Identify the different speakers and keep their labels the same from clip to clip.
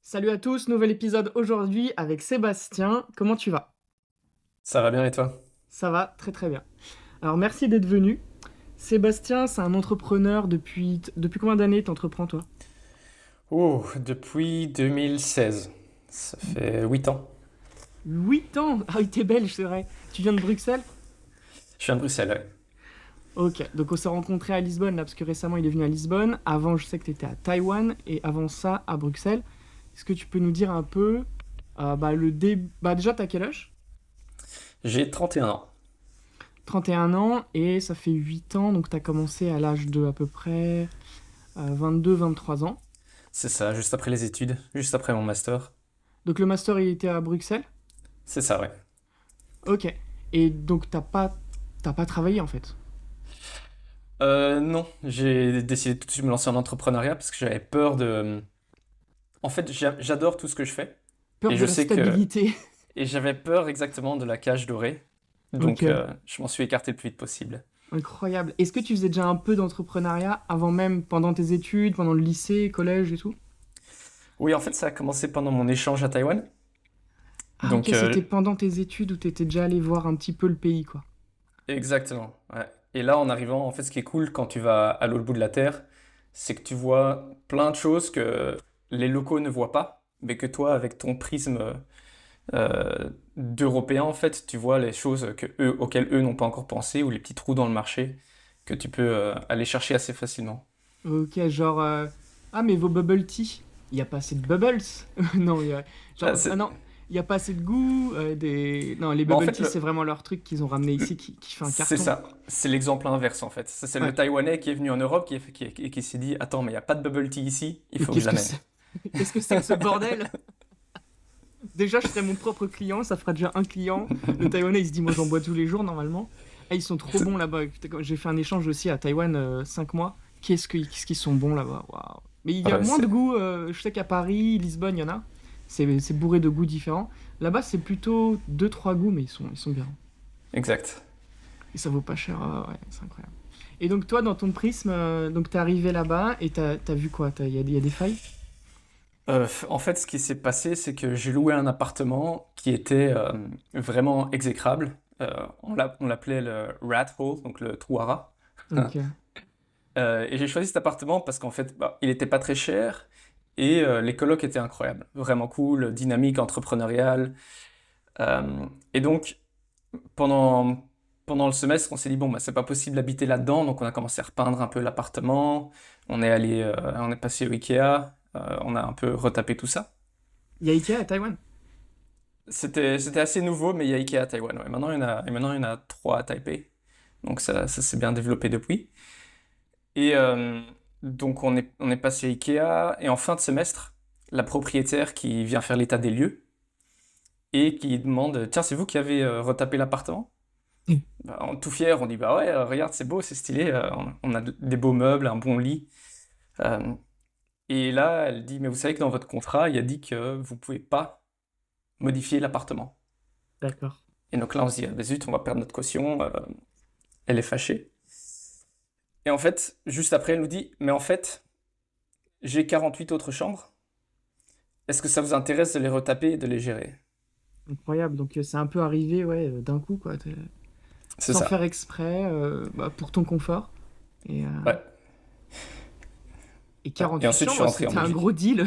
Speaker 1: Salut à tous, nouvel épisode aujourd'hui avec Sébastien. Comment tu vas?
Speaker 2: Ça va bien et toi?
Speaker 1: Ça va très très bien. Alors merci d'être venu. Sébastien, c'est un entrepreneur depuis combien d'années t'entreprends toi?
Speaker 2: Oh, depuis 2016. Ça fait 8 ans.
Speaker 1: 8 ans! Ah oui, t'es belge, c'est vrai. Tu viens de Bruxelles?
Speaker 2: Je suis à Bruxelles, ouais.
Speaker 1: Ok, donc on s'est rencontrés à Lisbonne là, parce que récemment il est venu à Lisbonne. Avant, je sais que t'étais à Taïwan et avant ça à Bruxelles. Est-ce que tu peux nous dire un peu déjà t'as quel âge?
Speaker 2: J'ai 31 ans.
Speaker 1: 31 ans et ça fait 8 ans, donc t'as commencé à l'âge de à peu près 22-23 ans.
Speaker 2: C'est ça, juste après les études, juste après mon master.
Speaker 1: Donc le master il était à Bruxelles.
Speaker 2: C'est ça, ouais.
Speaker 1: Ok. Et donc t'as pas travaillé en fait.
Speaker 2: Non, j'ai décidé tout de suite de me lancer en entrepreneuriat parce que j'avais peur de... En fait, j'adore tout ce que je fais.
Speaker 1: Peur
Speaker 2: Et
Speaker 1: de
Speaker 2: je
Speaker 1: la
Speaker 2: sais que...
Speaker 1: stabilité.
Speaker 2: Et j'avais peur exactement de la cage dorée.
Speaker 1: Ok.
Speaker 2: Donc, je m'en suis écarté le plus vite possible.
Speaker 1: Incroyable. Est-ce que tu faisais déjà un peu d'entrepreneuriat avant même, pendant tes études, pendant le lycée, collège et tout?
Speaker 2: Oui, en fait, ça a commencé pendant mon échange à Taïwan.
Speaker 1: Ah ok,
Speaker 2: Donc,
Speaker 1: c'était pendant tes études où t'étais déjà allé voir un petit peu le pays quoi.
Speaker 2: exactement, ouais. Et là, en arrivant, en fait, ce qui est cool quand tu vas à l'autre bout de la Terre, c'est que tu vois plein de choses que les locaux ne voient pas, mais que toi, avec ton prisme d'Européen, en fait, tu vois les choses auxquelles eux n'ont pas encore pensé, ou les petits trous dans le marché que tu peux aller chercher assez facilement.
Speaker 1: Ok, genre ah mais vos bubble tea, il y a pas assez de bubbles. Non,
Speaker 2: Ah,
Speaker 1: genre ah non, il y a pas assez de goût des non, les
Speaker 2: bah, en
Speaker 1: bubble
Speaker 2: fait,
Speaker 1: tea, c'est vraiment leur truc qu'ils ont ramené ici qui fait un
Speaker 2: c'est
Speaker 1: carton.
Speaker 2: ça, c'est l'exemple inverse, en fait. Ça, c'est le
Speaker 1: Ouais.
Speaker 2: Taïwanais qui est venu en Europe et qui s'est dit, attends, mais il n'y a pas de bubble tea ici, il
Speaker 1: Mais
Speaker 2: faut que je
Speaker 1: qu'est-ce que
Speaker 2: l'amène.
Speaker 1: c'est? Qu'est-ce que c'est que ce bordel? Déjà, je serais mon propre client, ça fera déjà un client. Le Taïwanais, il se dit, moi, j'en bois tous les jours, normalement. Ah, ils sont trop bons là-bas. Putain, j'ai fait un échange aussi à Taïwan 5 mois. Qu'est-ce qu'ils sont bons là-bas. Waouh. Mais il y a
Speaker 2: Ouais,
Speaker 1: moins de goûts. Je sais qu'à Paris, Lisbonne, il y en a. C'est bourré de goûts différents. Là-bas, c'est plutôt deux trois goûts, mais ils sont bien.
Speaker 2: exact.
Speaker 1: Et ça vaut pas cher. Ah ouais, c'est incroyable. Et donc, toi, dans ton prisme, donc t'es arrivé là-bas et t'as vu quoi? Il y a des failles?
Speaker 2: En fait, ce qui s'est passé, c'est que j'ai loué un appartement qui était vraiment exécrable. On l'appelait le rat hole, donc le trou à rats.
Speaker 1: Ok.
Speaker 2: Et j'ai choisi cet appartement parce qu'en fait, bah, il n'était pas très cher et les colocs étaient incroyables. Vraiment cool, dynamique, entrepreneuriale. Et donc, pendant, pendant le semestre, on s'est dit, bon, bah, c'est pas possible d'habiter là-dedans. Donc, on a commencé à repeindre un peu l'appartement. On est passé au Ikea. On a un peu retapé tout ça.
Speaker 1: Il y a Ikea à Taïwan?
Speaker 2: C'était assez nouveau, mais il y a Ikea à Taïwan. Ouais. Maintenant, il y en a trois à Taipei. Donc ça s'est bien développé depuis. Et donc on est passé à Ikea. Et en fin de semestre, la propriétaire qui vient faire l'état des lieux et qui demande, tiens, c'est vous qui avez retapé l'appartement? Bah, tout fier, on dit, bah ouais, regarde, c'est beau, c'est stylé. On a des beaux meubles, un bon lit. Euh, et là, elle dit, mais vous savez que dans votre contrat, il y a dit que vous pouvez pas modifier l'appartement.
Speaker 1: D'accord.
Speaker 2: Et donc là, on se dit, ah, bah zut, on va perdre notre caution. Elle est fâchée. Et en fait, juste après, elle nous dit, mais en fait, j'ai 48 autres chambres. Est-ce que ça vous intéresse de les retaper et de les gérer?
Speaker 1: Incroyable. Donc c'est un peu arrivé, ouais, d'un coup, quoi.
Speaker 2: C'est
Speaker 1: Sans faire
Speaker 2: ça.
Speaker 1: exprès, pour ton confort. Et, euh,
Speaker 2: Ouais.
Speaker 1: et
Speaker 2: Ouais. Et
Speaker 1: 48
Speaker 2: ensuite, je suis
Speaker 1: chambres,
Speaker 2: rentré en
Speaker 1: c'était un gros
Speaker 2: Belgique.
Speaker 1: deal.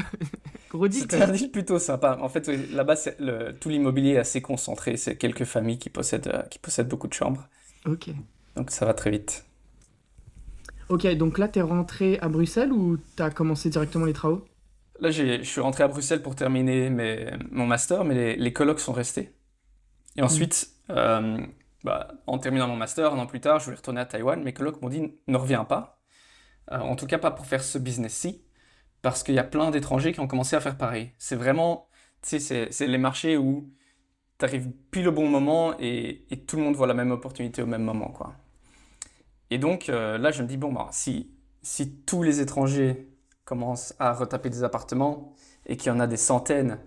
Speaker 1: Gros deal quand
Speaker 2: C'était un
Speaker 1: même.
Speaker 2: deal plutôt sympa. En fait, oui, là-bas, tout l'immobilier est assez concentré. C'est quelques familles qui possèdent beaucoup de chambres.
Speaker 1: Ok.
Speaker 2: Donc ça va très vite.
Speaker 1: Ok, donc là, t'es rentré à Bruxelles ou t'as commencé directement les travaux?
Speaker 2: Là, je suis rentré à Bruxelles pour terminer mon master, mais les colocs sont restés. Et
Speaker 1: Hmm.
Speaker 2: ensuite, bah, en terminant mon master, un an plus tard, je voulais retourner à Taïwan. Mes colocs m'ont dit, ne reviens pas. En tout cas, pas pour faire ce business-ci, parce qu'il y a plein d'étrangers qui ont commencé à faire pareil. C'est vraiment, tu sais, c'est les marchés où tu arrives pile au bon moment et tout le monde voit la même opportunité au même moment, quoi. Et donc là, je me dis, bon, bah, si tous les étrangers commencent à retaper des appartements et qu'il y en a des centaines,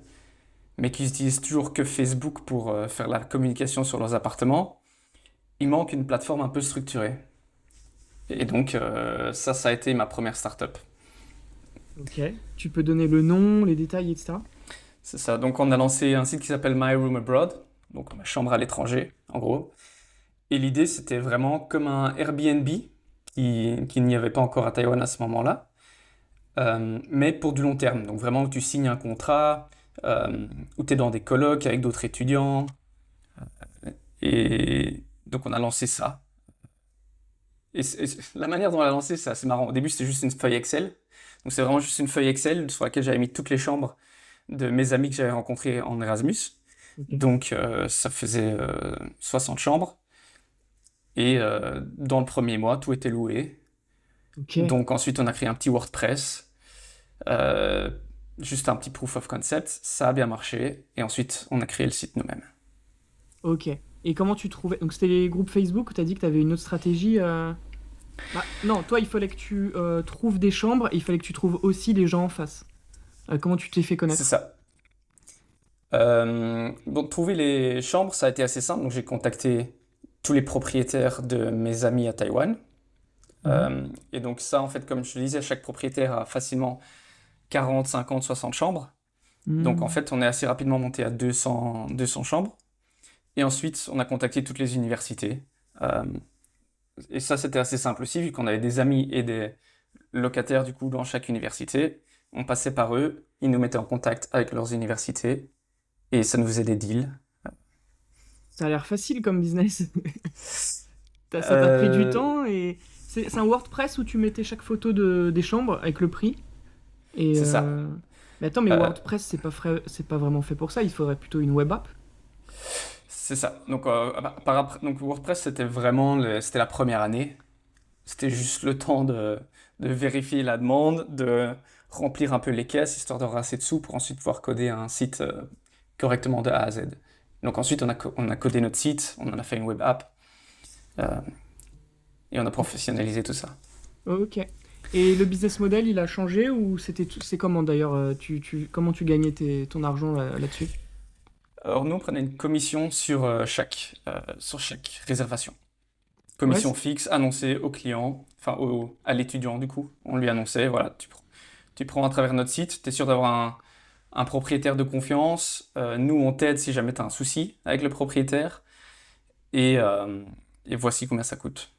Speaker 2: mais qui utilisent toujours que Facebook pour faire la communication sur leurs appartements, il manque une plateforme un peu structurée. Et donc, ça a été ma première startup.
Speaker 1: Ok. Tu peux donner le nom, les détails, etc.
Speaker 2: C'est ça. Donc, on a lancé un site qui s'appelle My Room Abroad, donc ma chambre à l'étranger, en gros. Et l'idée, c'était vraiment comme un Airbnb qui n'y avait pas encore à Taïwan à ce moment-là, mais pour du long terme. Donc, vraiment où tu signes un contrat, où tu es dans des colloques avec d'autres étudiants. Et donc, on a lancé ça. La manière dont on l'a lancé, c'est assez marrant. Au début, c'était juste une feuille Excel. Donc, c'est vraiment juste une feuille Excel sur laquelle j'avais mis toutes les chambres de mes amis que j'avais rencontrés en Erasmus.
Speaker 1: Ok.
Speaker 2: Donc, ça faisait 60 chambres. Et dans le premier mois, tout était loué.
Speaker 1: Ok.
Speaker 2: Donc, ensuite, on a créé un petit WordPress, euh, juste un petit proof of concept. Ça a bien marché. Et ensuite, on a créé le site nous-mêmes.
Speaker 1: Ok. Et comment tu trouvais... Donc c'était les groupes Facebook où tu as dit que tu avais une autre stratégie Bah, non, toi, il fallait que tu trouves des chambres et il fallait que tu trouves aussi les gens en face. Comment tu t'es fait
Speaker 2: C'est
Speaker 1: connaître?
Speaker 2: ça. Donc, trouver les chambres, ça a été assez simple. Donc, j'ai contacté tous les propriétaires de mes amis à Taïwan.
Speaker 1: Mhm.
Speaker 2: Et donc, ça, en fait, comme je te disais, chaque propriétaire a facilement 40, 50, 60 chambres. Donc, en
Speaker 1: Hmm.
Speaker 2: fait, on est assez rapidement monté à 200 chambres. Et ensuite, on a contacté toutes les universités. Euh, et ça, c'était assez simple aussi, vu qu'on avait des amis et des locataires, du coup, dans chaque université. On passait par eux, ils nous mettaient en contact avec leurs universités, et ça nous faisait des deals.
Speaker 1: Ça a l'air facile comme business. Ça t'a pris du
Speaker 2: Euh,
Speaker 1: temps et c'est un WordPress où tu mettais chaque photo des chambres avec le prix. Et
Speaker 2: c'est ça.
Speaker 1: Mais attends, mais
Speaker 2: Euh,
Speaker 1: WordPress, c'est pas vraiment fait pour ça. Il faudrait plutôt une web app.
Speaker 2: c'est ça. Donc, donc WordPress, c'était la première année. C'était juste le temps de vérifier la demande, de remplir un peu les caisses, histoire d'avoir assez de sous pour ensuite pouvoir coder un site correctement de A à Z. Donc ensuite, on a codé notre site, on en a fait une web app, euh, et on a professionnalisé tout ça.
Speaker 1: Ok. Et le business model, il a changé ou c'est comment d'ailleurs comment tu gagnais ton argent là-dessus?
Speaker 2: Alors nous, on prenait une commission sur chaque réservation.
Speaker 1: Ouais,
Speaker 2: Commission fixe annoncée au client, enfin à l'étudiant du coup. On lui annonçait, voilà, tu prends à travers notre site, tu es sûr d'avoir un propriétaire de confiance. Nous, on t'aide si jamais tu as un souci avec le propriétaire. Et, euh, et voici combien ça coûte.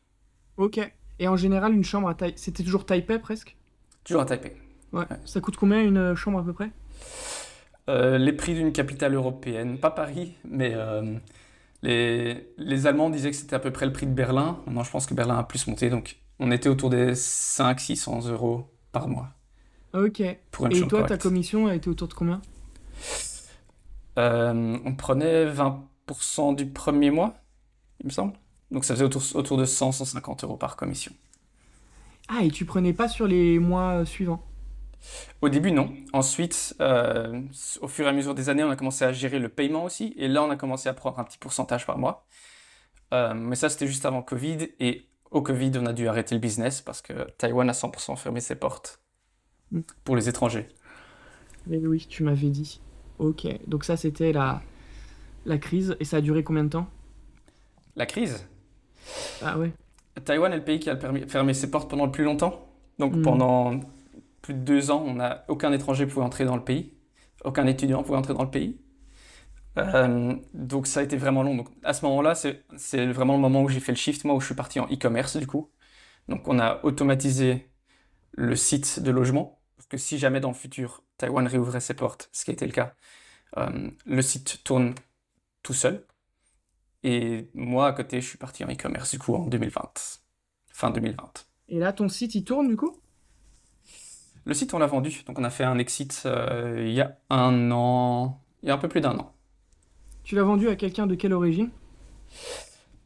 Speaker 1: ok. Et en général, une chambre à taille, c'était toujours Taipei presque?
Speaker 2: Toujours à Taipei.
Speaker 1: Ouais.
Speaker 2: Ouais.
Speaker 1: Ça coûte combien une chambre à peu près?
Speaker 2: Les prix d'une capitale européenne, pas Paris, mais les Allemands disaient que c'était à peu près le prix de Berlin. Maintenant, je pense que Berlin a plus monté, donc on était autour des 500-600 € par mois
Speaker 1: Ok.
Speaker 2: pour une
Speaker 1: Et
Speaker 2: chambre
Speaker 1: toi, ta
Speaker 2: correcte.
Speaker 1: commission a été autour de combien?
Speaker 2: On prenait 20% du premier mois, il me semble. Donc ça faisait autour de 100-150 € par commission.
Speaker 1: Ah, et tu prenais pas sur les mois suivants?
Speaker 2: Au début, non. Ensuite, au fur et à mesure des années, on a commencé à gérer le paiement aussi. Et là, on a commencé à prendre un petit pourcentage par mois. Mais ça, c'était juste avant Covid. Et au Covid, on a dû arrêter le business parce que Taïwan a 100% fermé ses portes
Speaker 1: Hmm.
Speaker 2: pour les étrangers.
Speaker 1: Mais oui, tu m'avais dit. Ok. Donc ça, c'était la crise. Et ça a duré combien de temps?
Speaker 2: La crise.
Speaker 1: Ah ouais.
Speaker 2: Taïwan est le pays qui a fermé ses portes pendant le plus longtemps. Donc
Speaker 1: Hmm.
Speaker 2: pendant plus de 2 ans, aucun étranger pouvait entrer dans le pays. Aucun étudiant pouvait entrer dans le pays. Donc ça a été vraiment long. Donc à ce moment-là, c'est vraiment le moment où j'ai fait le shift, moi, où je suis parti en e-commerce du coup. Donc on a automatisé le site de logement, parce que si jamais dans le futur, Taïwan réouvrait ses portes, ce qui a été le cas, le site tourne tout seul. Et moi, à côté, je suis parti en e-commerce du coup en 2020, fin 2020.
Speaker 1: Et là, ton site, il tourne du coup?
Speaker 2: Le site, on l'a vendu, donc on a fait un exit il y a un an, il y a un peu plus d'un an.
Speaker 1: Tu l'as vendu à quelqu'un de quelle origine?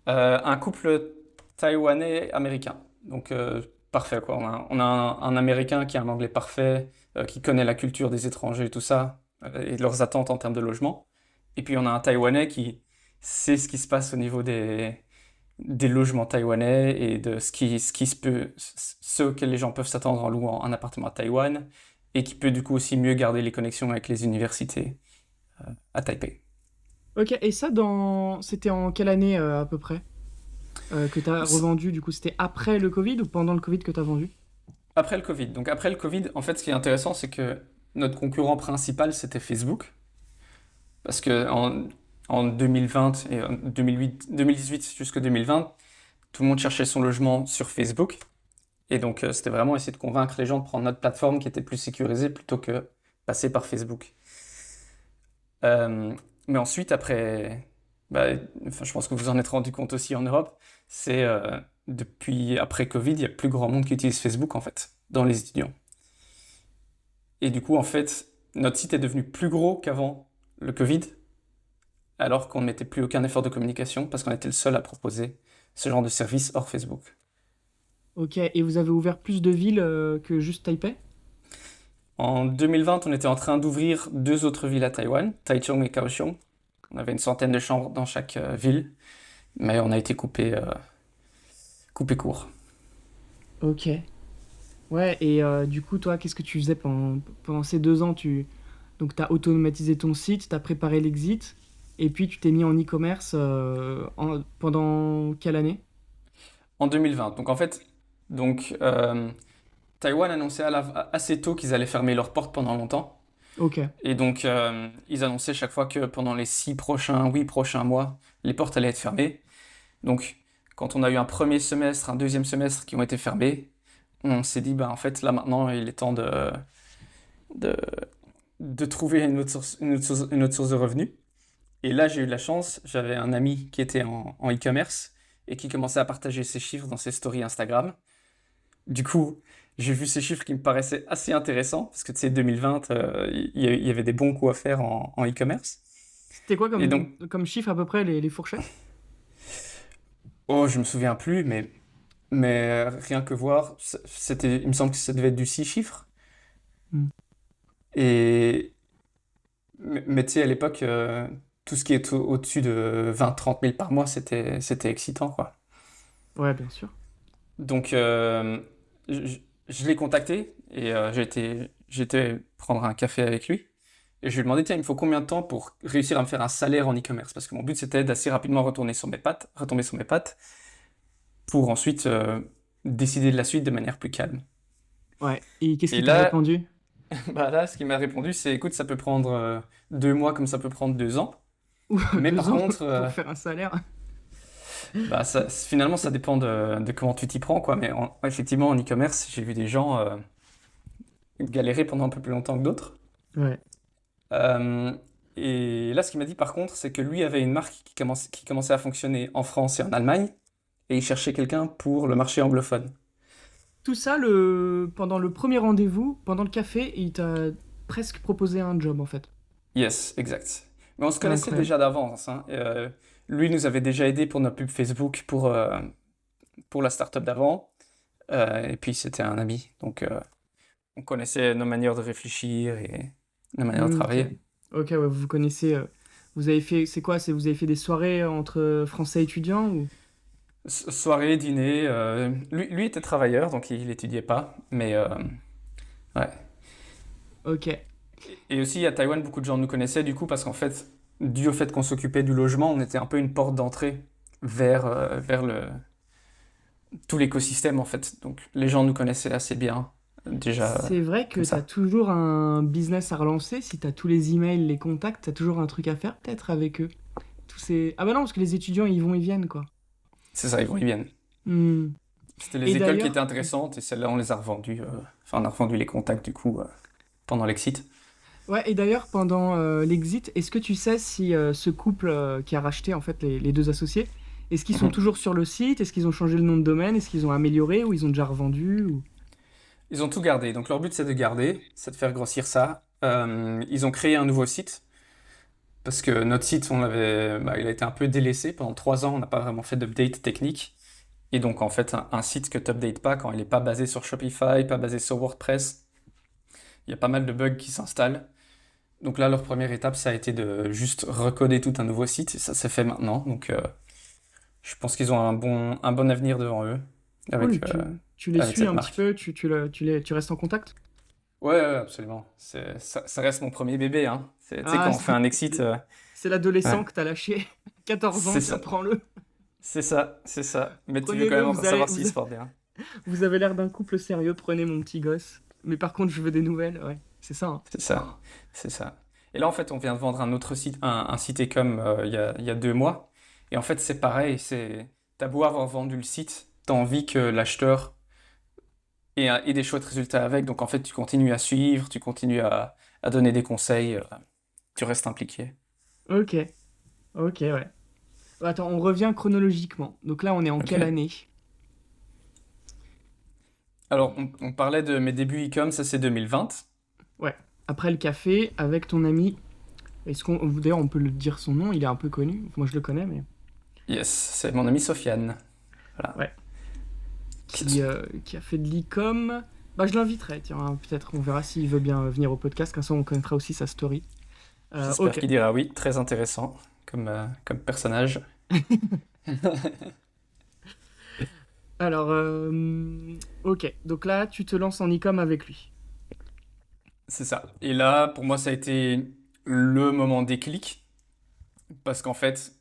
Speaker 2: Un couple taïwanais-américain. Donc, parfait, quoi. On a un Américain qui a un anglais parfait, qui connaît la culture des étrangers et tout ça, et leurs attentes en termes de logement. Et puis, on a un Taïwanais qui sait ce qui se passe au niveau des logements taïwanais et de ce auquel les gens peuvent s'attendre en louant un appartement à Taïwan, et qui peut du coup aussi mieux garder les connexions avec les universités à Taipei.
Speaker 1: Ok. Et ça, c'était en quelle année à peu près que t'as revendu? Du coup, c'était après le Covid ou pendant le Covid que t'as vendu?
Speaker 2: Après le Covid. Donc après le Covid, en fait, ce qui est intéressant, c'est que notre concurrent principal, c'était Facebook. Parce que en 2020 et en 2018 jusqu'à 2020, tout le monde cherchait son logement sur Facebook. Et donc, c'était vraiment essayer de convaincre les gens de prendre notre plateforme qui était plus sécurisée plutôt que passer par Facebook. Euh, mais ensuite, après, bah, enfin, je pense que vous en êtes rendu compte aussi en Europe, c'est depuis après Covid, il y a plus grand monde qui utilise Facebook en fait, dans les étudiants. Et du coup, en fait, notre site est devenu plus gros qu'avant le Covid, alors qu'on ne mettait plus aucun effort de communication parce qu'on était le seul à proposer ce genre de service hors Facebook.
Speaker 1: Ok, et vous avez ouvert plus de villes que juste Taipei?
Speaker 2: En 2020, on était en train d'ouvrir 2 autres villes à Taïwan, Taichung et Kaohsiung. On avait une centaine de chambres dans chaque ville, mais on a été coupé court.
Speaker 1: Ok. Ouais, et du coup, toi, qu'est-ce que tu faisais pendant ces 2 ans? Donc, tu as automatisé ton site, tu as préparé l'exit, et puis tu t'es mis en e-commerce pendant quelle année?
Speaker 2: En 2020. Donc en fait, donc, Taïwan annonçait assez tôt qu'ils allaient fermer leurs portes pendant longtemps.
Speaker 1: Ok,
Speaker 2: Et donc, ils annonçaient chaque fois que pendant les 8 prochains mois, les portes allaient être fermées. Donc, quand on a eu un premier semestre, un deuxième semestre qui ont été fermés, on s'est dit, bah, en fait, là maintenant, il est temps de, de trouver une autre source de revenus. Et là, j'ai eu de la chance, j'avais un ami qui était en e-commerce et qui commençait à partager ses chiffres dans ses stories Instagram. Du coup, j'ai vu ces chiffres qui me paraissaient assez intéressants, parce que tu sais, 2020, il y avait des bons coups à faire en e-commerce.
Speaker 1: c'était quoi
Speaker 2: Et donc,
Speaker 1: comme chiffre à peu près les fourchettes?
Speaker 2: oh, je me souviens plus, mais rien que voir, il me semble que ça devait être du 6 chiffres.
Speaker 1: Hmm.
Speaker 2: Et, mais tu sais, à l'époque, tout ce qui est au-dessus de 20-30 000 par mois, c'était excitant, quoi.
Speaker 1: Ouais, bien sûr.
Speaker 2: Donc, je, je l'ai contacté et j'étais prendre un café avec lui. Et je lui ai demandé, tiens, il me faut combien de temps pour réussir à me faire un salaire en e-commerce? Parce que mon but, c'était d'assez rapidement retomber sur mes pattes, pour ensuite décider de la suite de manière plus calme.
Speaker 1: Ouais, et qu'est-ce
Speaker 2: Et
Speaker 1: qu'il t'a
Speaker 2: là,
Speaker 1: répondu?
Speaker 2: bah là, ce qu'il m'a répondu, c'est, écoute, ça peut prendre 2 mois comme ça peut prendre 2 ans.
Speaker 1: Ou
Speaker 2: Mais
Speaker 1: deux
Speaker 2: par
Speaker 1: ans
Speaker 2: contre,
Speaker 1: pour faire un salaire?
Speaker 2: bah, finalement, ça dépend de comment tu t'y prends, quoi. Mais effectivement, en e-commerce, j'ai vu des gens galérer pendant un peu plus longtemps que d'autres.
Speaker 1: Ouais.
Speaker 2: Euh, et là, ce qu'il m'a dit par contre, c'est que lui avait une marque qui commençait à fonctionner en France et en Allemagne, et il cherchait quelqu'un pour le marché anglophone.
Speaker 1: Tout ça, pendant le premier rendez-vous, pendant le café, il t'a presque proposé un job en fait.
Speaker 2: Yes, exact. Mais on se
Speaker 1: C'est
Speaker 2: connaissait
Speaker 1: incroyable.
Speaker 2: déjà d'avance, hein. Lui nous avait déjà aidé pour notre pub Facebook pour la startup d'avant. Et puis c'était un ami, donc on connaissait nos manières de réfléchir et nos manières de
Speaker 1: Ok.
Speaker 2: travailler.
Speaker 1: Ok, ouais, vous vous connaissez. Vous avez fait. C'est quoi? Vous avez fait des soirées entre Français étudiants ou?
Speaker 2: Soirée, dîner. Lui était travailleur, donc il étudiait pas, mais ouais.
Speaker 1: Ok.
Speaker 2: Et aussi à Taïwan, beaucoup de gens nous connaissaient du coup parce qu'en fait, dû au fait qu'on s'occupait du logement, on était un peu une porte d'entrée vers tout l'écosystème en fait. Donc les gens nous connaissaient assez bien déjà
Speaker 1: C'est vrai que
Speaker 2: comme
Speaker 1: t'as
Speaker 2: ça.
Speaker 1: toujours un business à relancer. Si t'as tous les emails, les contacts, t'as toujours un truc à faire peut-être avec eux. Tous ces... Ah bah non, parce que les étudiants, ils vont, ils viennent quoi.
Speaker 2: C'est ça, ils viennent.
Speaker 1: Hmm.
Speaker 2: C'était
Speaker 1: Et
Speaker 2: les écoles qui étaient
Speaker 1: d'ailleurs,
Speaker 2: intéressantes et celles-là on les a revendues. Enfin, on a revendu les contacts du coup pendant l'exit.
Speaker 1: ouais, et d'ailleurs pendant l'exit, est-ce que tu sais si ce couple qui a racheté en fait les deux associés, est-ce qu'ils sont
Speaker 2: Mhm.
Speaker 1: toujours sur le site? Est-ce qu'ils ont changé le nom de domaine? Est-ce qu'ils ont amélioré ou ils ont déjà revendu ou...
Speaker 2: Ils ont tout gardé. Donc leur but c'est de garder, c'est de faire grossir ça. Ils ont créé un nouveau site parce que notre site, il a été un peu délaissé pendant 3 ans. On n'a pas vraiment fait d'update technique. Et donc en fait, un site que tu n'updates pas quand il n'est pas basé sur Shopify, pas basé sur WordPress, il y a pas mal de bugs qui s'installent. Donc là, leur première étape, ça a été de juste recoder tout un nouveau site et ça s'est fait maintenant. Donc je pense qu'ils ont un bon avenir devant eux
Speaker 1: Cool,
Speaker 2: avec, euh,
Speaker 1: tu les
Speaker 2: avec
Speaker 1: suis
Speaker 2: cette
Speaker 1: un petit
Speaker 2: marque.
Speaker 1: peu, tu restes en contact?
Speaker 2: Ouais, ouais, absolument. Ça reste mon premier bébé, hein. Tu sais,
Speaker 1: Ah,
Speaker 2: quand on fait un exit,
Speaker 1: c'est l'adolescent
Speaker 2: ouais,
Speaker 1: que t'as lâché. 14 ans,
Speaker 2: c'est
Speaker 1: tiens,
Speaker 2: ça.
Speaker 1: prends-le.
Speaker 2: C'est ça, c'est ça. Mais tu veux quand
Speaker 1: Prenez-le,
Speaker 2: même encore savoir s'il se porte bien.
Speaker 1: Vous avez l'air d'un couple sérieux, prenez mon petit gosse. Mais par contre, je veux des nouvelles, ouais. C'est ça, hein.
Speaker 2: C'est ça, c'est ça. Et là, en fait, on vient de vendre un autre site, un site e-com il y a 2 mois. Et en fait, c'est pareil, t'as beau avoir vendu le site, t'as envie que l'acheteur ait des chouettes résultats avec. Donc, en fait, tu continues à suivre, tu continues à donner des conseils, tu restes impliqué.
Speaker 1: Ok, ok, ouais. Attends, on revient chronologiquement. Donc là, on est en quelle
Speaker 2: Ok.
Speaker 1: année?
Speaker 2: Alors, on parlait de mes débuts e-com, ça c'est 2020.
Speaker 1: Ouais. Après le café, avec ton ami. D'ailleurs, on peut le dire son nom, il est un peu connu. Moi, je le connais, mais.
Speaker 2: Yes, c'est mon amie Sofiane. Voilà.
Speaker 1: Ouais. Qui a fait de l'e-com. Bah, je l'inviterai, tiens, hein, peut-être, on verra s'il veut bien venir au podcast, comme ça on connaîtra aussi sa story.
Speaker 2: J'espère
Speaker 1: Ok.
Speaker 2: qu'il dira oui, très intéressant comme personnage.
Speaker 1: Alors, ok. Donc là, tu te lances en e-com avec lui.
Speaker 2: C'est ça. Et là, pour moi, ça a été le moment déclic, parce qu'en fait,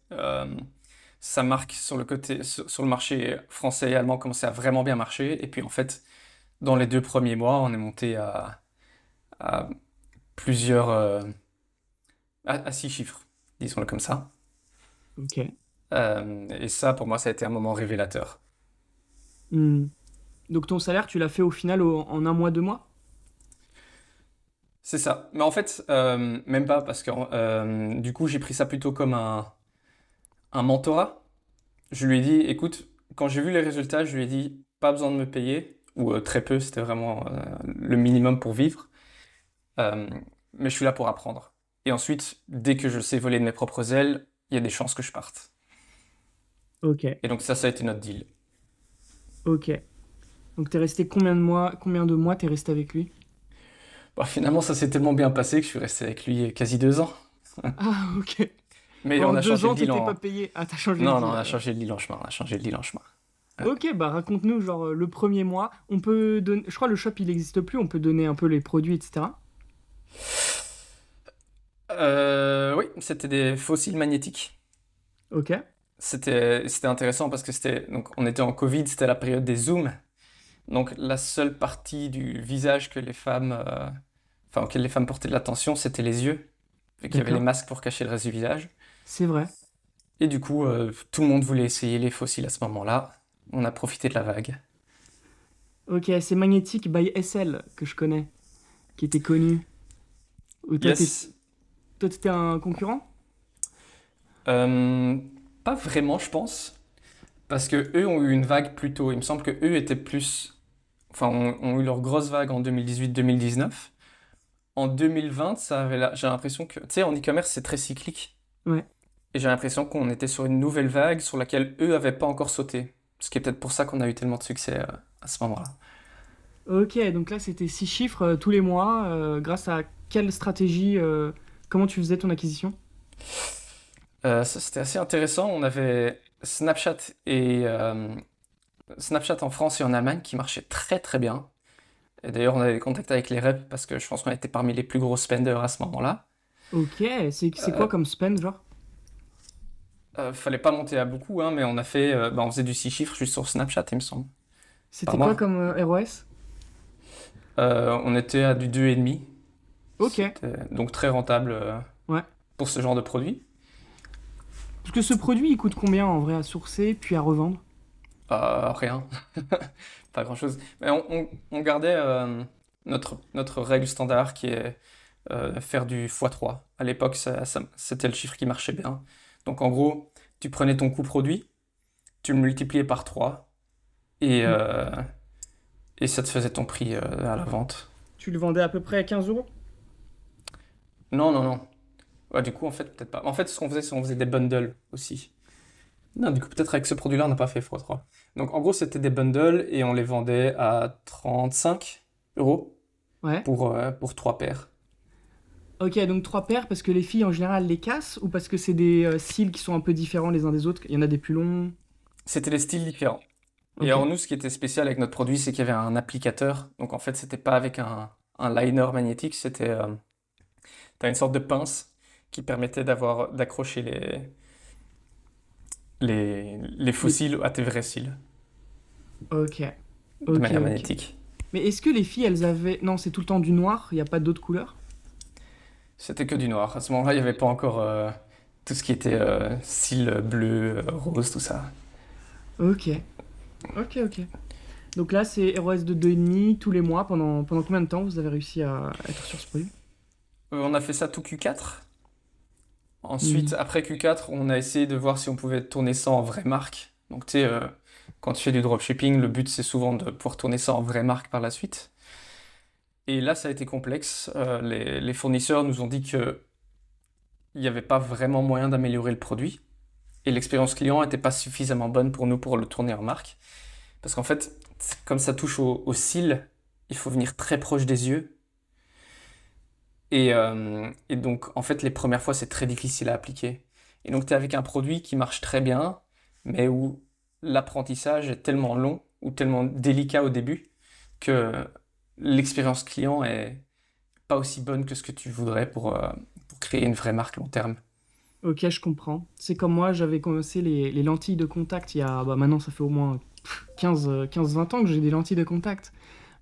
Speaker 2: ça marque sur le côté, sur le marché français et allemand, commençait à vraiment bien marcher. Et puis, en fait, dans les 2 premiers mois, on est monté à plusieurs, à 6 chiffres, disons-le comme ça.
Speaker 1: Ok.
Speaker 2: Et ça, pour moi, ça a été un moment révélateur.
Speaker 1: Hmm. Donc ton salaire, tu l'as fait au final en un mois, 2 mois?
Speaker 2: C'est ça. Mais en fait, même pas, parce que du coup, j'ai pris ça plutôt comme un mentorat. Je lui ai dit, écoute, quand j'ai vu les résultats, je lui ai dit, pas besoin de me payer, ou très peu, c'était vraiment le minimum pour vivre, Euh, mais je suis là pour apprendre. Et ensuite, dès que je sais voler de mes propres ailes, il y a des chances que je parte.
Speaker 1: Ok.
Speaker 2: Et donc ça a été notre deal.
Speaker 1: Ok. Donc t'es resté combien de mois t'es resté avec lui?
Speaker 2: Bon, finalement, ça s'est tellement bien passé que je suis resté avec lui quasi 2 ans.
Speaker 1: Ah, ok.
Speaker 2: Mais on
Speaker 1: Pendant
Speaker 2: a
Speaker 1: deux
Speaker 2: changé le
Speaker 1: ans,
Speaker 2: deal
Speaker 1: t'étais pas
Speaker 2: en...
Speaker 1: payé. Ah, t'as changé le
Speaker 2: Non, non, on
Speaker 1: deal.
Speaker 2: a changé le deal en chemin. On a changé le deal en chemin. Ouais.
Speaker 1: Ok, bah raconte-nous, genre, le premier mois. On peut donner. Je crois que le shop, il n'existe plus. On peut donner un peu les produits, etc.
Speaker 2: Oui, c'était des fossiles magnétiques.
Speaker 1: Ok.
Speaker 2: C'était intéressant parce que donc on était en Covid, c'était la période des zooms. Donc la seule partie du visage que les femmes, enfin auquel les femmes portaient de l'attention, c'était les yeux, vu qu'il y avait les
Speaker 1: D'accord.
Speaker 2: masques pour cacher le reste du visage.
Speaker 1: C'est vrai.
Speaker 2: Et du coup, tout le monde voulait essayer les fossiles à ce moment-là. On a profité de la vague.
Speaker 1: Ok, c'est Magnetic by SL que je connais, qui était connu. Ou
Speaker 2: Yes.
Speaker 1: toi, t'étais un concurrent?
Speaker 2: Euh, Pas vraiment, je pense, parce que eux ont eu une vague plus tôt. Il me semble que eux étaient plus, enfin, ont eu leur grosse vague en 2018-2019. En 2020, j'ai l'impression que, tu sais, en e-commerce, c'est très cyclique.
Speaker 1: Ouais.
Speaker 2: Et j'ai l'impression qu'on était sur une nouvelle vague sur laquelle eux avaient pas encore sauté. Ce qui est peut-être pour ça qu'on a eu tellement de succès à ce moment-là.
Speaker 1: Ok, donc là, c'était 6 chiffres tous les mois. Grâce à quelle stratégie, comment tu faisais ton acquisition?
Speaker 2: Ça, c'était assez intéressant. On avait Snapchat en France et en Allemagne qui marchaient très très bien. Et d'ailleurs, on avait des contacts avec les reps parce que je pense qu'on était parmi les plus gros spenders à ce moment-là.
Speaker 1: Ok, c'est
Speaker 2: Euh,
Speaker 1: quoi comme spend, genre?
Speaker 2: Fallait pas monter à beaucoup, hein, mais on faisait du 6 chiffres juste sur Snapchat, il me semble, par
Speaker 1: C'était quoi
Speaker 2: mois.
Speaker 1: comme ROS?
Speaker 2: On était à du 2,5.
Speaker 1: Ok,
Speaker 2: C'était donc très rentable
Speaker 1: ouais.
Speaker 2: pour ce genre de produit.
Speaker 1: Parce que ce produit, il coûte combien en vrai à sourcer puis à revendre?
Speaker 2: Rien, pas grand-chose. Mais on gardait notre règle standard qui est faire du x3. À l'époque, c'était le chiffre qui marchait bien. Donc en gros, tu prenais ton coût produit, tu le multipliais par 3 et,
Speaker 1: Hmm.
Speaker 2: euh, et ça te faisait ton prix à la vente.
Speaker 1: Tu le vendais à peu près à 15 euros?
Speaker 2: Non, non, non. Ouais, du coup, en fait, peut-être pas. En fait, ce qu'on faisait, c'est qu'on faisait des bundles aussi. Non, du coup, peut-être avec ce produit-là, on n'a pas fait x3. Donc, en gros, c'était des bundles et on les vendait à 35 euros
Speaker 1: Ouais.
Speaker 2: pour 3 paires.
Speaker 1: Ok, donc 3 paires parce que les filles en général les cassent ou parce que c'est des cils qui sont un peu différents les uns des autres? Il y en a des plus longs.
Speaker 2: C'était des styles différents. Et
Speaker 1: Ok.
Speaker 2: alors, nous, ce qui était spécial avec notre produit, c'est qu'il y avait un applicateur. Donc, en fait, c'était pas avec un liner magnétique, t'as une sorte de pince qui permettait d'accrocher les
Speaker 1: Les-
Speaker 2: fossiles à tes vrais cils.
Speaker 1: Ok.
Speaker 2: de
Speaker 1: Ok,
Speaker 2: manière
Speaker 1: ok.
Speaker 2: magnétique.
Speaker 1: Mais est-ce que les filles, elles avaient... Non, c'est tout le temps du noir, il n'y a pas d'autres couleurs?
Speaker 2: C'était que du noir. À ce moment-là, il n'y avait pas encore tout ce qui était cils bleu, rose, tout ça.
Speaker 1: Ok, ok, ok. Donc là, c'est ROS de 2,5 tous les mois. Pendant combien de temps vous avez réussi à être sur ce produit?
Speaker 2: On a fait ça tout Q4. Ensuite,
Speaker 1: Hmm.
Speaker 2: après Q4, on a essayé de voir si on pouvait tourner ça en vraie marque. Donc, tu sais, quand tu fais du dropshipping, le but, c'est souvent de pouvoir tourner ça en vraie marque par la suite. Et là, ça a été complexe. Les fournisseurs nous ont dit qu'il n'y avait pas vraiment moyen d'améliorer le produit. Et l'expérience client n'était pas suffisamment bonne pour nous pour le tourner en marque. Parce qu'en fait, comme ça touche au cils, il faut venir très proche des yeux. Et donc, en fait, les premières fois, c'est très difficile à appliquer. Et donc, tu es avec un produit qui marche très bien, mais où l'apprentissage est tellement long ou tellement délicat au début que l'expérience client est pas aussi bonne que ce que tu voudrais pour créer une vraie marque long terme.
Speaker 1: Ok, je comprends. C'est comme moi, j'avais commencé les lentilles de contact il y a... Bah maintenant, ça fait au moins 15-20 ans que j'ai des lentilles de contact.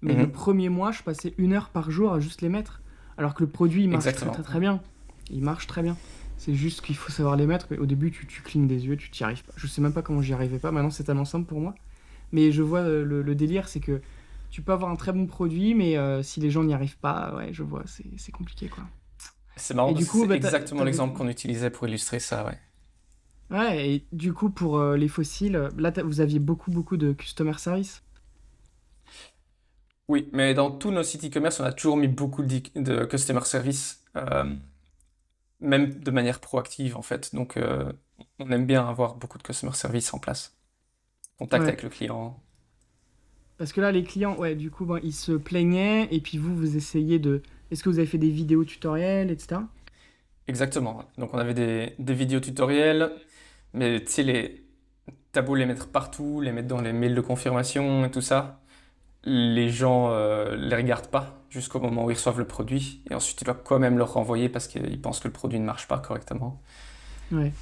Speaker 1: Mais le
Speaker 2: Mhm.
Speaker 1: premier mois, je passais 1 heure par jour à juste les mettre. Alors que le produit, il marche très
Speaker 2: Exactement.
Speaker 1: très très bien. Il marche très bien. C'est juste qu'il faut savoir les mettre. Mais au début, tu clignes des yeux, tu t'y arrives pas. Je sais même pas comment j'y arrivais pas. Maintenant, c'est tellement simple pour moi. Mais je vois le délire, c'est que tu peux avoir un très bon produit, mais si les gens n'y arrivent pas, ouais, je vois, c'est compliqué quoi.
Speaker 2: C'est marrant
Speaker 1: Et du
Speaker 2: parce que
Speaker 1: coup,
Speaker 2: c'est
Speaker 1: bah,
Speaker 2: exactement l'exemple qu'on utilisait pour illustrer ça, ouais.
Speaker 1: ouais, et du coup, pour les fossiles, là, vous aviez beaucoup, beaucoup de customer service.
Speaker 2: Oui, mais dans tous nos sites e-commerce, on a toujours mis beaucoup de customer service, même de manière proactive en fait. Donc, on aime bien avoir beaucoup de customer service en place. Contact
Speaker 1: Ouais.
Speaker 2: avec le client.
Speaker 1: Parce que là, les clients, ouais, du coup, ben, ils se plaignaient, et puis vous, vous essayez de... Est-ce que vous avez fait des vidéos tutoriels, etc.
Speaker 2: Exactement. Donc, on avait des vidéos tutoriels, mais tu sais, t'as beau les mettre partout, les mettre dans les mails de confirmation et tout ça, les gens les regardent pas jusqu'au moment où ils reçoivent le produit. Et ensuite, tu dois quand même leur renvoyer parce qu'ils pensent que le produit ne marche pas correctement.
Speaker 1: Ouais.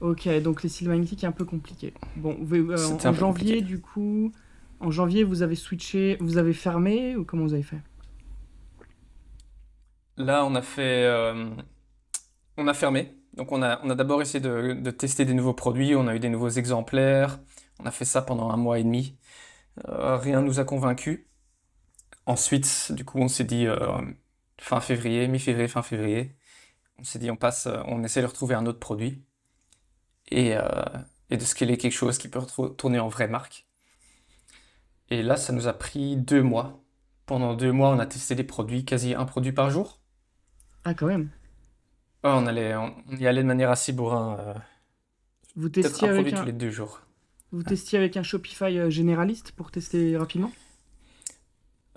Speaker 1: Ok, donc les cils magnétiques est un peu compliqué. Bon,
Speaker 2: C'était
Speaker 1: en
Speaker 2: un peu
Speaker 1: janvier,
Speaker 2: compliqué.
Speaker 1: du coup, en janvier, vous avez switché, vous avez fermé, ou comment vous avez fait?
Speaker 2: Là, on a fermé. Donc, on a d'abord essayé de tester des nouveaux produits. On a eu des nouveaux exemplaires. On a fait ça pendant un mois et demi. Rien ne nous a convaincus. Ensuite, du coup, on s'est dit fin février, mi-février, fin février. On s'est dit on essaie de retrouver un autre produit et, euh, et de scaler quelque chose qui peut tourner en vraie marque. Et là, ça nous a pris 2 mois. Pendant 2 mois, on a testé des produits, quasi un produit par jour.
Speaker 1: Ah, quand même.
Speaker 2: Ouais, on y allait de manière assez bourrin.
Speaker 1: Vous
Speaker 2: Peut-être
Speaker 1: testiez
Speaker 2: un
Speaker 1: avec
Speaker 2: produit tous
Speaker 1: un,
Speaker 2: les 2 jours.
Speaker 1: vous testiez avec un Shopify généraliste pour tester rapidement?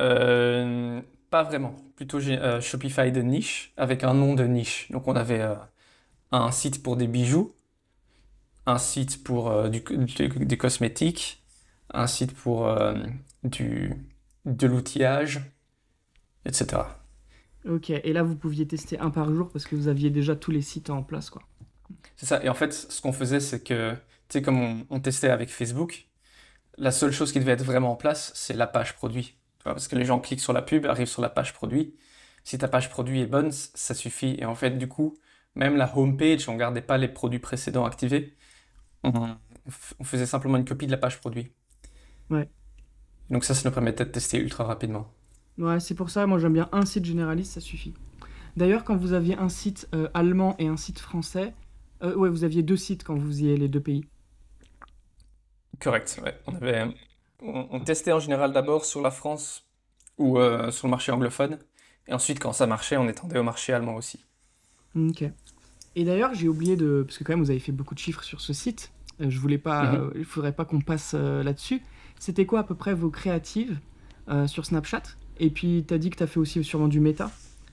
Speaker 2: Euh, Pas vraiment. Plutôt Shopify de niche avec un nom de niche. Donc on avait un site pour des bijoux, un site pour des cosmétiques, un site pour du, de l'outillage, etc.
Speaker 1: Ok, et là, vous pouviez tester un par jour parce que vous aviez déjà tous les sites en place, quoi.
Speaker 2: C'est ça. Et en fait, ce qu'on faisait, c'est que, tu sais, comme on testait avec Facebook, la seule chose qui devait être vraiment en place, c'est la page produit. Tu vois, parce que les gens cliquent sur la pub, arrivent sur la page produit. Si ta page produit est bonne, ça suffit. Et en fait, du coup, même la home page, on gardait pas les produits précédents activés. On faisait simplement une copie de la page produit.
Speaker 1: Ouais.
Speaker 2: Donc ça nous permettait de tester ultra rapidement.
Speaker 1: Ouais, c'est pour ça, moi j'aime bien un site généraliste, ça suffit. D'ailleurs, quand vous aviez un site allemand et un site français, ouais, vous aviez deux sites quand vous faisiez les deux pays.
Speaker 2: Correct, ouais. On testait en général d'abord sur la France ou sur le marché anglophone. Et ensuite, quand ça marchait, on étendait au marché allemand aussi.
Speaker 1: Ok. Et d'ailleurs, j'ai oublié de... Parce que quand même, vous avez fait beaucoup de chiffres sur ce site. Je voulais pas...
Speaker 2: Mhm.
Speaker 1: il faudrait pas qu'on passe là-dessus. C'était quoi à peu près vos créatives sur Snapchat? Et puis, t'as dit que t'as fait aussi sûrement du méta.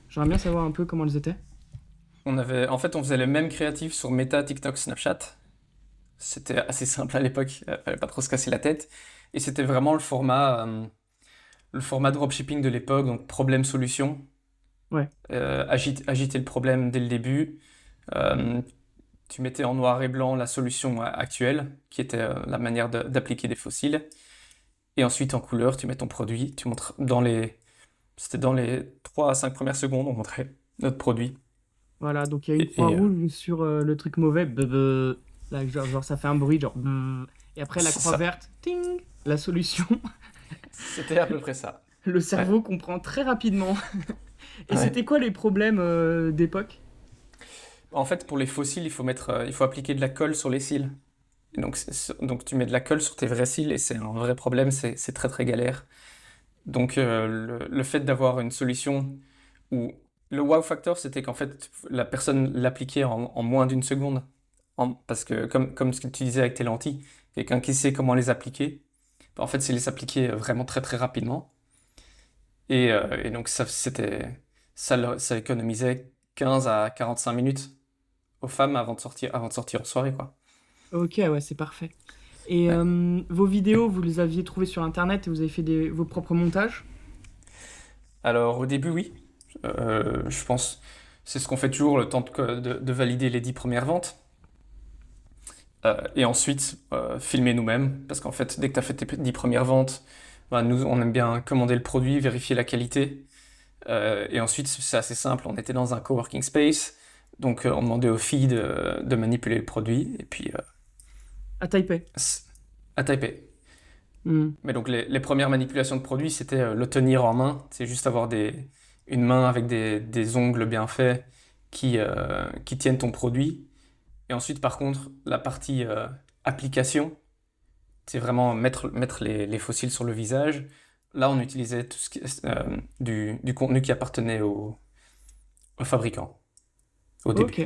Speaker 1: J'aimerais bien savoir un peu comment elles étaient.
Speaker 2: En fait, on faisait les mêmes créatifs sur Meta, TikTok, Snapchat. C'était assez simple à l'époque, fallait pas trop se casser la tête. Et c'était vraiment le format dropshipping de l'époque, donc problème-solution.
Speaker 1: Ouais.
Speaker 2: Agiter le problème dès le début. Euh, Tu mettais en noir et blanc la solution actuelle, qui était la manière d'appliquer des fossiles. Et ensuite, en couleur, tu mets ton produit, tu montres dans les... C'était dans les 3 à 5 premières secondes, on montrait notre produit.
Speaker 1: Voilà, donc il y a une
Speaker 2: Et,
Speaker 1: croix
Speaker 2: et,
Speaker 1: rouge sur le truc mauvais. Là, genre, ça fait un bruit, genre. Et après, la
Speaker 2: c'est
Speaker 1: croix
Speaker 2: ça.
Speaker 1: verte, ting, la solution.
Speaker 2: C'était à peu près ça.
Speaker 1: Le
Speaker 2: Ouais.
Speaker 1: cerveau comprend très rapidement. Et
Speaker 2: Ouais.
Speaker 1: c'était quoi les problèmes d'époque?
Speaker 2: En fait, pour les fossiles, il faut appliquer de la colle sur les cils. Et donc, donc tu mets de la colle sur tes vrais cils et c'est un vrai problème, c'est très très galère. Donc le fait d'avoir une solution où le wow factor, c'était qu'en fait la personne l'appliquait en moins d'une seconde. Parce que comme ce que tu disais avec tes lentilles, quelqu'un qui sait comment les appliquer, bah, en fait c'est les appliquer vraiment très très rapidement. Et donc ça économisait 15 à 45 minutes aux femmes avant de sortir en soirée, quoi.
Speaker 1: Ok, ouais, c'est parfait. Et
Speaker 2: Ouais.
Speaker 1: vos vidéos, vous les aviez trouvées sur Internet et vous avez fait vos propres montages?
Speaker 2: Alors au début, oui. Je pense c'est ce qu'on fait toujours le temps de valider les 10 premières ventes. Et ensuite, filmer nous-mêmes. Parce qu'en fait, dès que tu as fait tes 10 premières ventes, bah, nous, on aime bien commander le produit, vérifier la qualité. Et ensuite, c'est assez simple. On était dans un coworking space. Donc, on demandait aux filles de manipuler le produit. Et puis,
Speaker 1: À Taipei.
Speaker 2: c- à taper.
Speaker 1: Hmm.
Speaker 2: Mais donc, les premières manipulations de produits, c'était le tenir en main. C'est juste avoir une main avec des ongles bien faits qui tiennent ton produit. Et ensuite, par contre, la partie application, c'est vraiment mettre les fossiles sur le visage. Là, on utilisait du contenu qui appartenait au fabricant au
Speaker 1: Ok.
Speaker 2: début.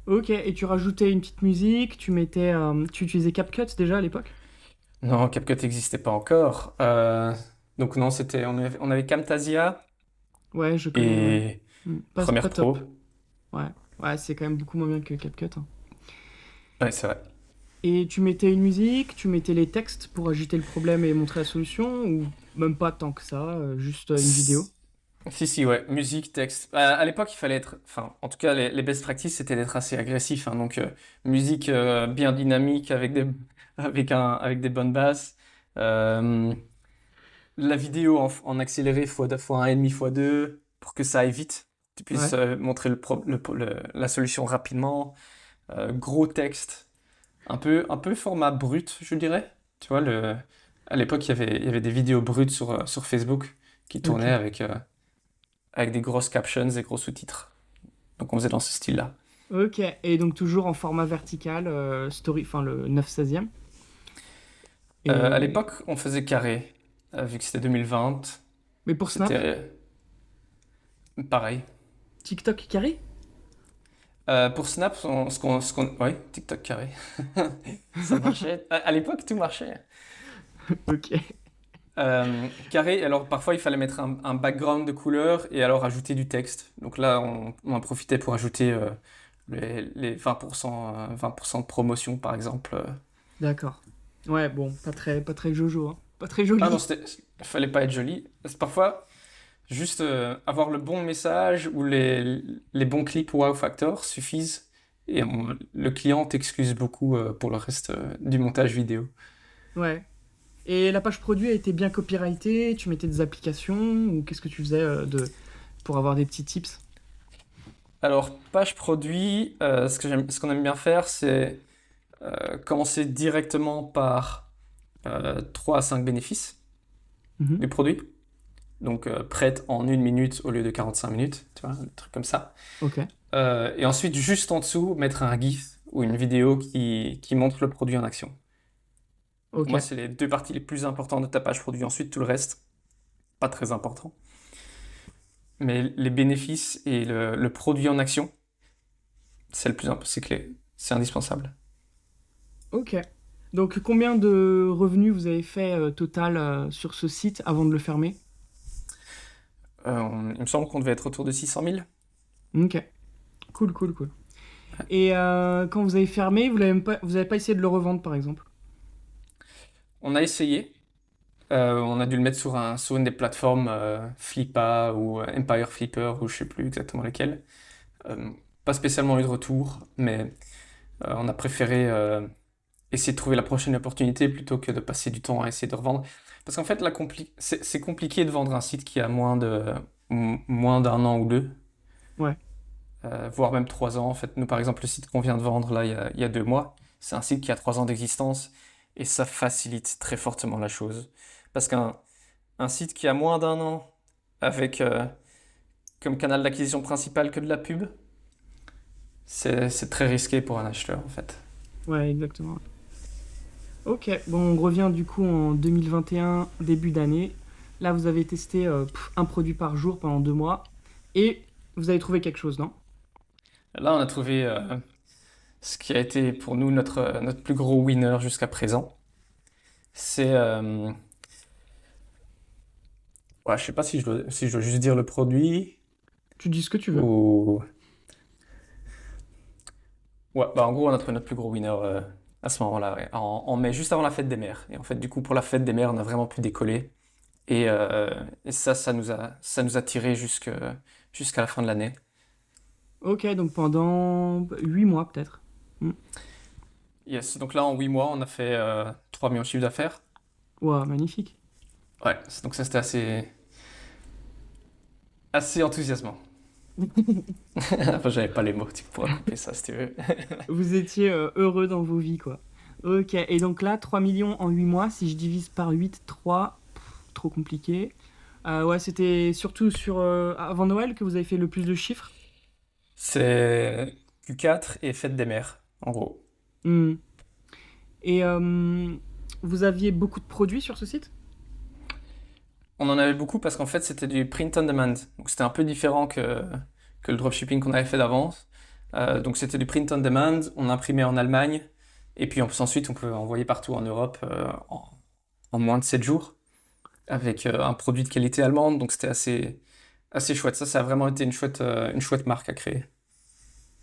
Speaker 1: Ok, et tu rajoutais une petite musique, tu utilisais CapCut déjà à l'époque?
Speaker 2: Non, CapCut n'existait pas encore. Donc non, on avait Camtasia
Speaker 1: Ouais, je connais, ouais.
Speaker 2: et
Speaker 1: Pas
Speaker 2: Premiere
Speaker 1: top.
Speaker 2: Pro.
Speaker 1: Ouais. Ouais, c'est quand même beaucoup moins bien que CapCut, hein.
Speaker 2: Ouais, c'est vrai.
Speaker 1: Et tu mettais une musique, tu mettais les textes pour agiter le problème et montrer la solution, ou même pas tant que ça, juste une vidéo?
Speaker 2: Si, si, ouais, musique, texte. À l'époque, il fallait être, enfin, en tout cas, les best practices, c'était d'être assez agressif, hein. Donc, musique bien dynamique avec des bonnes basses. Euh, la vidéo en accéléré fois 1,5 fois 2 pour que ça aille vite. Tu puisses
Speaker 1: Ouais.
Speaker 2: montrer la solution rapidement. Gros texte, un peu format brut, je dirais. Tu vois, à l'époque, il y avait des vidéos brutes sur Facebook qui tournaient
Speaker 1: Ok.
Speaker 2: avec des grosses captions et gros sous-titres. Donc on faisait dans ce style-là.
Speaker 1: Ok. Et donc toujours en format vertical, story, enfin le 9/16e.
Speaker 2: À
Speaker 1: Et...
Speaker 2: l'époque, on faisait carré, vu que c'était 2020.
Speaker 1: Mais pour Snap,
Speaker 2: C'était pareil.
Speaker 1: TikTok carré?
Speaker 2: Pour Snap, ouais, TikTok carré. Ça marchait. À l'époque, tout marchait.
Speaker 1: Ok.
Speaker 2: Carré, alors parfois il fallait mettre un background de couleur et alors ajouter du texte. Donc là, on en profitait pour ajouter les 20%, 20% de promotion, par exemple.
Speaker 1: D'accord. Ouais, bon, pas très jojo, hein. Pas très
Speaker 2: Ah non,
Speaker 1: joli.
Speaker 2: il fallait pas être joli. C'est parfois, juste avoir le bon message ou les bons clips Wow Factor suffisent et le client t'excuse beaucoup pour le reste du montage vidéo.
Speaker 1: Ouais. Et la page produit a été bien copyrightée, tu mettais des applications, ou qu'est-ce que tu faisais pour avoir des petits tips?
Speaker 2: Alors, page produit, ce qu'on aime bien faire, c'est commencer directement par 3 à 5 bénéfices
Speaker 1: Mhm.
Speaker 2: du produit. Donc, prête en 1 minute au lieu de 45 minutes, tu vois, un truc comme ça.
Speaker 1: Ok.
Speaker 2: Et ensuite, juste en dessous, mettre un GIF ou une vidéo qui montre le produit en action. Donc,
Speaker 1: Ok.
Speaker 2: moi, c'est les deux parties les plus importantes de ta page produit. Ensuite, tout le reste, pas très important. Mais les bénéfices et le produit en action, c'est le plus important, c'est clé, c'est indispensable.
Speaker 1: Ok. Donc, combien de revenus vous avez fait total sur ce site avant de le fermer?
Speaker 2: Il me semble qu'on devait être autour de 600 000.
Speaker 1: Ok. Cool, cool, cool. Et quand vous avez fermé, vous avez pas essayé de le revendre, par exemple?
Speaker 2: On a essayé. On a dû le mettre sur une des plateformes Flippa ou Empire Flipper ou je sais plus exactement lesquelles. Euh, Pas spécialement eu de retour, mais on a préféré essayer de trouver la prochaine opportunité plutôt que de passer du temps à essayer de revendre. Parce qu'en fait, c'est compliqué de vendre un site qui a moins d'un an ou deux,
Speaker 1: Ouais,
Speaker 2: voire même 3 ans. En fait, nous, par exemple, le site qu'on vient de vendre là, il y a 2 mois, c'est un site qui a 3 ans d'existence et ça facilite très fortement la chose. Parce qu'un site qui a moins d'un an avec comme canal d'acquisition principal que de la pub, c'est très risqué pour un acheteur en fait.
Speaker 1: ouais, exactement. Ok, bon, on revient du coup en 2021, début d'année. Là, vous avez testé un produit par jour pendant 2 mois et vous avez trouvé quelque chose, non?
Speaker 2: Là, on a trouvé ce qui a été pour nous notre plus gros winner jusqu'à présent. C'est, ouais, je sais pas si je dois juste dire le produit
Speaker 1: Tu dis ce que tu veux.
Speaker 2: ou... Ouais, bah en gros, on a trouvé notre plus gros winner à ce moment-là, ouais, en mai, juste avant la fête des mères. Et en fait, du coup, pour la fête des mères, on a vraiment pu décoller. Et ça nous a tiré jusqu'à la fin de l'année.
Speaker 1: Ok, donc pendant 8 mois peut-être. Hmm.
Speaker 2: Yes, donc là, en 8 mois, on a fait 3 millions de chiffre d'affaires.
Speaker 1: Ouah, magnifique.
Speaker 2: Ouais, donc ça, c'était assez enthousiasmant. Enfin, j'avais pas les mots, tu pourras couper ça si tu veux.
Speaker 1: Vous étiez heureux dans vos vies, quoi. Ok, et donc là, 3 millions en 8 mois, si je divise par 8, 3, trop compliqué. Ouais, c'était surtout sur avant Noël que vous avez fait le plus de chiffres.
Speaker 2: C'est Q4 et fête des mères, en gros.
Speaker 1: Hmm. Et vous aviez beaucoup de produits sur ce site?
Speaker 2: On en avait beaucoup parce qu'en fait, c'était du print on demand. Donc, c'était un peu différent que le dropshipping qu'on avait fait d'avance. Donc, c'était du print on demand. On imprimait en Allemagne. Et puis, ensuite, on peut envoyer partout en Europe en moins de 7 jours avec un produit de qualité allemande. Donc, c'était assez chouette. Ça a vraiment été une chouette marque à créer.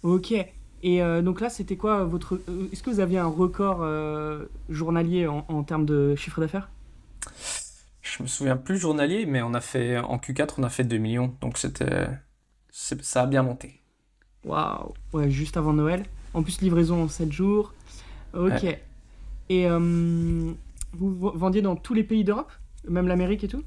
Speaker 1: Ok. Et donc là, c'était quoi votre... est-ce que vous aviez un record journalier en termes de chiffre d'affaires?
Speaker 2: Je me souviens plus journalier, mais en Q4, on a fait 2 millions. Donc, ça a bien monté.
Speaker 1: Waouh. Ouais, juste avant Noël. En plus, livraison en 7 jours. Ok.
Speaker 2: Ouais.
Speaker 1: Et vous vendiez dans tous les pays d'Europe? Même l'Amérique et tout?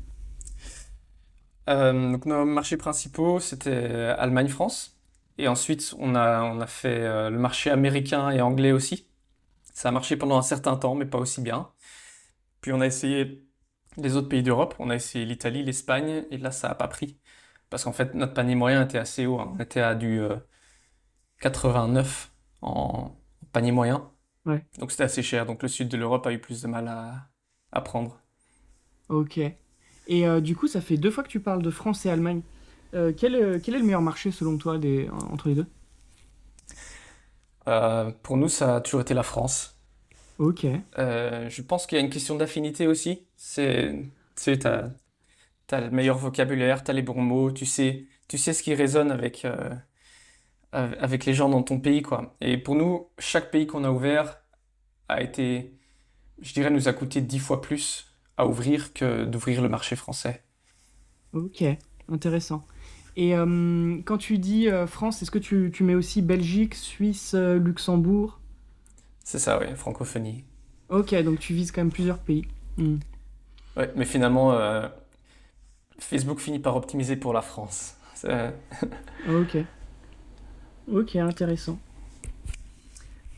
Speaker 2: Donc nos marchés principaux, c'était Allemagne, France. Et ensuite, on a fait le marché américain et anglais aussi. Ça a marché pendant un certain temps, mais pas aussi bien. Puis on a essayé les autres pays d'Europe. On a essayé l'Italie, l'Espagne, et là, ça n'a pas pris. Parce qu'en fait, notre panier moyen était assez haut, hein. On était à du 89 en panier moyen.
Speaker 1: Ouais.
Speaker 2: Donc c'était assez cher. Donc le sud de l'Europe a eu plus de mal à prendre.
Speaker 1: Ok. Et du coup, ça fait 2 fois que tu parles de France et Allemagne. Quel est le meilleur marché selon toi entre les deux?
Speaker 2: Pour nous, ça a toujours été la France.
Speaker 1: Ok.
Speaker 2: Je pense qu'il y a une question d'affinité aussi. Tu sais, t'as le meilleur vocabulaire, t'as les bons mots, tu sais ce qui résonne avec les gens dans ton pays, quoi. Et pour nous, chaque pays qu'on a ouvert a été, je dirais, nous a coûté 10 fois plus à ouvrir que d'ouvrir le marché français.
Speaker 1: Ok. Intéressant. Et quand tu dis France, est-ce que tu mets aussi Belgique, Suisse, Luxembourg?
Speaker 2: C'est ça, oui, francophonie.
Speaker 1: Ok, donc tu vises quand même plusieurs pays. Hmm.
Speaker 2: Ouais, mais finalement, Facebook finit par optimiser pour la France.
Speaker 1: Ok. Ok, intéressant.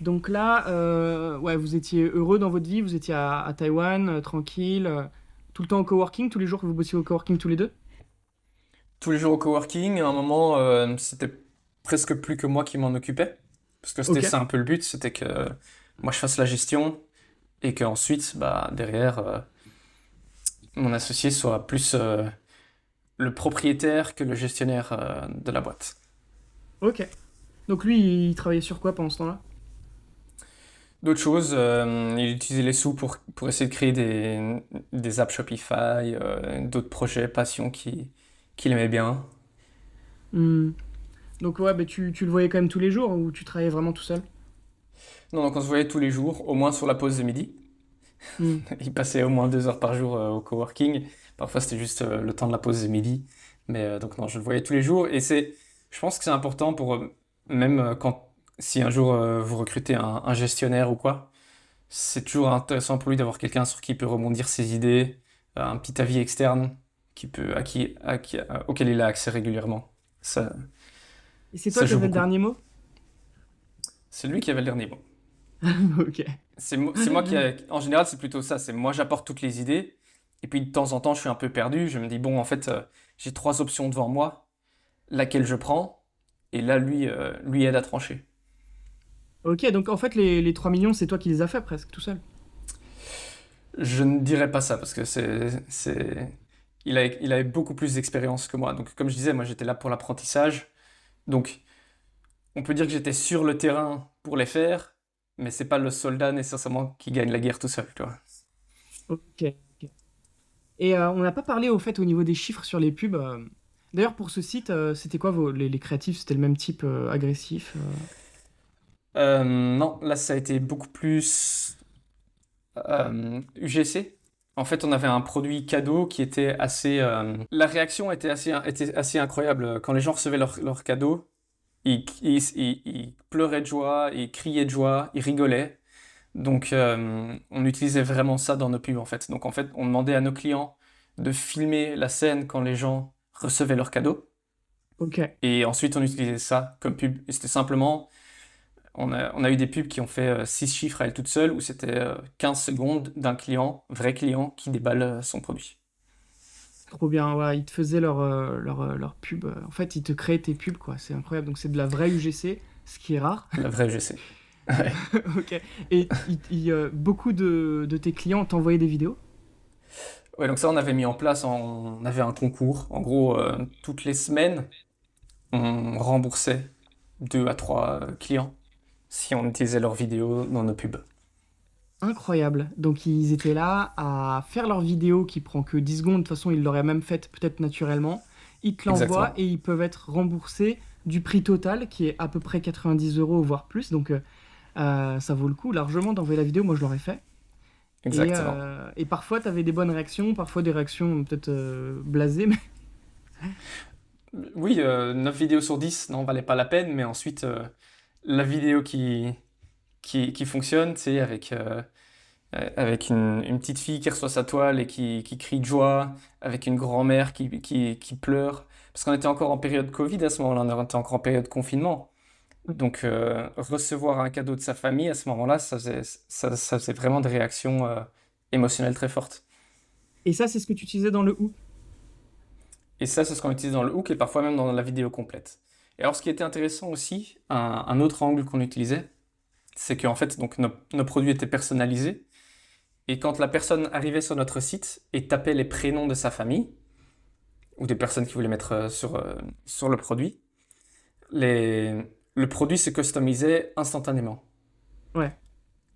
Speaker 1: Donc là, ouais, vous étiez heureux dans votre vie, vous étiez à Taïwan, tranquille, tout le temps au coworking, tous les jours que vous bossiez au coworking tous les deux?
Speaker 2: Tous les jours au coworking, à un moment, c'était presque plus que moi qui m'en occupais. Parce que c'était
Speaker 1: Ok.
Speaker 2: ça un peu le but, c'était que moi je fasse la gestion et qu'ensuite, bah, derrière, mon associé soit plus le propriétaire que le gestionnaire de la boîte.
Speaker 1: Ok. Donc lui, il travaillait sur quoi pendant ce temps-là?
Speaker 2: D'autres choses, il utilisait les sous pour essayer de créer des apps Shopify, d'autres projets, passions qu'il aimait bien.
Speaker 1: Hmm. Donc ouais, bah, tu le voyais quand même tous les jours ou tu travaillais vraiment tout seul?
Speaker 2: Non, donc on se voyait tous les jours, au moins sur la pause de midi.
Speaker 1: Hmm.
Speaker 2: Il passait au moins 2 heures par jour au coworking. Parfois, c'était juste le temps de la pause de midi. Mais donc, non, je le voyais tous les jours. Et je pense que c'est important pour, même si un jour vous recrutez un gestionnaire ou quoi, c'est toujours intéressant pour lui d'avoir quelqu'un sur qui il peut rebondir ses idées, un petit avis externe auquel il a accès régulièrement. Ça,
Speaker 1: Et c'est toi
Speaker 2: ça
Speaker 1: qui
Speaker 2: joue
Speaker 1: avais le
Speaker 2: beaucoup.
Speaker 1: dernier mot?
Speaker 2: C'est lui qui avait le dernier mot.
Speaker 1: Ok.
Speaker 2: C'est moi en général, c'est plutôt ça. C'est moi, j'apporte toutes les idées. Et puis de temps en temps, je suis un peu perdu. Je me dis, bon, en fait, j'ai trois options devant moi. Laquelle je prends? Et là, lui aide à trancher.
Speaker 1: Ok, donc en fait, les 3 millions, c'est toi qui les as fait presque tout seul.
Speaker 2: Je ne dirais pas ça parce que il avait beaucoup plus d'expérience que moi. Donc, comme je disais, moi, j'étais là pour l'apprentissage. Donc, on peut dire que j'étais sur le terrain pour les faire, mais c'est pas le soldat nécessairement qui gagne la guerre tout seul, tu vois.
Speaker 1: Ok. Ok. Et on n'a pas parlé au fait au niveau des chiffres sur les pubs. D'ailleurs, pour ce site, c'était quoi les créatifs? C'était le même type agressif?
Speaker 2: Non, là, ça a été beaucoup plus UGC. En fait, on avait un produit cadeau qui était assez. La réaction était assez incroyable. Quand les gens recevaient leur cadeau, ils pleuraient de joie, ils criaient de joie, ils rigolaient. Donc, on utilisait vraiment ça dans nos pubs, en fait. Donc, en fait, on demandait à nos clients de filmer la scène quand les gens recevaient leur cadeau.
Speaker 1: Ok.
Speaker 2: Et ensuite, on utilisait ça comme pub. Et c'était simplement on a eu des pubs qui ont fait 6 chiffres à elles toutes seules, où c'était 15 secondes d'un client, vrai client, qui déballe son produit.
Speaker 1: Trop bien. Ouais, ils te faisaient leur pub. En fait, ils te créaient tes pubs, quoi. C'est incroyable. Donc, c'est de la vraie UGC, ce qui est rare.
Speaker 2: La vraie GC. Ouais.
Speaker 1: Ok. Et beaucoup de tes clients t'envoyaient des vidéos?
Speaker 2: Ouais, donc ça, on avait mis en place, on avait un concours. En gros, toutes les semaines, on remboursait 2 à 3 clients si on utilisait leurs vidéos dans nos pubs.
Speaker 1: Incroyable. Donc ils étaient là à faire leur vidéo qui prend que 10 secondes. De toute façon, ils l'auraient même faite peut-être naturellement. Ils te l'envoient
Speaker 2: Exactement.
Speaker 1: et ils peuvent être remboursés du prix total qui est à peu près 90 euros, voire plus. Donc ça vaut le coup largement d'envoyer la vidéo. Moi, je l'aurais fait.
Speaker 2: Exactement.
Speaker 1: Et parfois, tu avais des bonnes réactions, parfois des réactions peut-être blasées. Mais...
Speaker 2: Oui, 9 vidéos sur 10 n'en valait pas la peine, mais ensuite, la vidéo qui fonctionne, c'est avec une petite fille qui reçoit sa toile et qui crie de joie, avec une grand-mère qui pleure. Parce qu'on était encore en période Covid à ce moment-là, on était encore en période confinement. Donc, recevoir un cadeau de sa famille à ce moment-là, ça faisait vraiment des réactions émotionnelles très fortes.
Speaker 1: Et ça, c'est ce que tu utilisais dans le ou.
Speaker 2: Et ça, c'est ce qu'on utilise dans le hook et parfois même dans la vidéo complète. Et alors, ce qui était intéressant aussi, un autre angle qu'on utilisait, c'est qu'en fait, donc, nos produits étaient personnalisés. Et quand la personne arrivait sur notre site et tapait les prénoms de sa famille, ou des personnes qui voulaient mettre sur le produit, les, le produit se customisait instantanément.
Speaker 1: Ouais.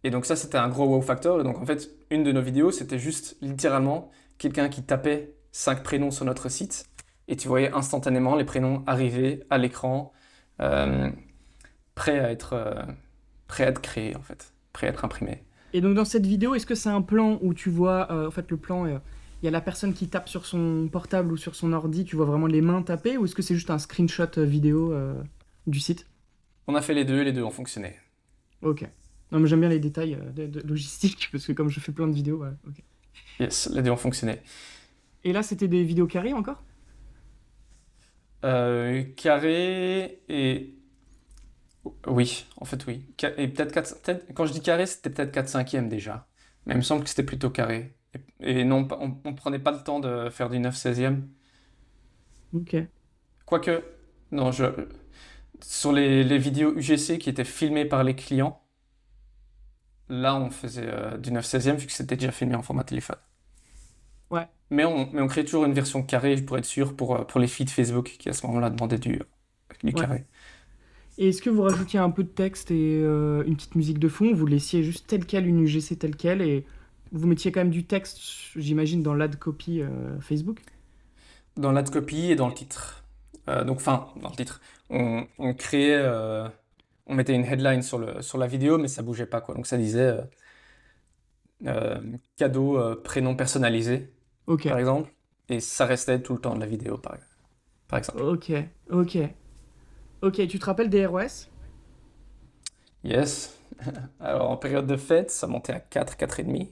Speaker 2: Et donc ça, c'était un gros wow factor. Et donc en fait, une de nos vidéos, c'était juste littéralement quelqu'un qui tapait 5 prénoms sur notre site et tu voyais instantanément les prénoms arriver à l'écran, euh, prêts prêts à être créés en fait, prêts à être imprimés.
Speaker 1: Et donc dans cette vidéo, est-ce que c'est un plan où tu vois, en fait le plan, il y a la personne qui tape sur son portable ou sur son ordi, tu vois vraiment les mains taper, ou est-ce que c'est juste un screenshot vidéo du site?
Speaker 2: On a fait les deux ont fonctionné.
Speaker 1: Ok. Non mais j'aime bien les détails de logistique, parce que comme je fais plein de vidéos, voilà. Ok.
Speaker 2: Yes, les deux ont fonctionné.
Speaker 1: Et là, c'était des vidéos carrées encore?
Speaker 2: Carré et... Oui, en fait oui. Et peut-être quand je dis carré, c'était peut-être 4 cinquièmes déjà. Mais il me semble que c'était plutôt carré. Et non, on prenait pas le temps de faire du 9 16e.
Speaker 1: Ok.
Speaker 2: Quoique, non, sur les vidéos UGC qui étaient filmées par les clients, là on faisait du 9 16e vu que c'était déjà filmé en format téléphone.
Speaker 1: Ouais.
Speaker 2: Mais on créait toujours une version carrée pour être sûr pour les feeds Facebook qui à ce moment-là demandaient du
Speaker 1: Ouais.
Speaker 2: carré.
Speaker 1: Et est-ce que vous rajoutiez un peu de texte et une petite musique de fond, ou vous laissiez juste tel quel, une UGC telle quelle, et vous mettiez quand même du texte, j'imagine, dans l'ad copy Facebook?
Speaker 2: Dans l'ad copy et dans le titre. Donc, enfin, dans le titre. On créait, on mettait une headline sur la vidéo, mais ça bougeait pas, quoi. Donc ça disait cadeau, prénom personnalisé,
Speaker 1: Ok.
Speaker 2: par exemple. Et ça restait tout le temps de la vidéo, par exemple.
Speaker 1: Ok. Ok. Ok. Tu te rappelles des ROS?
Speaker 2: Yes. Alors, en période de fête, ça montait à 4, 4,5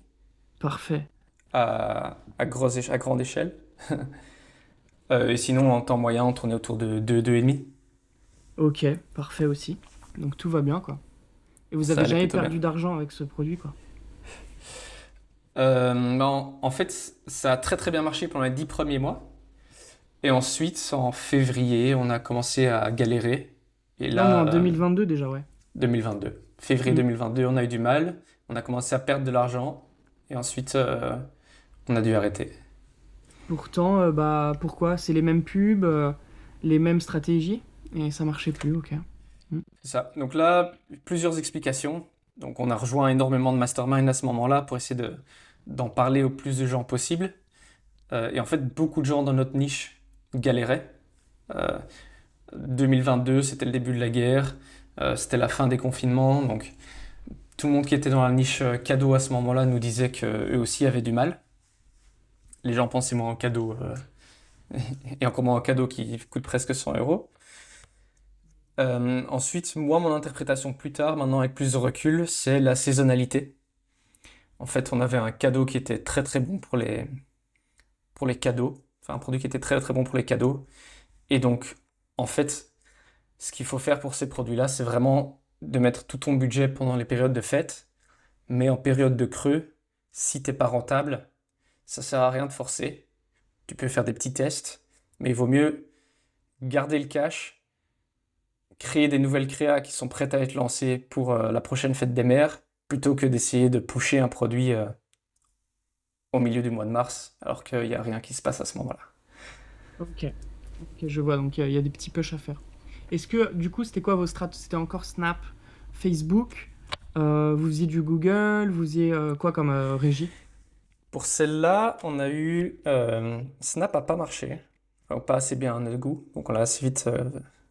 Speaker 1: Parfait.
Speaker 2: à grande échelle. Et sinon, en temps moyen, on tournait autour de 2, 2,5.
Speaker 1: Ok, parfait aussi. Donc tout va bien, quoi. Et vous
Speaker 2: Ça
Speaker 1: avez
Speaker 2: allait
Speaker 1: jamais
Speaker 2: plutôt bien.
Speaker 1: perdu d'argent avec ce produit, quoi.
Speaker 2: En fait, ça a très très bien marché pendant les 10 premiers mois. Et ensuite, en février, on a commencé à galérer. Et
Speaker 1: Non, mais en
Speaker 2: là,
Speaker 1: 2022 déjà, ouais.
Speaker 2: 2022. Février
Speaker 1: Hmm.
Speaker 2: 2022, on a eu du mal. On a commencé à perdre de l'argent. Et ensuite, on a dû arrêter.
Speaker 1: Pourtant, bah pourquoi? C'est les mêmes pubs, les mêmes stratégies, et ça marchait plus, ok. Hmm.
Speaker 2: C'est ça. Donc là, plusieurs explications. Donc on a rejoint énormément de mastermind à ce moment-là pour essayer d'en parler au plus de gens possible. Et en fait, beaucoup de gens dans notre niche galéraient. Euh, 2022, c'était le début de la guerre. C'était la fin des confinements. Donc tout le monde qui était dans la niche cadeau à ce moment-là nous disait qu'eux aussi avaient du mal. Les gens pensaient moins en cadeau. Et encore moins en cadeau qui coûte presque 100 euros. Ensuite, moi, mon interprétation plus tard, maintenant avec plus de recul, c'est la saisonnalité. En fait, on avait un cadeau qui était très très bon pour les cadeaux. Enfin, un produit qui était très très bon pour les cadeaux. Et donc, en fait, ce qu'il faut faire pour ces produits-là, c'est vraiment de mettre tout ton budget pendant les périodes de fête. Mais en période de creux, si t'es pas rentable, ça sert à rien de forcer. Tu peux faire des petits tests, mais il vaut mieux garder le cash, créer des nouvelles créas qui sont prêtes à être lancées pour la prochaine fête des mères, plutôt que d'essayer de pusher un produit au milieu du mois de mars, alors qu'il n'y a rien qui se passe à ce moment-là.
Speaker 1: Ok, ok, je vois, donc il y a des petits push à faire. Est-ce que, du coup, c'était quoi vos strates? C'était encore Snap, Facebook, vous faisiez du Google, vous faisiez quoi comme régie?
Speaker 2: Pour celle-là, on a eu Snap a pas marché, enfin, pas assez bien à notre goût, donc on l'a assez vite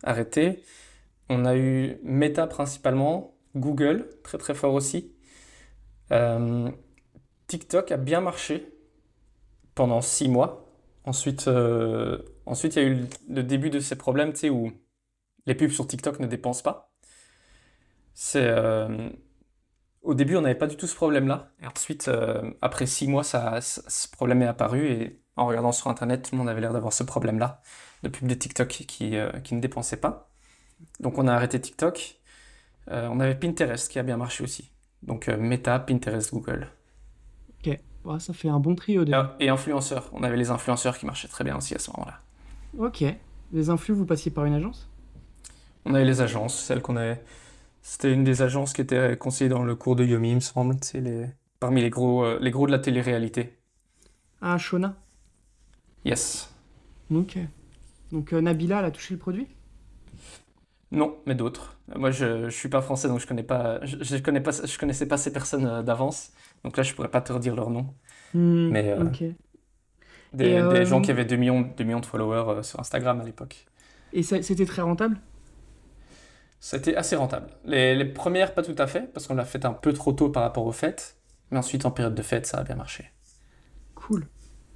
Speaker 2: arrêté. On a eu Meta principalement, Google très très fort aussi. Euh, TikTok a bien marché pendant 6 mois. Ensuite, il y a eu le début de ces problèmes, tu sais, où les pubs sur TikTok ne dépensent pas. C'est, au début, on n'avait pas du tout ce problème-là. Et ensuite, après 6 mois, ce problème est apparu. Et en regardant sur Internet, tout le monde avait l'air d'avoir ce problème-là de pubs de TikTok qui ne dépensaient pas. Donc on a arrêté TikTok. On avait Pinterest qui a bien marché aussi. Donc Meta, Pinterest, Google.
Speaker 1: Ok, ouais, ça fait un bon trio déjà.
Speaker 2: Et influenceurs. On avait les influenceurs qui marchaient très bien aussi à ce moment-là.
Speaker 1: Ok, les influx, vous passiez par une agence?
Speaker 2: On avait les agences, celles qu'on avait. C'était une des agences qui était conseillée dans le cours de Yomi, il me semble. C'est parmi les gros de la télé-réalité.
Speaker 1: Ah, Shona.
Speaker 2: Yes.
Speaker 1: Ok. Donc Nabila, elle a touché le produit?
Speaker 2: Non, mais d'autres. Moi, je suis pas français, donc je connaissais pas ces personnes d'avance. Donc là, je pourrais pas te redire leur nom.
Speaker 1: Hmm,
Speaker 2: Mais
Speaker 1: ok. Et,
Speaker 2: des gens qui avaient 2 millions de followers sur Instagram à l'époque.
Speaker 1: c'était très rentable?
Speaker 2: C'était assez rentable. Les premières, pas tout à fait, parce qu'on l'a fait un peu trop tôt par rapport aux fêtes. Mais ensuite, en période de fête, ça a bien marché.
Speaker 1: Cool.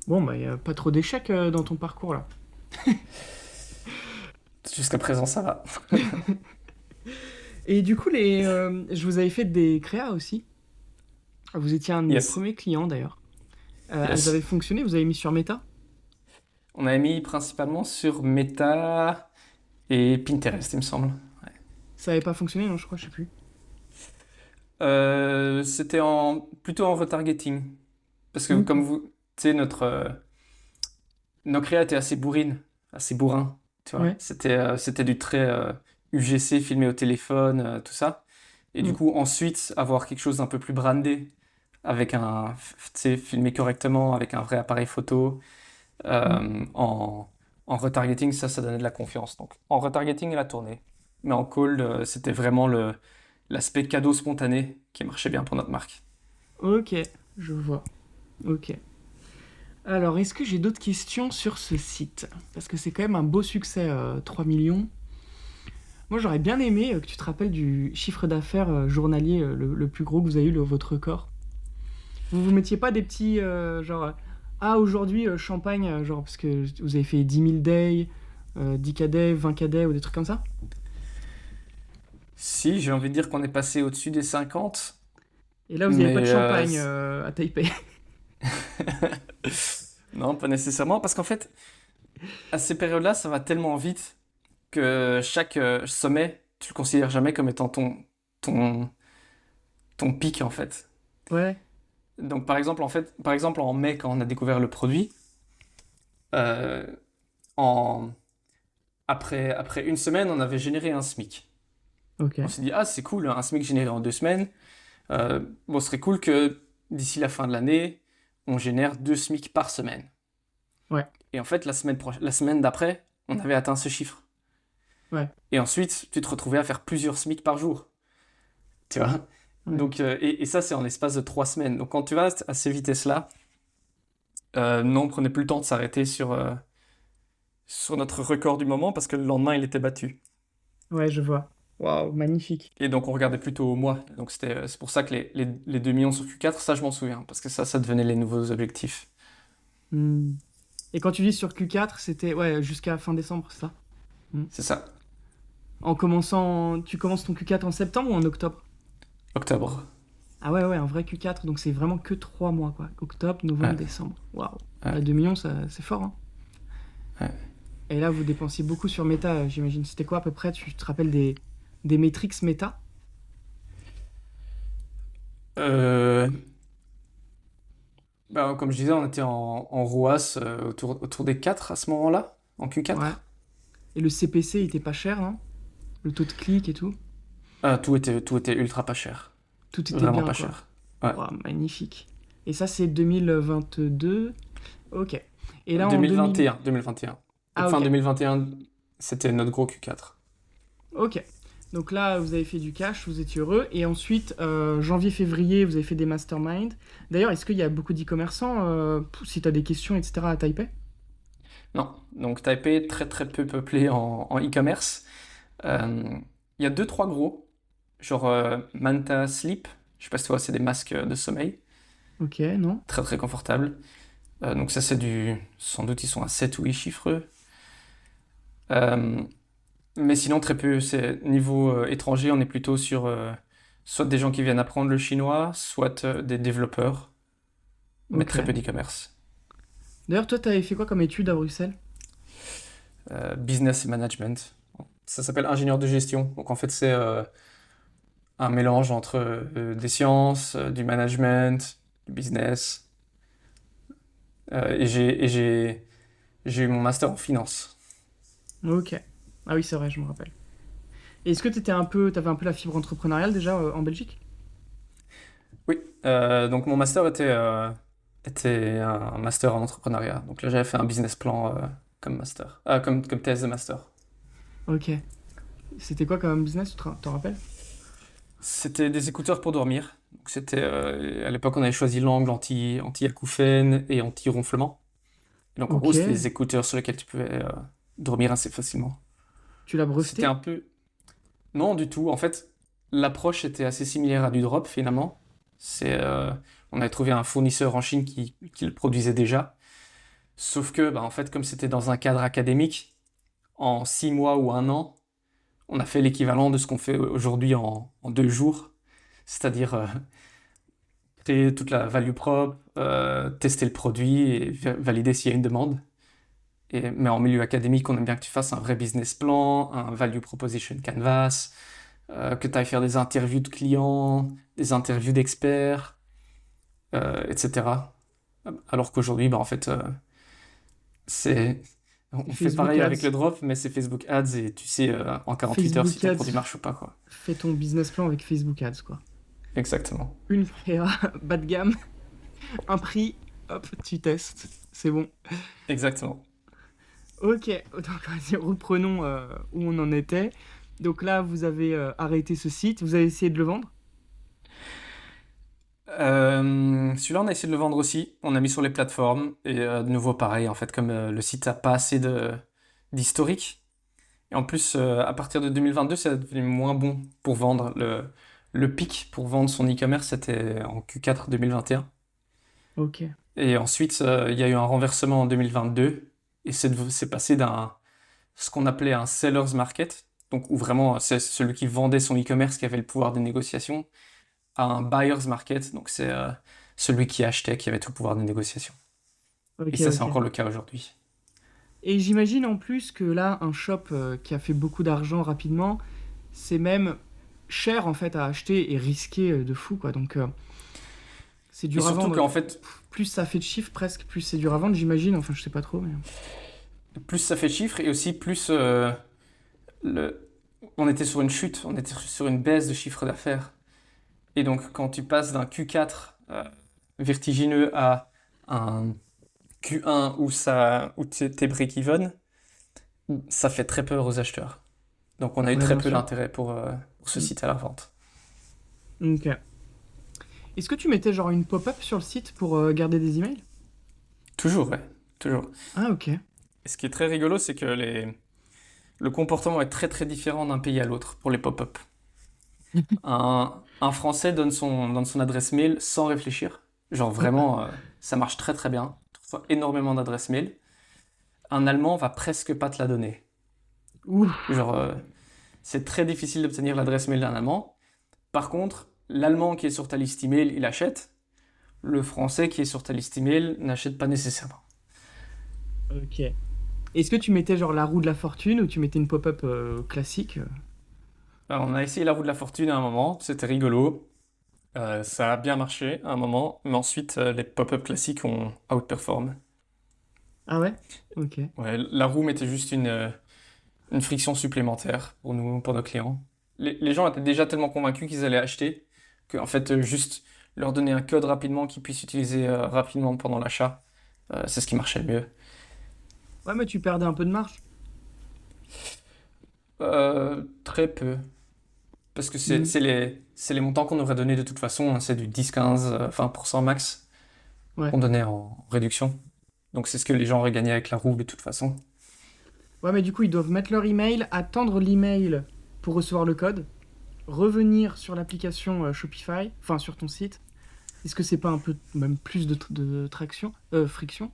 Speaker 1: Bon, bah, il n'y a pas trop d'échecs dans ton parcours là.
Speaker 2: Jusqu'à présent, ça va.
Speaker 1: Et du coup, je vous avais fait des créas aussi. Vous étiez un de mes
Speaker 2: Yes.
Speaker 1: premiers clients d'ailleurs. Elles
Speaker 2: Yes.
Speaker 1: avaient fonctionné, vous avez mis sur Meta?
Speaker 2: On avait mis principalement sur Meta et Pinterest, il me semble.
Speaker 1: Ça n'avait pas fonctionné, non, je crois, je sais plus.
Speaker 2: C'était plutôt en retargeting. Parce que
Speaker 1: Ok.
Speaker 2: comme vous, tu sais, nos créas étaient assez bourrines, assez bourrin, tu vois.
Speaker 1: Ouais.
Speaker 2: C'était du très UGC filmé au téléphone, tout ça. Et du
Speaker 1: Mm.
Speaker 2: coup, ensuite, avoir quelque chose d'un peu plus brandé, avec tu sais, filmé correctement, avec un vrai appareil photo,
Speaker 1: Mm.
Speaker 2: en retargeting, ça donnait de la confiance. Donc, en retargeting, elle a tourné. Mais en cold, c'était vraiment l'aspect cadeau spontané qui marchait bien pour notre marque.
Speaker 1: Ok, je vois. Ok. Alors, est-ce que j'ai d'autres questions sur ce site? Parce que c'est quand même un beau succès, 3 millions. Moi, j'aurais bien aimé que tu te rappelles du chiffre d'affaires journalier le plus gros que vous avez eu, votre record. Vous mettiez pas des petits, genre, ah, aujourd'hui, champagne, genre, parce que vous avez fait 10 000 days, 10K day, 20K day, ou des trucs comme ça?
Speaker 2: Si, j'ai envie de dire qu'on est passé au-dessus des 50,
Speaker 1: Et là, vous n'avez pas de
Speaker 2: mais
Speaker 1: champagne à Taipei.
Speaker 2: non, pas nécessairement, parce qu'en fait, à ces périodes-là, ça va tellement vite que chaque sommet, tu le considères jamais comme étant ton, ton pic, en fait.
Speaker 1: Ouais,
Speaker 2: Donc, par exemple, en mai, quand on a découvert le produit, euh, en, après une semaine, on avait généré un SMIC.
Speaker 1: ok.
Speaker 2: On s'est dit, ah, c'est cool, un SMIC généré en 2 semaines. Bon, ce serait cool que d'ici la fin de l'année, on génère 2 SMIC par semaine.
Speaker 1: Ouais,
Speaker 2: Et en fait, la semaine d'après, on avait atteint ce chiffre.
Speaker 1: ouais,
Speaker 2: Et ensuite, tu te retrouvais à faire plusieurs SMIC par jour. Tu vois?
Speaker 1: ouais.
Speaker 2: Donc, et ça, c'est en l'espace de 3 semaines. Donc, quand tu vas à ces vitesses-là, non, on prenait plus le temps de s'arrêter sur notre record du moment parce que le lendemain, il était battu.
Speaker 1: Ouais, je vois. Waouh, magnifique.
Speaker 2: Et donc, on regardait plutôt au mois. Donc, c'est pour ça que les 2 millions sur Q4, ça, je m'en souviens. Parce que ça devenait les nouveaux objectifs.
Speaker 1: Hmm. Et quand tu dis sur Q4, c'était ouais, jusqu'à fin décembre, c'est ça? Hmm.
Speaker 2: C'est ça.
Speaker 1: En commençant, tu commences ton Q4 en septembre ou en octobre?
Speaker 2: Octobre.
Speaker 1: Ah ouais, ouais, un vrai Q4, donc c'est vraiment que 3 mois, quoi. Octobre, novembre,
Speaker 2: Ouais,
Speaker 1: décembre. Waouh.
Speaker 2: ouais,
Speaker 1: 2 millions, ça, c'est fort, hein.
Speaker 2: ouais.
Speaker 1: Et là, vous dépensiez beaucoup sur Meta, j'imagine. C'était quoi à peu près? Tu te rappelles des métriques Meta?
Speaker 2: Euh, Bah, comme je disais, on était en ROAS autour des 4 à ce moment-là, en
Speaker 1: Ouais.
Speaker 2: Q4.
Speaker 1: Et le CPC, il était pas cher, non? Le taux de clic et tout?
Speaker 2: Tout était ultra pas cher.
Speaker 1: Tout était
Speaker 2: Vraiment
Speaker 1: bien,
Speaker 2: pas
Speaker 1: quoi.
Speaker 2: cher. Ouais.
Speaker 1: Waouh, magnifique. Et ça, c'est 2022. Ok. Et là, en 2000...
Speaker 2: 2021, 2021. Donc
Speaker 1: Ah,
Speaker 2: fin
Speaker 1: ok.
Speaker 2: 2021, c'était notre gros Q4.
Speaker 1: Ok. Donc là, vous avez fait du cash, vous étiez heureux. Et ensuite, janvier-février, vous avez fait des masterminds. D'ailleurs, est-ce qu'il y a beaucoup d'e-commerçants, si tu as des questions, etc., à Taipei?
Speaker 2: Non, donc Taipei est très très peu peuplé en e-commerce. Euh, Il y a deux, trois gros, genre Manta Sleep, je sais pas si tu vois, c'est des masques de sommeil,
Speaker 1: Ok, non?
Speaker 2: très très confortables. Donc ça c'est sans doute ils sont à 7 ou 8 chiffres. Euh, mais sinon très peu, c'est niveau étranger, on est plutôt sur soit des gens qui viennent apprendre le chinois, soit des développeurs, mais
Speaker 1: Ok.
Speaker 2: très peu d'e-commerce.
Speaker 1: D'ailleurs, toi, t'avais fait quoi comme étude à Bruxelles?
Speaker 2: Business et management. Ça s'appelle ingénieur de gestion. Donc en fait c'est un mélange entre des sciences, du management, du business. Et j'ai eu mon master en finance.
Speaker 1: Ok. Ah oui, c'est vrai, je me rappelle. Et est-ce que t'avais un peu la fibre entrepreneuriale déjà en Belgique?
Speaker 2: Oui, donc mon master était un master en entrepreneuriat. Donc là, j'avais fait un business plan comme master, comme thèse de master.
Speaker 1: Ok. C'était quoi comme business, t'en rappelles?
Speaker 2: C'était des écouteurs pour dormir. Donc à l'époque, on avait choisi l'angle anti-acouphène et anti-ronflement. Et donc en gros,
Speaker 1: Ok.
Speaker 2: c'était des écouteurs sur lesquels tu pouvais dormir assez facilement.
Speaker 1: Tu l'as
Speaker 2: C'était un
Speaker 1: breveté?
Speaker 2: peu... Non, du tout. En fait, l'approche était assez similaire à du drop finalement. On avait trouvé un fournisseur en Chine qui le produisait déjà. Sauf que, bah, en fait, comme c'était dans un cadre académique, en 6 mois ou un an, on a fait l'équivalent de ce qu'on fait aujourd'hui en 2 jours. C'est-à-dire créer toute la value prop, tester le produit et valider s'il y a une demande. Mais en milieu académique, on aime bien que tu fasses un vrai business plan, un value proposition canvas, que tu ailles faire des interviews de clients, des interviews d'experts, etc. Alors qu'aujourd'hui, bah, en fait, c'est... On fait
Speaker 1: Facebook
Speaker 2: pareil avec le
Speaker 1: Ads.
Speaker 2: drop, mais c'est Facebook Ads et tu sais en 48 heures si
Speaker 1: Facebook
Speaker 2: ton produit
Speaker 1: Ads,
Speaker 2: marche ou pas, quoi.
Speaker 1: fais ton business plan avec Facebook Ads, quoi.
Speaker 2: Exactement.
Speaker 1: Une créa, bas de gamme, un prix, hop, tu testes. C'est bon.
Speaker 2: Exactement.
Speaker 1: Ok, donc vas-y, reprenons où on en était. Donc là, vous avez arrêté ce site, vous avez essayé de le vendre?
Speaker 2: Celui-là, on a essayé de le vendre aussi. On a mis sur les plateformes. Et de nouveau, pareil, en fait, comme le site n'a pas assez d'historique. Et en plus, à partir de 2022, ça devenu moins bon pour vendre. Le pic pour vendre son e-commerce, c'était en Q4 2021.
Speaker 1: Ok.
Speaker 2: Et ensuite, il y a eu un renversement en 2022. Et c'est passé ce qu'on appelait un seller's market. donc où vraiment c'est celui qui vendait son e-commerce qui avait le pouvoir de négociation, à un buyer's market, donc c'est celui qui achetait qui avait tout le pouvoir de négociation. Et
Speaker 1: Ok,
Speaker 2: ça, c'est
Speaker 1: ok.
Speaker 2: encore le cas aujourd'hui.
Speaker 1: Et j'imagine en plus que là, un shop qui a fait beaucoup d'argent rapidement, c'est même cher en fait à acheter et risqué de fou, quoi. Donc c'est
Speaker 2: Et
Speaker 1: dur à
Speaker 2: surtout
Speaker 1: vendre.
Speaker 2: qu'en fait,
Speaker 1: Plus ça fait de chiffres presque, plus c'est dur à vendre, j'imagine. Enfin, je sais pas trop, mais...
Speaker 2: plus ça fait de chiffres et aussi plus le... on était sur une chute, on était sur une baisse de chiffre d'affaires. Et donc, quand tu passes d'un Q4 vertigineux à un Q1 où t'es break-even, ça fait très peur aux acheteurs. Donc, on a eu
Speaker 1: Ouais,
Speaker 2: très
Speaker 1: bien
Speaker 2: peu
Speaker 1: sûr.
Speaker 2: d'intérêt pour ce
Speaker 1: Mm.
Speaker 2: site à la revente.
Speaker 1: Ok. Est-ce que tu mettais genre une pop-up sur le site pour garder des emails?
Speaker 2: Toujours, ouais, toujours.
Speaker 1: Ah, ok.
Speaker 2: Et ce qui est très rigolo, c'est que le comportement est très très différent d'un pays à l'autre pour les pop-up. Un Français donne son adresse mail sans réfléchir. Genre vraiment, ça marche très très bien. Tu reçois énormément d'adresses mail. Un Allemand va presque pas te la donner.
Speaker 1: Ouf.
Speaker 2: Genre, c'est très difficile d'obtenir l'adresse mail d'un Allemand. Par contre, l'Allemand qui est sur ta liste email, il achète. Le Français qui est sur ta liste email n'achète pas nécessairement.
Speaker 1: Ok. Est-ce que tu mettais genre la roue de la fortune ou tu mettais une pop-up classique
Speaker 2: Alors, on a essayé la roue de la fortune à un moment, c'était rigolo. Ça a bien marché à un moment, mais ensuite, les pop-up classiques ont outperform.
Speaker 1: Ah ouais? Ok.
Speaker 2: Ouais, la roue mettait juste une friction supplémentaire pour nous, pour nos clients. Les gens étaient déjà tellement convaincus qu'ils allaient acheter que, en fait, juste leur donner un code rapidement qu'ils puissent utiliser rapidement pendant l'achat, c'est ce qui marchait le mieux.
Speaker 1: Ouais, mais tu perdais un peu de marge.
Speaker 2: Très peu, parce que
Speaker 1: Hmm.
Speaker 2: c'est les montants qu'on aurait donnés de toute façon, hein, c'est du 10, 15, 20% max
Speaker 1: Ouais.
Speaker 2: qu'on donnait en réduction. Donc c'est ce que les gens auraient gagné avec la roue de toute façon.
Speaker 1: Ouais, mais du coup, ils doivent mettre leur email, attendre l'email pour recevoir le code, revenir sur l'application Shopify, enfin sur ton site. Est-ce que c'est pas un peu même plus de traction, friction?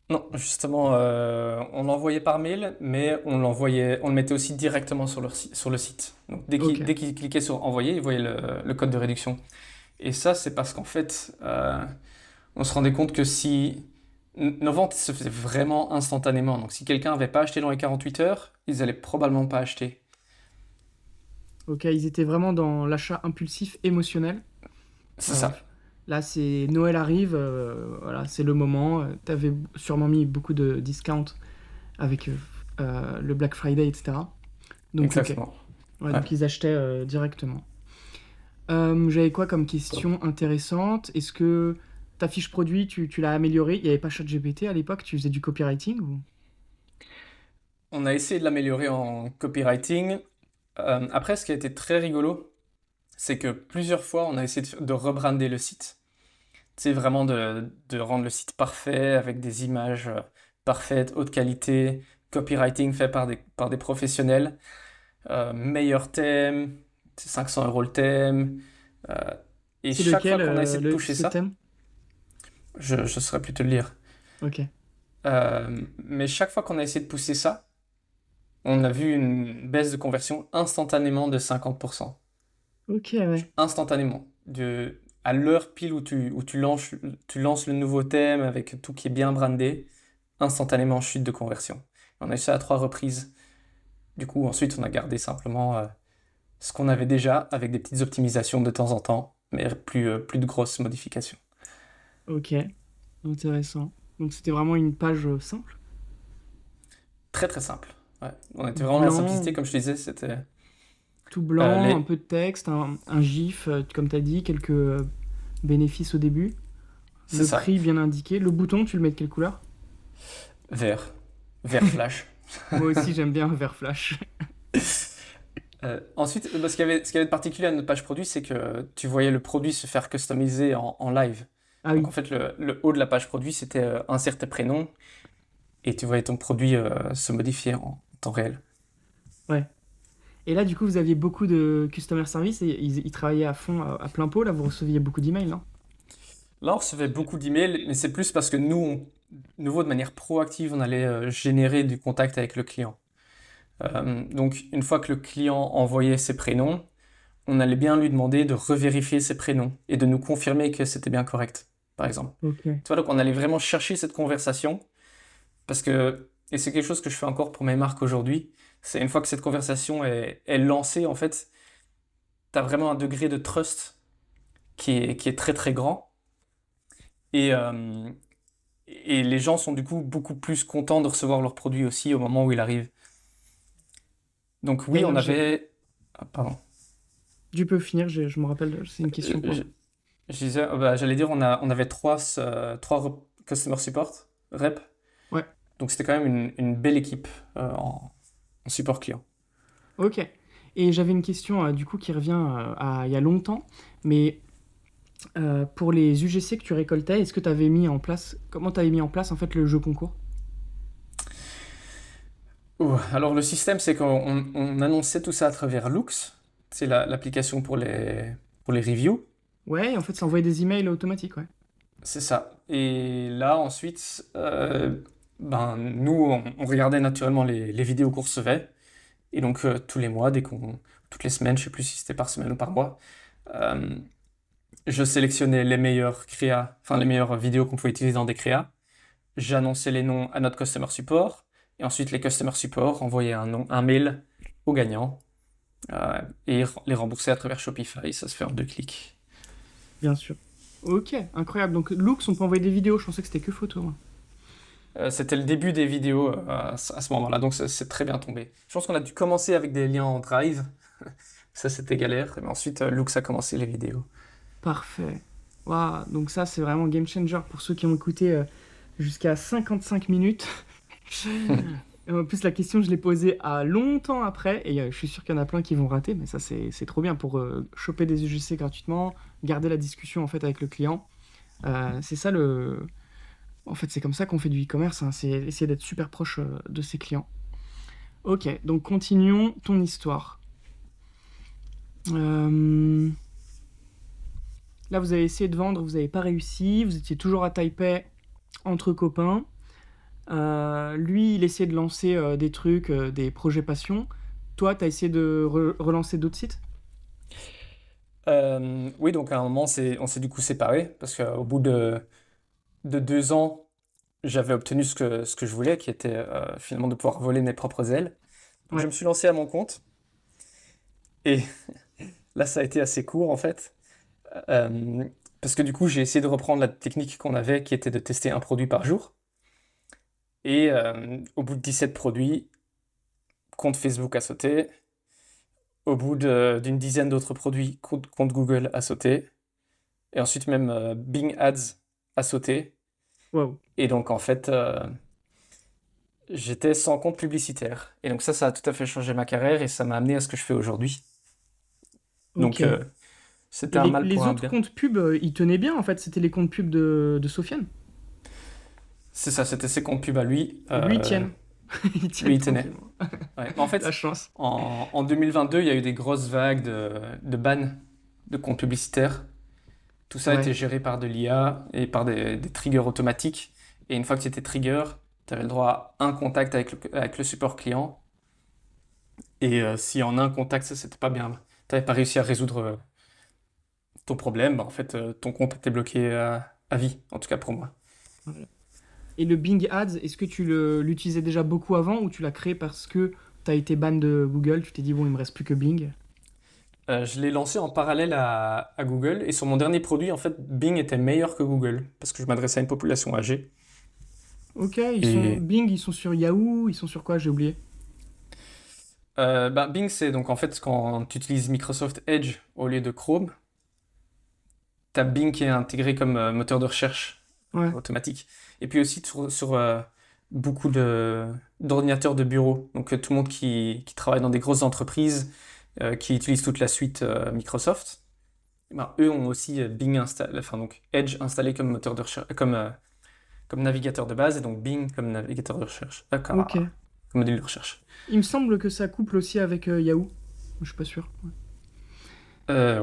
Speaker 2: Non, justement, on l'envoyait par mail, mais on le mettait aussi directement sur le site. Donc
Speaker 1: Ok.
Speaker 2: dès qu'il cliquait sur envoyer, il voyait le code de réduction. Et ça, c'est parce qu'en fait, on se rendait compte que si nos ventes se faisaient vraiment instantanément, donc si quelqu'un n'avait pas acheté dans les 48 heures, ils allaient probablement pas acheter.
Speaker 1: Ok, ils étaient vraiment dans l'achat impulsif émotionnel.
Speaker 2: C'est
Speaker 1: Euh,
Speaker 2: ça,
Speaker 1: Là, c'est Noël arrive, voilà, c'est le moment. T'avais sûrement mis beaucoup de discounts avec le Black Friday, etc. Donc, ok.
Speaker 2: exactement.
Speaker 1: Ouais,
Speaker 2: Ouais.
Speaker 1: donc ils achetaient directement. J'avais quoi comme question intéressante? Est-ce que ta fiche produit, tu l'as améliorée? Il n'y avait pas ChatGPT à l'époque, tu faisais du copywriting ou...
Speaker 2: On a essayé de l'améliorer en copywriting. Après, ce qui a été très rigolo, c'est que plusieurs fois, on a essayé de rebrander le site. C'est vraiment de rendre le site parfait avec des images parfaites, haute qualité, copywriting fait par des professionnels, meilleur thème, c'est 500 € le thème. euh, et
Speaker 1: C'est
Speaker 2: chaque fois
Speaker 1: lequel,
Speaker 2: qu'on a essayé de pusher
Speaker 1: ce
Speaker 2: ça,
Speaker 1: thème?
Speaker 2: je saurais plus te le lire.
Speaker 1: Ok.
Speaker 2: Mais chaque fois qu'on a essayé de pousser ça, on a vu une baisse de conversion instantanément de 50%.
Speaker 1: Ok, ouais.
Speaker 2: Instantanément. À l'heure pile où tu lances le nouveau thème avec tout qui est bien brandé, instantanément chute de conversion. On a eu ça à 3 reprises. Du coup, ensuite, on a gardé simplement ce qu'on avait déjà avec des petites optimisations de temps en temps, mais plus de grosses modifications.
Speaker 1: Ok. Intéressant. Donc c'était vraiment une page simple?
Speaker 2: Très très simple. Ouais. On était vraiment dans la simplicité,
Speaker 1: Blanc,
Speaker 2: comme je te disais, c'était
Speaker 1: tout blanc, un
Speaker 2: les...
Speaker 1: peu de texte, un GIF, comme tu as dit, quelques bénéfices au début.
Speaker 2: C'est
Speaker 1: Le
Speaker 2: ça,
Speaker 1: prix bien indiqué. Le bouton, tu le mets de quelle couleur?
Speaker 2: vert, vert flash.
Speaker 1: Moi aussi, j'aime bien vert flash.
Speaker 2: Ensuite, ce qu'il y avait de particulier à notre page produit, c'est que tu voyais le produit se faire customiser en live.
Speaker 1: Ah
Speaker 2: Donc en
Speaker 1: oui,
Speaker 2: fait, le haut de la page produit, c'était insère tes prénoms et tu voyais ton produit se modifier en temps réel.
Speaker 1: ouais. Et là, du coup, vous aviez beaucoup de customer service et ils travaillaient à fond, à plein pot. Là, vous receviez beaucoup d'emails, non?
Speaker 2: Là, on recevait beaucoup d'emails, mais c'est plus parce que nous, nouveau, de manière proactive, on allait générer du contact avec le client. Donc, une fois que le client envoyait ses prénoms, on allait bien lui demander de revérifier ses prénoms et de nous confirmer que c'était bien correct, par exemple.
Speaker 1: Ok.
Speaker 2: Tu vois, donc on allait vraiment chercher cette conversation parce que, et c'est quelque chose que je fais encore pour mes marques aujourd'hui, c'est une fois que cette conversation est lancée, en fait, tu as vraiment un degré de trust qui est très très grand et, euh, et les gens sont du coup beaucoup plus contents de recevoir leur produit aussi au moment où il arrive. Donc oui, on
Speaker 1: D'ailleurs,
Speaker 2: avait... Ah, pardon.
Speaker 1: tu peux finir, je me rappelle, c'est une
Speaker 2: Euh,
Speaker 1: question pour
Speaker 2: je,
Speaker 1: moi.
Speaker 2: je disais, j'allais dire, on avait customer support rep.
Speaker 1: Ouais,
Speaker 2: Donc c'était quand même une belle équipe en support client.
Speaker 1: ok. Et j'avais une question du coup qui revient à il y a longtemps, mais pour les UGC que tu récoltais, est-ce que tu avais mis en place, comment tu avais mis en place en fait le jeu concours?
Speaker 2: Ouh, alors le système, c'est qu'on annonçait tout ça à travers Loox. C'est l'application pour les reviews.
Speaker 1: Ouais, en fait, ça envoyait des emails automatiques, ouais.
Speaker 2: C'est ça. Et là, ensuite, nous, on regardait naturellement les vidéos qu'on recevait. Et donc, tous les mois, toutes les semaines, je sais plus si c'était par semaine ou par mois, euh, je sélectionnais les meilleures créas, enfin les meilleures vidéos qu'on pouvait utiliser dans des créas. J'annonçais les noms à notre customer support. Et ensuite, les customer support envoyaient un mail aux gagnants et les remboursaient à travers Shopify. Ça se fait en 2 clics.
Speaker 1: Bien sûr. Ok, incroyable. Donc, Looks, on peut envoyer des vidéos. Je pensais que c'était que photo, moi.
Speaker 2: C'était le début des vidéos à ce moment-là, donc c'est très bien tombé. Je pense qu'on a dû commencer avec des liens en Drive, ça c'était galère, mais ensuite Loox a commencé les vidéos.
Speaker 1: Parfait. Waouh, donc ça, c'est vraiment game changer pour ceux qui ont écouté jusqu'à 55 minutes. Et en plus, la question, je l'ai posée à longtemps après, et je suis sûr qu'il y en a plein qui vont rater, mais ça, c'est trop bien pour choper des UGC gratuitement, garder la discussion en fait avec le client. C'est ça le. En fait, c'est comme ça qu'on fait du e-commerce, hein, c'est essayer d'être super proche de ses clients. Ok, donc continuons ton histoire. Euh, Là, vous avez essayé de vendre, vous n'avez pas réussi, vous étiez toujours à Taipei entre copains. Lui, il essayait de lancer des trucs, des projets passion. Toi, tu as essayé de relancer d'autres sites?
Speaker 2: Oui, donc à un moment on s'est du coup séparés, parce qu'au bout de 2 ans, j'avais obtenu ce que je voulais, qui était finalement de pouvoir voler mes propres ailes. Donc je
Speaker 1: Ouais,
Speaker 2: me suis lancé à mon compte, et là ça a été assez court en fait. Euh, Parce que du coup, j'ai essayé de reprendre la technique qu'on avait, qui était de tester un produit par jour. Et au bout de 17 produits, compte Facebook a sauté. Au bout d'une dizaine d'autres produits, compte Google a sauté. Et ensuite, même Bing Ads a sauté.
Speaker 1: waouh.
Speaker 2: Et donc, en fait, j'étais sans compte publicitaire. Et donc, ça a tout à fait changé ma carrière et ça m'a amené à ce que je fais aujourd'hui.
Speaker 1: Ok.
Speaker 2: Donc,
Speaker 1: Et
Speaker 2: c'était un mal pour
Speaker 1: les
Speaker 2: un
Speaker 1: autres
Speaker 2: bien.
Speaker 1: comptes pubs, ils tenaient bien en fait, c'était les comptes pubs de Sofiane.
Speaker 2: C'est ça, c'était ses comptes pub à lui.
Speaker 1: Lui, ils tiennent. Ils
Speaker 2: Lui,
Speaker 1: tiennent
Speaker 2: il tenait.
Speaker 1: tranquillement.
Speaker 2: Ouais. Mais en
Speaker 1: La
Speaker 2: fait,
Speaker 1: chance.
Speaker 2: en 2022, il y a eu des grosses vagues de bans de comptes publicitaires. Tout ça a été
Speaker 1: Ouais.
Speaker 2: géré par de l'IA et par des triggers automatiques. Et une fois que tu étais trigger, tu avais le droit à un contact avec le support client. Et si en un contact, ça s'était pas bien, tu n'avais pas réussi à résoudre ton problème, bah, en fait, ton compte était bloqué à vie, en tout cas pour moi.
Speaker 1: Voilà. Et le Bing Ads, est-ce que l'utilisais déjà beaucoup avant ou tu l'as créé parce que tu as été ban de Google, tu t'es dit bon, il me reste plus que Bing?
Speaker 2: Je l'ai lancé en parallèle à Google et sur mon dernier produit, en fait, Bing était meilleur que Google parce que je m'adressais à une population âgée.
Speaker 1: Ok, ils sont
Speaker 2: Et
Speaker 1: Bing, ils sont sur Yahoo, ils sont sur quoi? J'ai oublié.
Speaker 2: Bing, c'est donc en fait quand tu utilises Microsoft Edge au lieu de Chrome, tu as Bing qui est intégré comme moteur de recherche
Speaker 1: Ouais.
Speaker 2: automatique. Et puis aussi sur beaucoup d'ordinateurs de bureau. Donc tout le monde qui travaille dans des grosses entreprises, qui utilisent toute la suite Microsoft, ben, eux ont aussi Bing installé, enfin donc Edge installé comme moteur de recherche, comme navigateur de base, et donc Bing comme navigateur de recherche,
Speaker 1: Ok.
Speaker 2: comme module de recherche.
Speaker 1: Il me semble que ça couple aussi avec Yahoo. Je suis pas sûr. Ouais.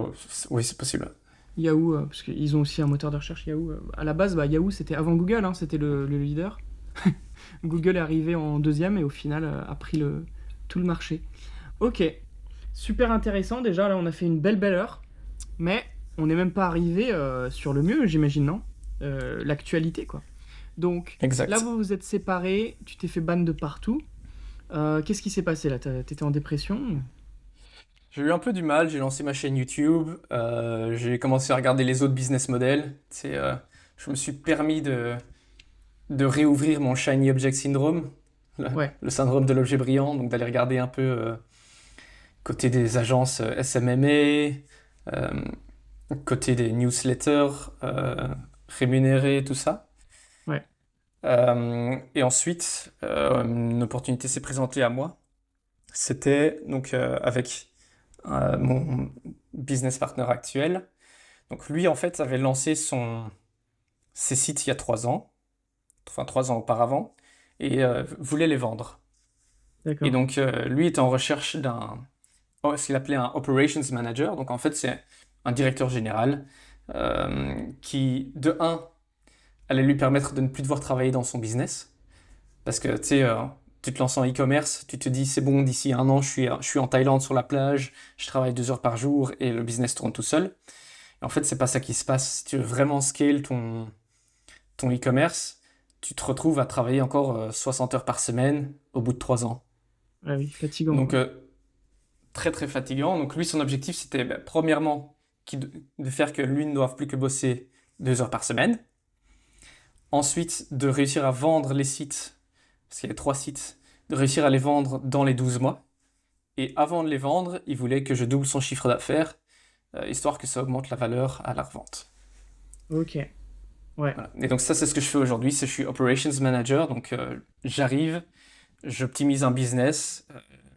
Speaker 2: Oui, c'est possible.
Speaker 1: Yahoo, parce qu'ils ont aussi un moteur de recherche Yahoo. À la base, bah, Yahoo, c'était avant Google, hein, c'était le leader. Google est arrivé en deuxième et au final a pris tout le marché. Ok, super intéressant. Déjà, là, on a fait une belle heure. Mais on n'est même pas arrivé sur le mieux, j'imagine, non? L'actualité, quoi. Donc, là,
Speaker 2: Exact.
Speaker 1: vous vous êtes séparés, tu t'es fait ban de partout. Qu'est-ce qui s'est passé là? T'étais en dépression?
Speaker 2: J'ai eu un peu du mal, j'ai lancé ma chaîne YouTube, j'ai commencé à regarder les autres business models. Je me suis permis de réouvrir mon Shiny Object Syndrome, le,
Speaker 1: Ouais,
Speaker 2: le syndrome de l'objet brillant, donc d'aller regarder un peu côté des agences SMMA, côté des newsletters rémunérés, tout ça.
Speaker 1: ouais,
Speaker 2: Et ensuite, une opportunité s'est présentée à moi. C'était donc avec mon business partner actuel. Donc lui, en fait, avait lancé ses sites il y a 3 ans, enfin 3 ans auparavant, et voulait les vendre. Et
Speaker 1: d'accord.
Speaker 2: donc lui était en recherche ce qu'il appelait un operations manager. Donc en fait, c'est un directeur général qui, de un, allait lui permettre de ne plus devoir travailler dans son business. Parce que tu sais, tu te lances en e-commerce, tu te dis c'est bon, d'ici 1 an, je suis en Thaïlande sur la plage, je travaille 2 heures par jour et le business tourne tout seul. Et en fait, c'est pas ça qui se passe. Si tu veux vraiment scale ton e-commerce, tu te retrouves à travailler encore 60 heures par semaine au bout de 3 ans.
Speaker 1: Ah oui, fatigant,
Speaker 2: Donc,
Speaker 1: quoi.
Speaker 2: très très fatigant. Donc, lui, son objectif, c'était premièrement de faire que lui ne doive plus que bosser 2 heures par semaine. Ensuite, de réussir à vendre les sites, parce qu'il y avait 3 sites, de réussir à les vendre dans les 12 mois. Et avant de les vendre, il voulait que je double son chiffre d'affaires, histoire que ça augmente la valeur à la revente.
Speaker 1: Ok, ouais.
Speaker 2: Voilà. Et donc ça, c'est ce que je fais aujourd'hui, je suis Operations Manager, donc j'arrive, j'optimise un business,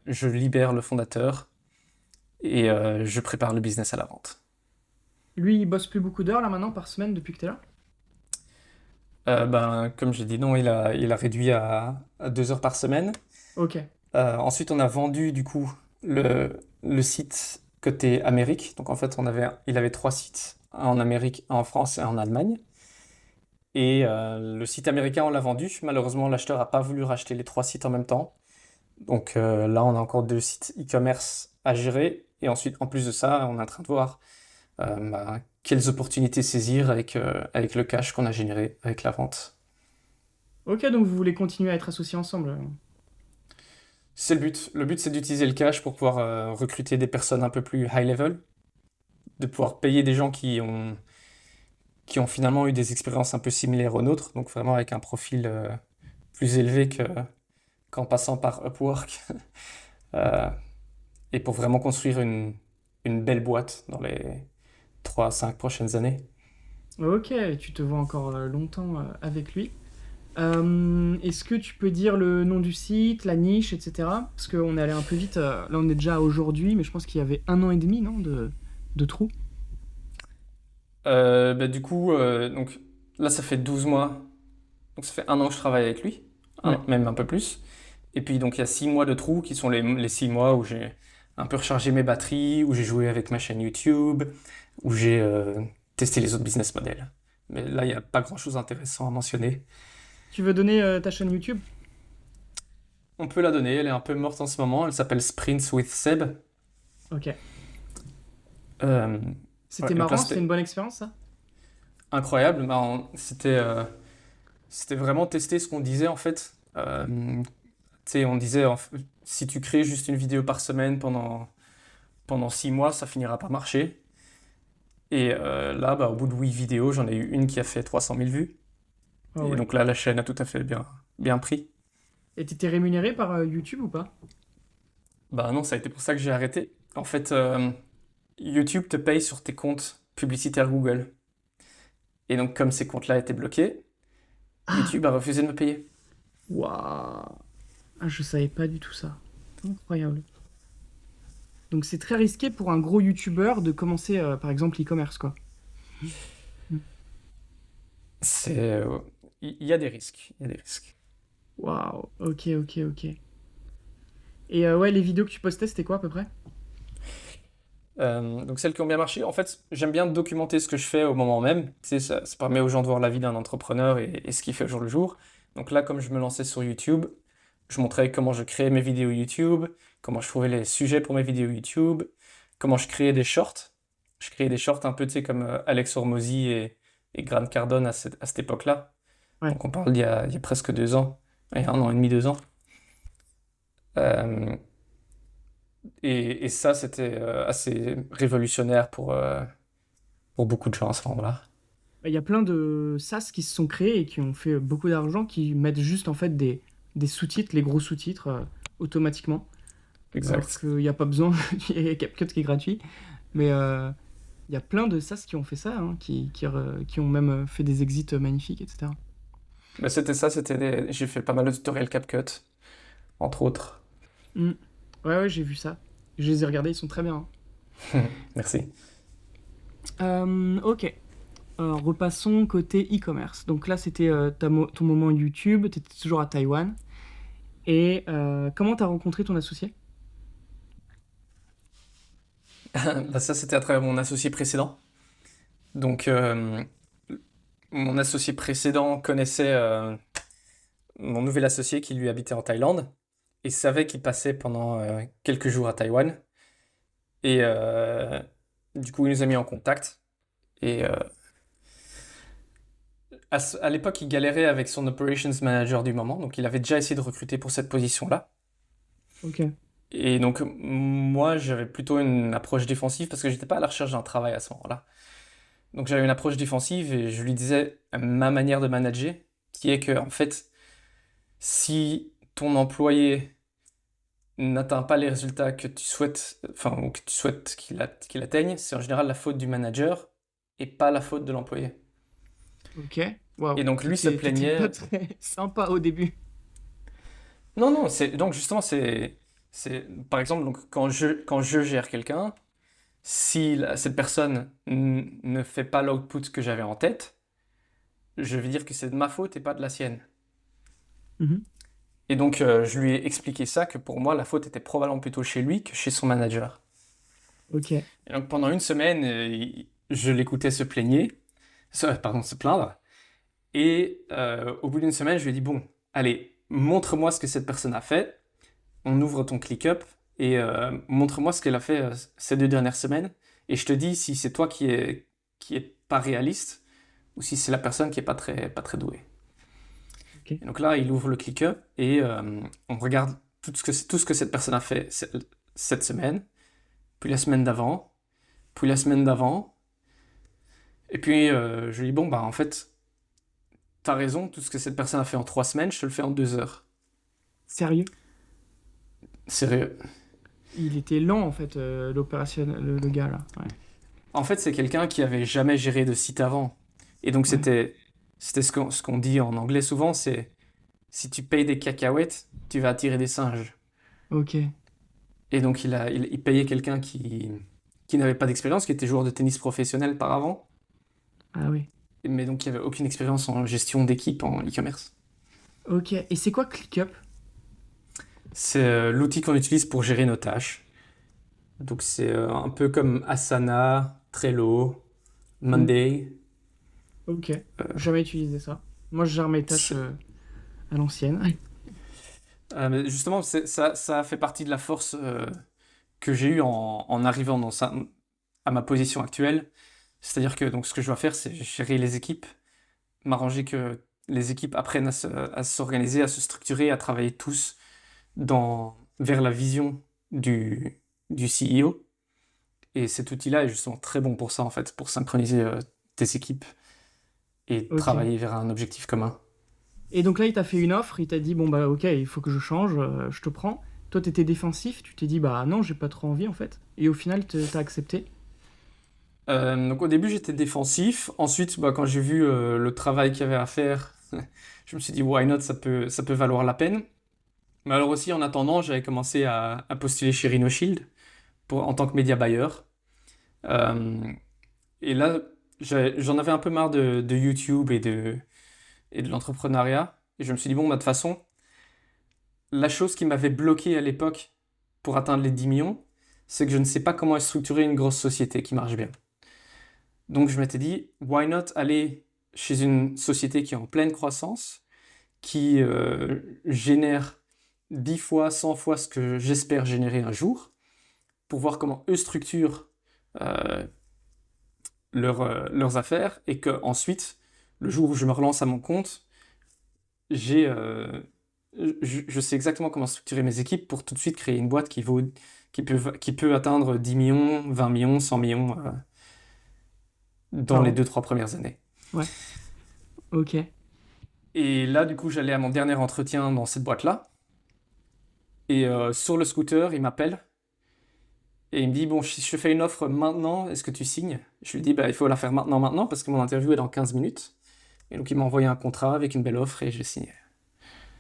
Speaker 2: je libère le fondateur et je prépare le business à la vente.
Speaker 1: Lui, il bosse plus beaucoup d'heures là maintenant par semaine depuis que t'es là?
Speaker 2: Ben, comme j'ai dit, non, il a réduit à 2 heures par semaine.
Speaker 1: Ok,
Speaker 2: Ensuite, on a vendu du coup le site côté Amérique. Donc en fait, il avait 3 sites, un en Amérique, un en France et un en Allemagne. Et le site américain, on l'a vendu. Malheureusement, l'acheteur n'a pas voulu racheter les 3 sites en même temps. Donc là, on a encore 2 sites e-commerce à gérer. Et ensuite, en plus de ça, on est en train de voir quelles opportunités saisir avec le cash qu'on a généré avec la vente.
Speaker 1: ok, donc vous voulez continuer à être associés ensemble?
Speaker 2: C'est le but. Le but, c'est d'utiliser le cash pour pouvoir recruter des personnes un peu plus high level, de pouvoir payer des gens qui ont finalement eu des expériences un peu similaires aux nôtres, donc vraiment avec un profil plus élevé qu'en passant par Upwork, euh, et pour vraiment construire une belle boîte dans les 3 à 5 prochaines années.
Speaker 1: Ok, tu te vois encore longtemps avec lui. Est-ce que tu peux dire le nom du site, la niche, etc. Parce qu'on est allé un peu vite. Là, on est déjà à aujourd'hui, mais je pense qu'il y avait 1 an et demi, non, de trou.
Speaker 2: Bah, du coup, donc, là, ça fait 12 mois, donc ça fait 1 an que je travaille avec lui,
Speaker 1: Ouais.
Speaker 2: même un peu plus. Et puis, donc, il y a 6 mois de trou qui sont les 6 mois où j'ai un peu rechargé mes batteries, où j'ai joué avec ma chaîne YouTube, où j'ai testé les autres business models. Mais là, il n'y a pas grand-chose d'intéressant à mentionner.
Speaker 1: Tu veux donner ta chaîne YouTube?
Speaker 2: On peut la donner, elle est un peu morte en ce moment, elle s'appelle Sprints with Seb.
Speaker 1: Ok.
Speaker 2: Euh,
Speaker 1: C'était
Speaker 2: ouais, donc là,
Speaker 1: marrant, c'était
Speaker 2: c'était
Speaker 1: une bonne expérience, ça?
Speaker 2: incroyable. Bah, c'était vraiment tester ce qu'on disait en fait. Tu sais, on disait, si tu crées juste une vidéo par semaine pendant 6 mois, ça finira par marcher. Et là, bah, au bout de 8 vidéos, j'en ai eu une qui a fait 300 000 vues.
Speaker 1: Ah
Speaker 2: Et
Speaker 1: ouais.
Speaker 2: donc là, la chaîne a tout à fait bien pris.
Speaker 1: Et t'étais rémunéré par YouTube ou pas?
Speaker 2: Bah non, ça a été pour ça que j'ai arrêté. En fait, YouTube te paye sur tes comptes publicitaires Google. Et donc, comme ces comptes-là étaient bloqués,
Speaker 1: Ah!
Speaker 2: YouTube a refusé de me payer.
Speaker 1: Waouh! Ah, je savais pas du tout ça. Incroyable. Donc c'est très risqué pour un gros YouTuber de commencer, par exemple, l'e-commerce, quoi. Mm.
Speaker 2: C'est, il y a des risques. Il y a des risques.
Speaker 1: Waouh! Ok, ok, ok. Et ouais, les vidéos que tu postais, c'était quoi à peu près?
Speaker 2: Donc celles qui ont bien marché, en fait, j'aime bien documenter ce que je fais au moment même. Tu sais, ça permet aux gens de voir la vie d'un entrepreneur et ce qu'il fait au jour le jour. Donc là, comme je me lançais sur YouTube, Je montrais comment je créais mes vidéos YouTube, comment je trouvais les sujets pour mes vidéos YouTube, comment je créais des shorts. Je créais des shorts un peu, tu sais, comme Alex Hormozy et Grant Cardone à cette époque-là.
Speaker 1: Ouais.
Speaker 2: Donc on parle il y a presque 2 ans, et 1 an et demi, 2 ans. Euh, et ça, c'était assez révolutionnaire pour beaucoup de gens à ce moment-là.
Speaker 1: Bah, il y a plein de SaaS qui se sont créés et qui ont fait beaucoup d'argent, qui mettent juste en fait des sous-titres, les gros sous-titres, automatiquement. Alors
Speaker 2: Exact.
Speaker 1: qu'il n'y a pas besoin, il y a CapCut qui est gratuit. Mais il y a plein de SaaS qui ont fait ça, hein, qui ont même fait des exits magnifiques, etc.
Speaker 2: Mais c'était ça, j'ai fait pas mal de tutoriels CapCut, entre autres.
Speaker 1: Mm. Ouais, ouais, j'ai vu ça. Je les ai regardés, ils sont très bien,
Speaker 2: Merci.
Speaker 1: hein. Ok. Alors, repassons côté e-commerce. Donc là, c'était ton moment YouTube, tu étais toujours à Taïwan. Et comment tu as rencontré ton associé?
Speaker 2: Bah, ça, c'était à travers mon associé précédent. Donc, mon associé précédent connaissait mon nouvel associé qui lui habitait en Thaïlande et savait qu'il passait pendant quelques jours à Taïwan. Et du coup, il nous a mis en contact. Et à l'époque, il galérait avec son operations manager du moment, donc il avait déjà essayé de recruter pour cette position-là.
Speaker 1: Ok.
Speaker 2: Et donc, moi, j'avais plutôt une approche défensive parce que j'étais pas à la recherche d'un travail à ce moment-là. Donc, j'avais une approche défensive et je lui disais ma manière de manager, qui est que, en fait, si ton employé n'atteint pas les résultats que tu souhaites, enfin, ou que tu souhaites qu'il atteigne, c'est en général la faute du manager et pas la faute de l'employé.
Speaker 1: Ok. Waouh.
Speaker 2: Et donc, lui se
Speaker 1: T'étais pas
Speaker 2: plaignait.
Speaker 1: très sympa au début.
Speaker 2: Non, non, donc justement, par exemple, donc, quand je gère quelqu'un, si cette personne ne fait pas l'output que j'avais en tête, je vais dire que c'est de ma faute et pas de la sienne.
Speaker 1: Mhm.
Speaker 2: Et donc, je lui ai expliqué ça, que pour moi, la faute était probablement plutôt chez lui que chez son manager.
Speaker 1: Ok.
Speaker 2: Et donc, pendant une semaine, je l'écoutais se plaindre. Et au bout d'une semaine, je lui ai dit, bon, allez, montre-moi ce que cette personne a fait. On ouvre ton ClickUp et montre-moi ce qu'elle a fait ces 2 dernières semaines. Et je te dis si c'est toi qui est pas réaliste ou si c'est la personne qui est pas très douée.
Speaker 1: Ok.
Speaker 2: Et donc là, il ouvre le ClickUp et on regarde tout ce que cette personne a fait cette semaine, puis la semaine d'avant, puis la semaine d'avant. Et puis je lui dis, bon, bah en fait, t'as raison, tout ce que cette personne a fait en 3 semaines, je te le fais en 2 heures.
Speaker 1: Sérieux?
Speaker 2: Sérieux.
Speaker 1: Il était lent en fait, l'opération, le gars là. Ouais.
Speaker 2: En fait, c'est quelqu'un qui avait jamais géré de site avant. Et donc,
Speaker 1: Ouais.
Speaker 2: c'était ce qu'on dit en anglais souvent, c'est si tu payes des cacahuètes, tu vas attirer des singes.
Speaker 1: Ok.
Speaker 2: Et donc, il payait quelqu'un qui n'avait pas d'expérience, qui était joueur de tennis professionnel par avant,
Speaker 1: Ah oui.
Speaker 2: mais donc qui avait aucune expérience en gestion d'équipe en e-commerce.
Speaker 1: Ok. Et c'est quoi ClickUp?
Speaker 2: C'est l'outil qu'on utilise pour gérer nos tâches. Donc, c'est un peu comme Asana, Trello,
Speaker 1: Hmm.
Speaker 2: Monday.
Speaker 1: Ok. Jamais utilisé ça. Moi, je gère mes tâches
Speaker 2: C'est-
Speaker 1: à l'ancienne.
Speaker 2: Mais justement, ça fait partie de la force que j'ai eue en arrivant à ma position actuelle. C'est-à-dire que donc, ce que je dois faire, c'est gérer les équipes, m'arranger que les équipes apprennent à s'organiser, à se structurer, à travailler tous vers la vision du CEO. Et cet outil-là est justement très bon pour ça, en fait, pour synchroniser tes équipes et
Speaker 1: Ok.
Speaker 2: travailler vers un objectif commun.
Speaker 1: Et donc là, il t'a fait une offre, il t'a dit, bon bah ok, il faut que je change, je te prends. Toi, t'étais défensif, tu t'es dit, bah non, j'ai pas trop envie en fait. Et au final, t'as accepté.
Speaker 2: Donc au début j'étais défensif. Ensuite, bah, quand j'ai vu le travail qu'il y avait à faire, je me suis dit why not, ça peut valoir la peine. Mais alors aussi en attendant, j'avais commencé à postuler chez RhinoShield en tant que média buyer. Euh, et là, j'en avais un peu marre de YouTube et de l'entrepreneuriat. Et je me suis dit bon, bah, de toute façon, la chose qui m'avait bloqué à l'époque pour atteindre les 10 millions, c'est que je ne sais pas comment structurer une grosse société qui marche bien. Donc je m'étais dit, why not aller chez une société qui est en pleine croissance, qui génère 10 fois, 100 fois ce que j'espère générer un jour, pour voir comment eux structurent euh, leurs affaires, et que ensuite, le jour où je me relance à mon compte, j'ai, je sais exactement comment structurer mes équipes pour tout de suite créer une boîte qui peut atteindre 10 millions, 20 millions, 100 millions dans les
Speaker 1: Marrant.
Speaker 2: 2-3 premières années.
Speaker 1: Ouais. Ok.
Speaker 2: Et là, du coup, j'allais à mon dernier entretien dans cette boîte-là. Et sur le scooter, il m'appelle et il me dit, bon, si je te fais une offre maintenant, est-ce que tu signes? Je lui dis, bah, il faut la faire maintenant, parce que mon interview est dans 15 minutes. Et donc, il m'a envoyé un contrat avec une belle offre et j'ai signé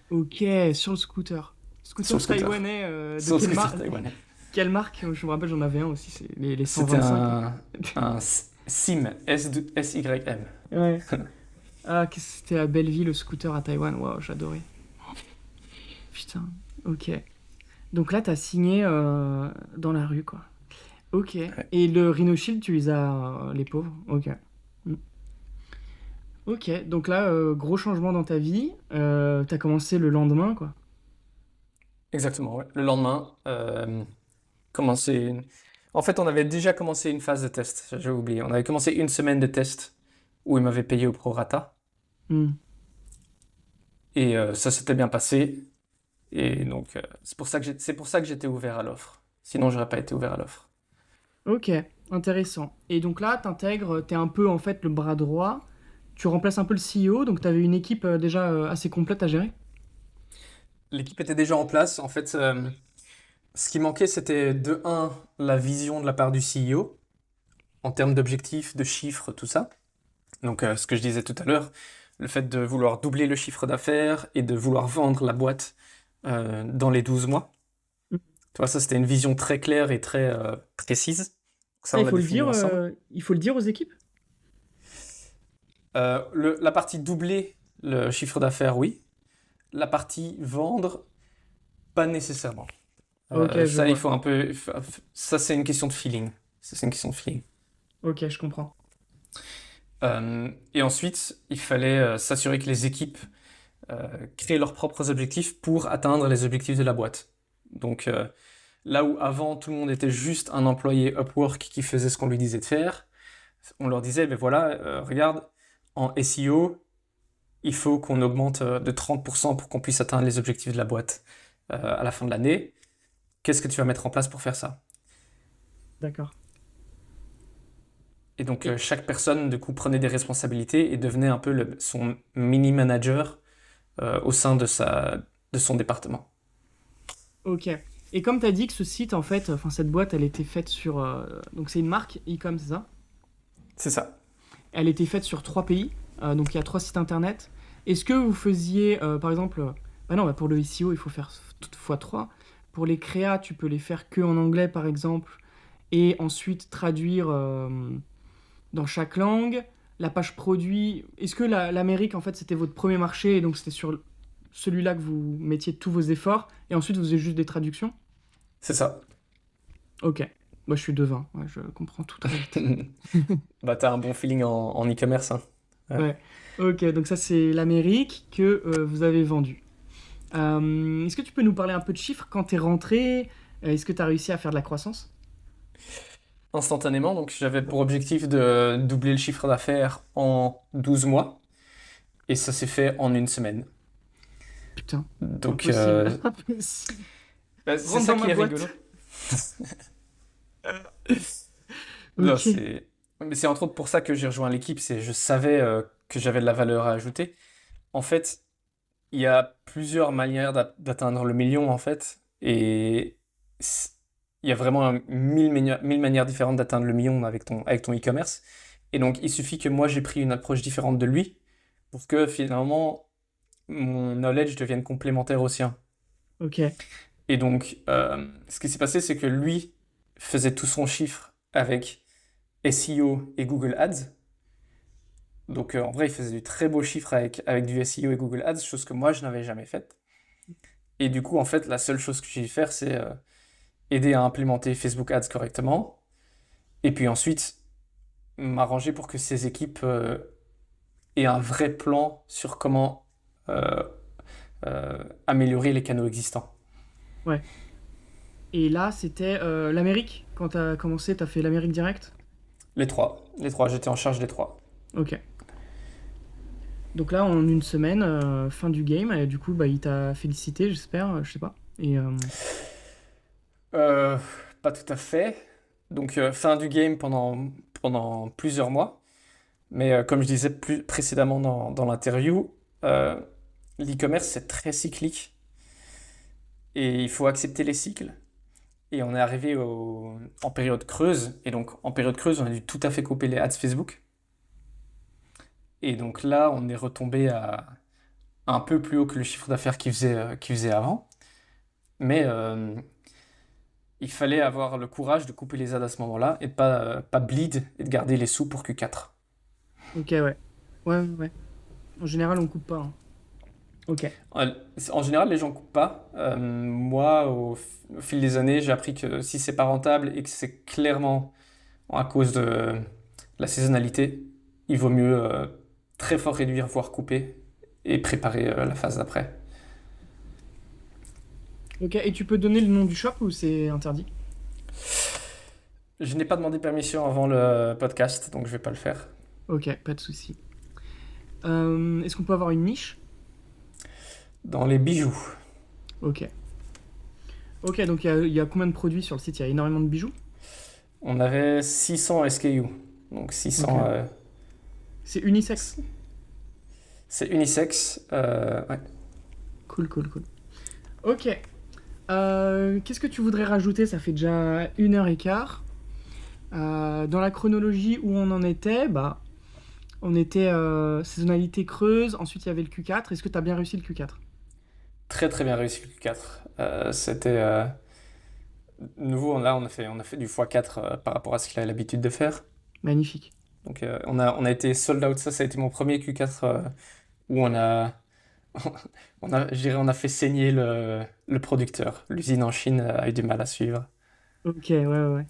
Speaker 1: Ok, sur le scooter.
Speaker 2: sur le
Speaker 1: Scooter
Speaker 2: scooter.
Speaker 1: taïwanais, de
Speaker 2: Sur le scooter taïwanais.
Speaker 1: quelle marque? Je me rappelle, j'en avais un aussi, c'est les
Speaker 2: C'était
Speaker 1: 125.
Speaker 2: un SIM, S-Y-M.
Speaker 1: Ouais. Ah, c'était à Belleville, le scooter à Taïwan. Waouh, j'adorais. Putain, ok. Donc là, t'as signé dans la rue, quoi. Ok.
Speaker 2: Ouais.
Speaker 1: Et le Rhino Shield, tu les as, les pauvres. Ok. Mm. Ok, donc là, gros changement dans ta vie. T'as commencé le lendemain, quoi.
Speaker 2: Exactement, ouais. Le lendemain, commencé en fait, on avait déjà commencé une phase de test, j'ai oublié. On avait commencé une semaine de test où ils m'avaient payé au prorata.
Speaker 1: Hmm.
Speaker 2: Et ça s'était bien passé. Et donc, c'est pour ça que j'étais ouvert à l'offre. Sinon, j'aurais pas été ouvert à l'offre.
Speaker 1: Ok, intéressant. Et donc là, t'es un peu en fait le bras droit. Tu remplaces un peu le CEO, donc t'avais une équipe déjà assez complète à gérer.
Speaker 2: L'équipe était déjà en place. En fait, ce qui manquait, c'était de un, la vision de la part du CEO en termes d'objectifs, de chiffres, tout ça. Donc, ce que je disais tout à l'heure, le fait de vouloir doubler le chiffre d'affaires et de vouloir vendre la boîte dans les 12 mois.
Speaker 1: Mm.
Speaker 2: Tu vois, ça, c'était une vision très claire et très précise. Ça,
Speaker 1: Ça,
Speaker 2: on l'a défini ensemble.
Speaker 1: il faut le dire aux équipes.
Speaker 2: La partie doubler le chiffre d'affaires, oui. La partie vendre, pas nécessairement.
Speaker 1: Ok, je
Speaker 2: Ça, il
Speaker 1: vois.
Speaker 2: faut un peu. Ça, c'est une question de feeling. Ça, c'est une question de feeling.
Speaker 1: Ok, je comprends.
Speaker 2: Et ensuite, il fallait s'assurer que les équipes créent leurs propres objectifs pour atteindre les objectifs de la boîte. Donc, là où avant, tout le monde était juste un employé Upwork qui faisait ce qu'on lui disait de faire, on leur disait, ben voilà, regarde, en SEO, il faut qu'on augmente de 30% pour qu'on puisse atteindre les objectifs de la boîte à la fin de l'année. Qu'est-ce que tu vas mettre en place pour faire ça?
Speaker 1: D'accord.
Speaker 2: Et donc,
Speaker 1: Et-
Speaker 2: chaque personne, du coup, prenait des responsabilités et devenait un peu son mini-manager au sein de son département.
Speaker 1: Ok. Et comme t'as dit que ce site, en fait, enfin cette boîte, elle était faite sur, donc c'est une marque e-com, c'est ça?
Speaker 2: C'est ça.
Speaker 1: Elle était faite sur 3 pays, donc il y a 3 sites internet. Est-ce que vous faisiez, par exemple, bah non, bah pour le SEO, il faut faire x3. Pour les créas, tu peux les faire que en anglais, par exemple, et ensuite traduire dans chaque langue. La page produit, est-ce que l'Amérique, en fait, c'était votre premier marché, et donc c'était sur celui-là que vous mettiez tous vos efforts, et ensuite vous faisiez juste des traductions?
Speaker 2: C'est ça.
Speaker 1: Ok. Moi, je suis devin, ouais, je comprends tout très vite.
Speaker 2: Bah, t'as un bon feeling en e-commerce, hein. Ouais.
Speaker 1: Ouais. Ok, donc ça c'est l'Amérique que vous avez vendu. Est-ce que tu peux nous parler un peu de chiffres quand t'es rentré? Est-ce que t'as réussi à faire de la croissance?
Speaker 2: Instantanément, donc j'avais pour objectif de doubler le chiffre d'affaires en 12 mois, et ça s'est fait en une semaine.
Speaker 1: Putain,
Speaker 2: Donc,
Speaker 1: impossible. Impossible.
Speaker 2: bah, c'est
Speaker 1: Rentre
Speaker 2: ça
Speaker 1: dans ma
Speaker 2: qui est
Speaker 1: boîte.
Speaker 2: rigolo. Non,
Speaker 1: Ok.
Speaker 2: mais c'est entre autres pour ça que j'ai rejoint l'équipe, c'est je savais que j'avais de la valeur à ajouter. En fait, il y a plusieurs manières d'atteindre le million, en fait, et c- il y a vraiment 1000 manières différentes d'atteindre le million avec ton e-commerce. Et donc, il suffit que moi, j'ai pris une approche différente de lui pour que finalement, mon knowledge devienne complémentaire au sien.
Speaker 1: Ok.
Speaker 2: Et donc, ce qui s'est passé, c'est que lui faisait tout son chiffre avec SEO et Google Ads. Donc, en vrai, il faisait du très beau chiffre avec du SEO et Google Ads, chose que moi, je n'avais jamais faite. Et du coup, en fait, la seule chose que j'ai dû faire, c'est aider à implémenter Facebook Ads correctement. Et puis ensuite, m'arranger pour que ces équipes aient un vrai plan sur comment euh, améliorer les canaux existants.
Speaker 1: Ouais. Et là, c'était l'Amérique. Quand t'as commencé, t'as fait l'Amérique direct?
Speaker 2: Les trois, j'étais en charge des trois.
Speaker 1: Ok. Donc là, en une semaine, fin du game, et du coup, bah, il t'a félicité, j'espère, je sais pas. Et
Speaker 2: Euh, Pas tout à fait. Donc, fin du game pendant plusieurs mois. Mais comme je disais plus précédemment dans l'interview, euh, l'e-commerce, c'est très cyclique et il faut accepter les cycles. Et on est arrivé en période creuse. Et donc, en période creuse, on a dû tout à fait couper les ads Facebook. Et donc là, on est retombé à un peu plus haut que le chiffre d'affaires qu'il faisait avant. Mais il fallait avoir le courage de couper les ads à ce moment-là et de pas bleed et de garder les sous pour Q4.
Speaker 1: ok, ouais. Ouais, ouais, ouais. En général, on coupe pas, hein. Ok.
Speaker 2: En en général, les gens coupent pas. Moi, au fil des années, j'ai appris que si c'est pas rentable et que c'est clairement à cause de la saisonnalité, il vaut mieux très fort réduire, voire couper et préparer la phase d'après.
Speaker 1: Ok, et tu peux donner le nom du shop ou c'est interdit?
Speaker 2: Je n'ai pas demandé permission avant le podcast, donc je vais pas le faire.
Speaker 1: Ok, pas de souci. Est-ce qu'on peut avoir une niche?
Speaker 2: Dans les bijoux,
Speaker 1: Ok. Ok, donc il y a combien de produits sur le site? Il y a énormément de bijoux?
Speaker 2: on avait 600 SKU. Donc
Speaker 1: Ok.
Speaker 2: 600,
Speaker 1: C'est unisexe?
Speaker 2: c'est unisexe. Ouais.
Speaker 1: Cool, cool, cool. Ok. Qu'est-ce que tu voudrais rajouter? Ça fait déjà 1 heure et quart. Dans la chronologie où on en était, bah, on était saisonnalité creuse, ensuite il y avait le Q4. Est-ce que tu as bien réussi le Q4?
Speaker 2: Très très bien réussi le Q4. C'était nouveau, là on a fait du x4 par rapport à ce qu'il a l'habitude de faire.
Speaker 1: Magnifique.
Speaker 2: Donc on a été sold out, ça a été mon premier Q4 où je dirais, on a fait saigner le producteur. L'usine en Chine a eu du mal à suivre.
Speaker 1: Ok, ouais, ouais, ouais.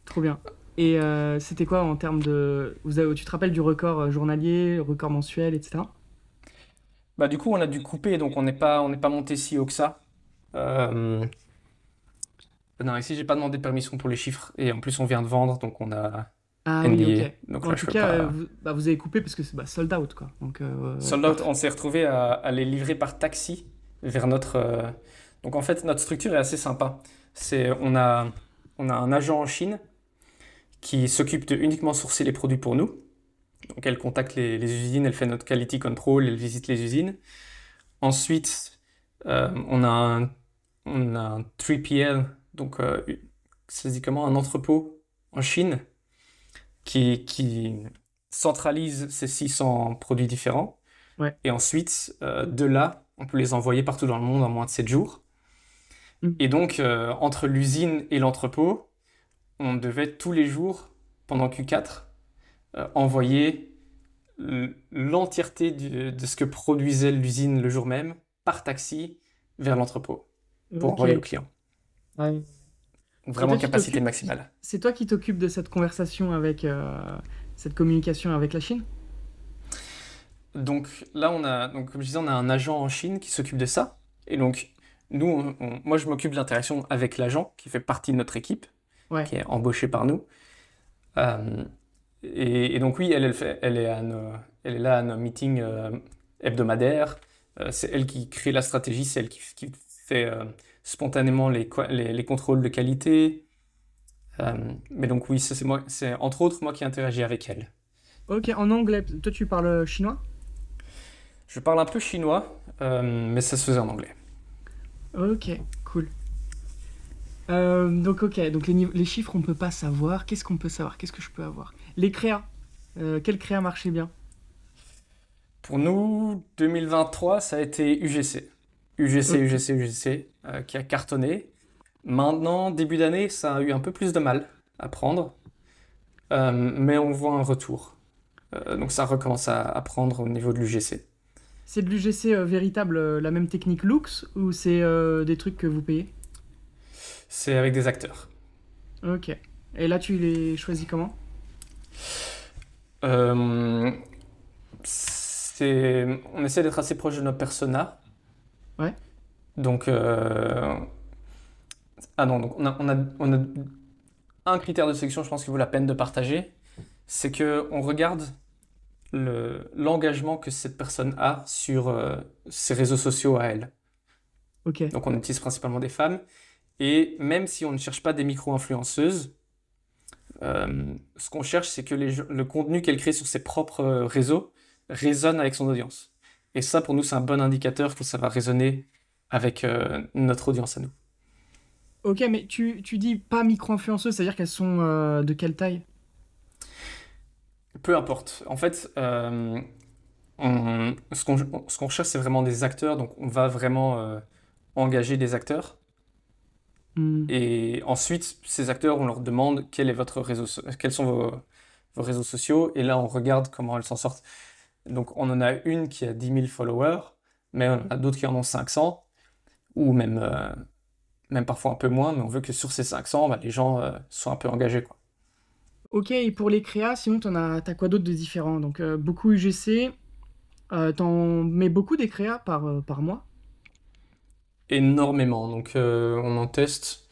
Speaker 1: Trop bien. Et c'était quoi en termes de... tu te rappelles du record journalier, record mensuel, etc.
Speaker 2: Bah, du coup, on a dû couper, donc on n'est pas monté si haut que ça. Euh, non, ici, j'ai pas demandé de permission pour les chiffres, et en plus, on vient de vendre, donc on a
Speaker 1: Ah oui, ok.
Speaker 2: NDA, donc
Speaker 1: Bon, en
Speaker 2: là, je
Speaker 1: tout
Speaker 2: peux
Speaker 1: cas,
Speaker 2: pas.
Speaker 1: vous avez coupé parce que c'est sold out, quoi. Donc,
Speaker 2: Sold out, on s'est retrouvé à les livrer par taxi vers notre. Donc en fait, notre structure est assez sympa. On a un agent en Chine qui s'occupe de uniquement sourcer les produits pour nous. Donc elle contacte les usines, elle fait notre quality control, elle visite les usines. Ensuite, on a on a un 3PL, donc ça se dit comment, un entrepôt en Chine qui centralise ces 600 produits différents.
Speaker 1: ouais.
Speaker 2: Et ensuite, de là, on peut les envoyer partout dans le monde en moins de 7 jours.
Speaker 1: Mm.
Speaker 2: Et donc, entre l'usine et l'entrepôt, on devait tous les jours, pendant Q4, envoyer l'entièreté de ce que produisait l'usine le jour même par taxi vers l'entrepôt pour
Speaker 1: Ok.
Speaker 2: envoyer au client.
Speaker 1: Ouais. Et
Speaker 2: Vraiment
Speaker 1: toi, tu
Speaker 2: capacité
Speaker 1: t'occupes...
Speaker 2: maximale.
Speaker 1: C'est toi qui t'occupes de cette conversation avec... cette communication avec la Chine?
Speaker 2: Donc là, donc, comme je disais, on a un agent en Chine qui s'occupe de ça. Et donc, nous, moi, je m'occupe de l'interaction avec l'agent qui fait partie de notre équipe,
Speaker 1: Ouais.
Speaker 2: qui est embauché par nous. Euh, et donc, oui, elle est là à nos meetings hebdomadaires. C'est elle qui crée la stratégie, c'est elle qui fait spontanément les contrôles de qualité. Mais donc, oui, ça, c'est moi, c'est entre autres moi qui interagis avec elle.
Speaker 1: Ok, en anglais. Toi, tu parles chinois?
Speaker 2: Je parle un peu chinois, mais ça se faisait en anglais.
Speaker 1: Ok, cool. Donc, ok, donc les chiffres, on peut pas savoir. Qu'est-ce qu'on peut savoir? Qu'est-ce que je peux avoir? Les créas. Quel créa marchait bien?
Speaker 2: Pour nous, 2023, ça a été UGC. UGC,
Speaker 1: Ok.
Speaker 2: UGC, UGC, qui a cartonné. Maintenant, début d'année, ça a eu un peu plus de mal à prendre, mais on voit un retour. Donc ça recommence à prendre au niveau de l'UGC.
Speaker 1: C'est de l'UGC véritable, la même technique Lux, ou c'est des trucs que vous payez?
Speaker 2: C'est avec des acteurs.
Speaker 1: Ok. Et là, tu les choisis comment?
Speaker 2: Euh, on essaie d'être assez proche de nos personas.
Speaker 1: Ouais.
Speaker 2: Donc, Ah non, donc on a un critère de sélection, je pense qu'il vaut la peine de partager, c'est que on regarde l'engagement que cette personne a sur ses réseaux sociaux à elle.
Speaker 1: Ok.
Speaker 2: Donc on utilise principalement des femmes, et même si on ne cherche pas des micro-influenceuses, ce qu'on cherche, c'est que le contenu qu'elle crée sur ses propres réseaux résonne avec son audience. Et ça, pour nous, c'est un bon indicateur que ça va résonner avec notre audience à nous.
Speaker 1: Ok, mais tu dis pas micro-influenceuses, c'est-à-dire qu'elles sont de quelle taille?
Speaker 2: Peu importe. En fait, ce qu'on cherche, c'est vraiment des acteurs. Donc, on va vraiment engager des acteurs.
Speaker 1: Hmm.
Speaker 2: Et ensuite, ces acteurs, on leur demande quels sont vos réseaux sociaux. Et là, on regarde comment elles s'en sortent. Donc, on en a une qui a 10 000 followers, mais on en a d'autres qui en ont 500, ou même parfois un peu moins. Mais on veut que sur ces 500, bah, les gens soient un peu engagés, quoi.
Speaker 1: Ok, et pour les créas, sinon t'as quoi d'autre de différent? Donc beaucoup UGC, t'en mets beaucoup des créas par mois?
Speaker 2: Énormément. Donc, on en teste.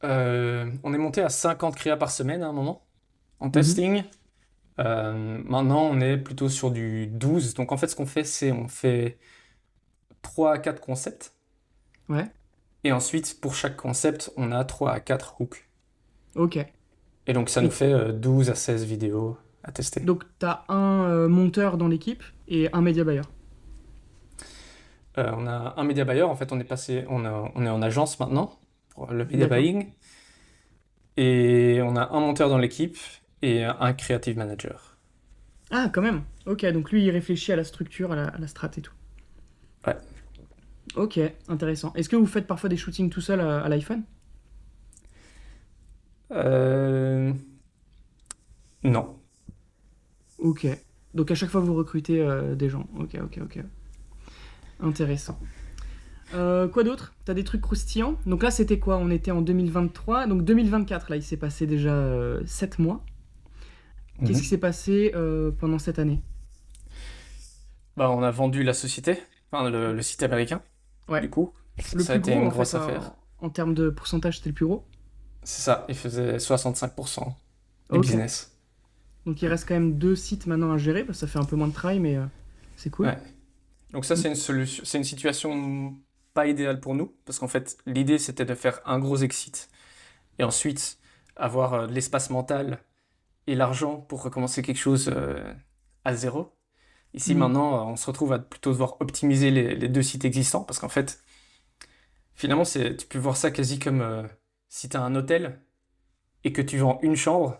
Speaker 2: On est monté à 50 créas par semaine à un moment en
Speaker 1: Mhm.
Speaker 2: testing. Maintenant, on est plutôt sur du 12. Donc, en fait, ce qu'on fait, c'est on fait 3 à 4 concepts.
Speaker 1: Ouais,
Speaker 2: Et ensuite, pour chaque concept, on a 3 à 4 hooks.
Speaker 1: ok.
Speaker 2: Et donc, ça nous
Speaker 1: Et
Speaker 2: fait 12 à 16 vidéos à tester.
Speaker 1: donc t'as un monteur dans l'équipe et un média buyer.
Speaker 2: On a un media buyer. En fait, on est en agence maintenant pour le media
Speaker 1: D'accord.
Speaker 2: buying. Et on a un monteur dans l'équipe et un creative manager.
Speaker 1: Ah, quand même. Ok, donc lui il réfléchit à la structure, à la strat et tout.
Speaker 2: Ouais.
Speaker 1: Ok, intéressant. Est-ce que vous faites parfois des shootings tout seul à l'iPhone?
Speaker 2: Euh, Non.
Speaker 1: Ok. Donc à chaque fois vous recrutez des gens. Ok, ok, ok. Intéressant. Quoi d'autre? T'as des trucs croustillants? Donc là, c'était quoi? On était en 2023. Donc 2024, là, il s'est passé déjà 7 mois. Qu'est-ce qui
Speaker 2: Mhm.
Speaker 1: s'est passé pendant cette année?
Speaker 2: Bah, on a vendu la société, enfin le site américain,
Speaker 1: Ouais.
Speaker 2: du coup.
Speaker 1: Le
Speaker 2: Ça a
Speaker 1: plus
Speaker 2: été
Speaker 1: gros,
Speaker 2: une
Speaker 1: en fait,
Speaker 2: grosse affaire.
Speaker 1: en termes de pourcentage, c'était le plus gros.
Speaker 2: C'est ça, il faisait 65% du
Speaker 1: Ok.
Speaker 2: business.
Speaker 1: Donc il reste quand même 2 sites maintenant à gérer, parce que ça fait un peu moins de travail, mais c'est cool.
Speaker 2: Ouais. Donc ça, c'est une solution, c'est une situation pas idéale pour nous, parce qu'en fait, l'idée, c'était de faire un gros exit et ensuite avoir l'espace mental et l'argent pour recommencer quelque chose à zéro. Ici,
Speaker 1: Hmm.
Speaker 2: maintenant, on se retrouve à plutôt devoir optimiser les deux sites existants, parce qu'en fait, finalement, tu peux voir ça quasi comme si tu as un hôtel et que tu vends une chambre,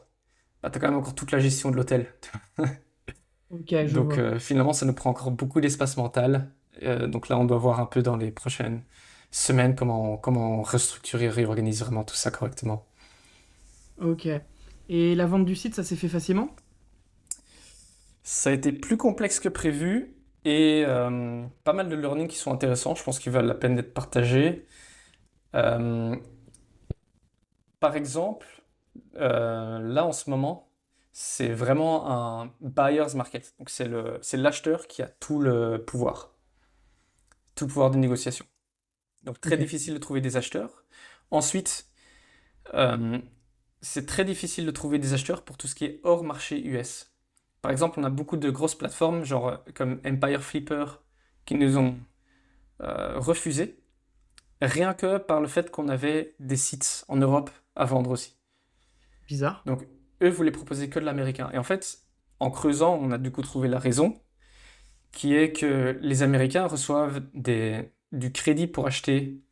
Speaker 2: bah, tu as quand même encore toute la gestion de l'hôtel.
Speaker 1: Ok, je
Speaker 2: Donc
Speaker 1: vois.
Speaker 2: finalement, ça nous prend encore beaucoup d'espace mental. Donc là, on doit voir un peu dans les prochaines semaines comment restructurer, réorganiser vraiment tout ça correctement.
Speaker 1: Ok. Et la vente du site, ça s'est fait facilement?
Speaker 2: Ça a été plus complexe que prévu et pas mal de learnings qui sont intéressants. Je pense qu'ils valent la peine d'être partagés. Euh, Par exemple, là en ce moment, c'est vraiment un buyer's market. Donc c'est l'acheteur qui a tout le pouvoir de négociation. Donc très
Speaker 1: Ok.
Speaker 2: difficile de trouver des acheteurs. Ensuite, euh, c'est très difficile de trouver des acheteurs pour tout ce qui est hors marché US. Par exemple, on a beaucoup de grosses plateformes, genre comme Empire Flipper, qui nous ont refusé, rien que par le fait qu'on avait des sites en Europe à vendre aussi.
Speaker 1: Bizarre.
Speaker 2: Donc, eux voulaient proposer que de l'américain. Et en fait, en creusant, on a du coup trouvé la raison, qui est que les Américains reçoivent du crédit pour acheter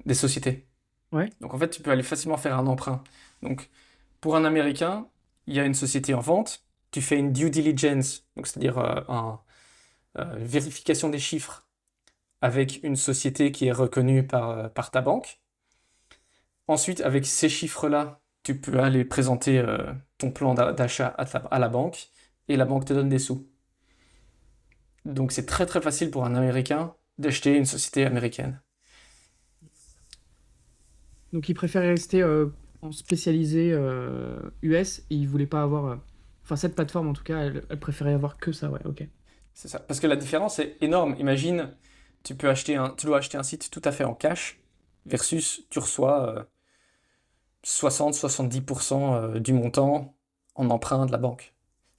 Speaker 2: des sociétés.
Speaker 1: Ouais.
Speaker 2: Donc, en fait, tu peux aller facilement faire un emprunt. Donc, pour un Américain, il y a une société en vente, tu fais une due diligence, donc c'est-à-dire vérification des chiffres avec une société qui est reconnue par ta banque. Ensuite, avec ces chiffres-là, tu peux aller présenter ton plan d'achat à la banque et la banque te donne des sous. Donc c'est très très facile pour un Américain d'acheter une société américaine.
Speaker 1: Donc il préférait rester en spécialisé US et il voulait pas avoir. Enfin, cette plateforme en tout cas, elle préférait avoir que ça, ouais, ok.
Speaker 2: C'est ça. Parce que la différence est énorme. Imagine, tu dois acheter un site tout à fait en cash versus tu reçois 60-70% du montant en emprunt de la banque.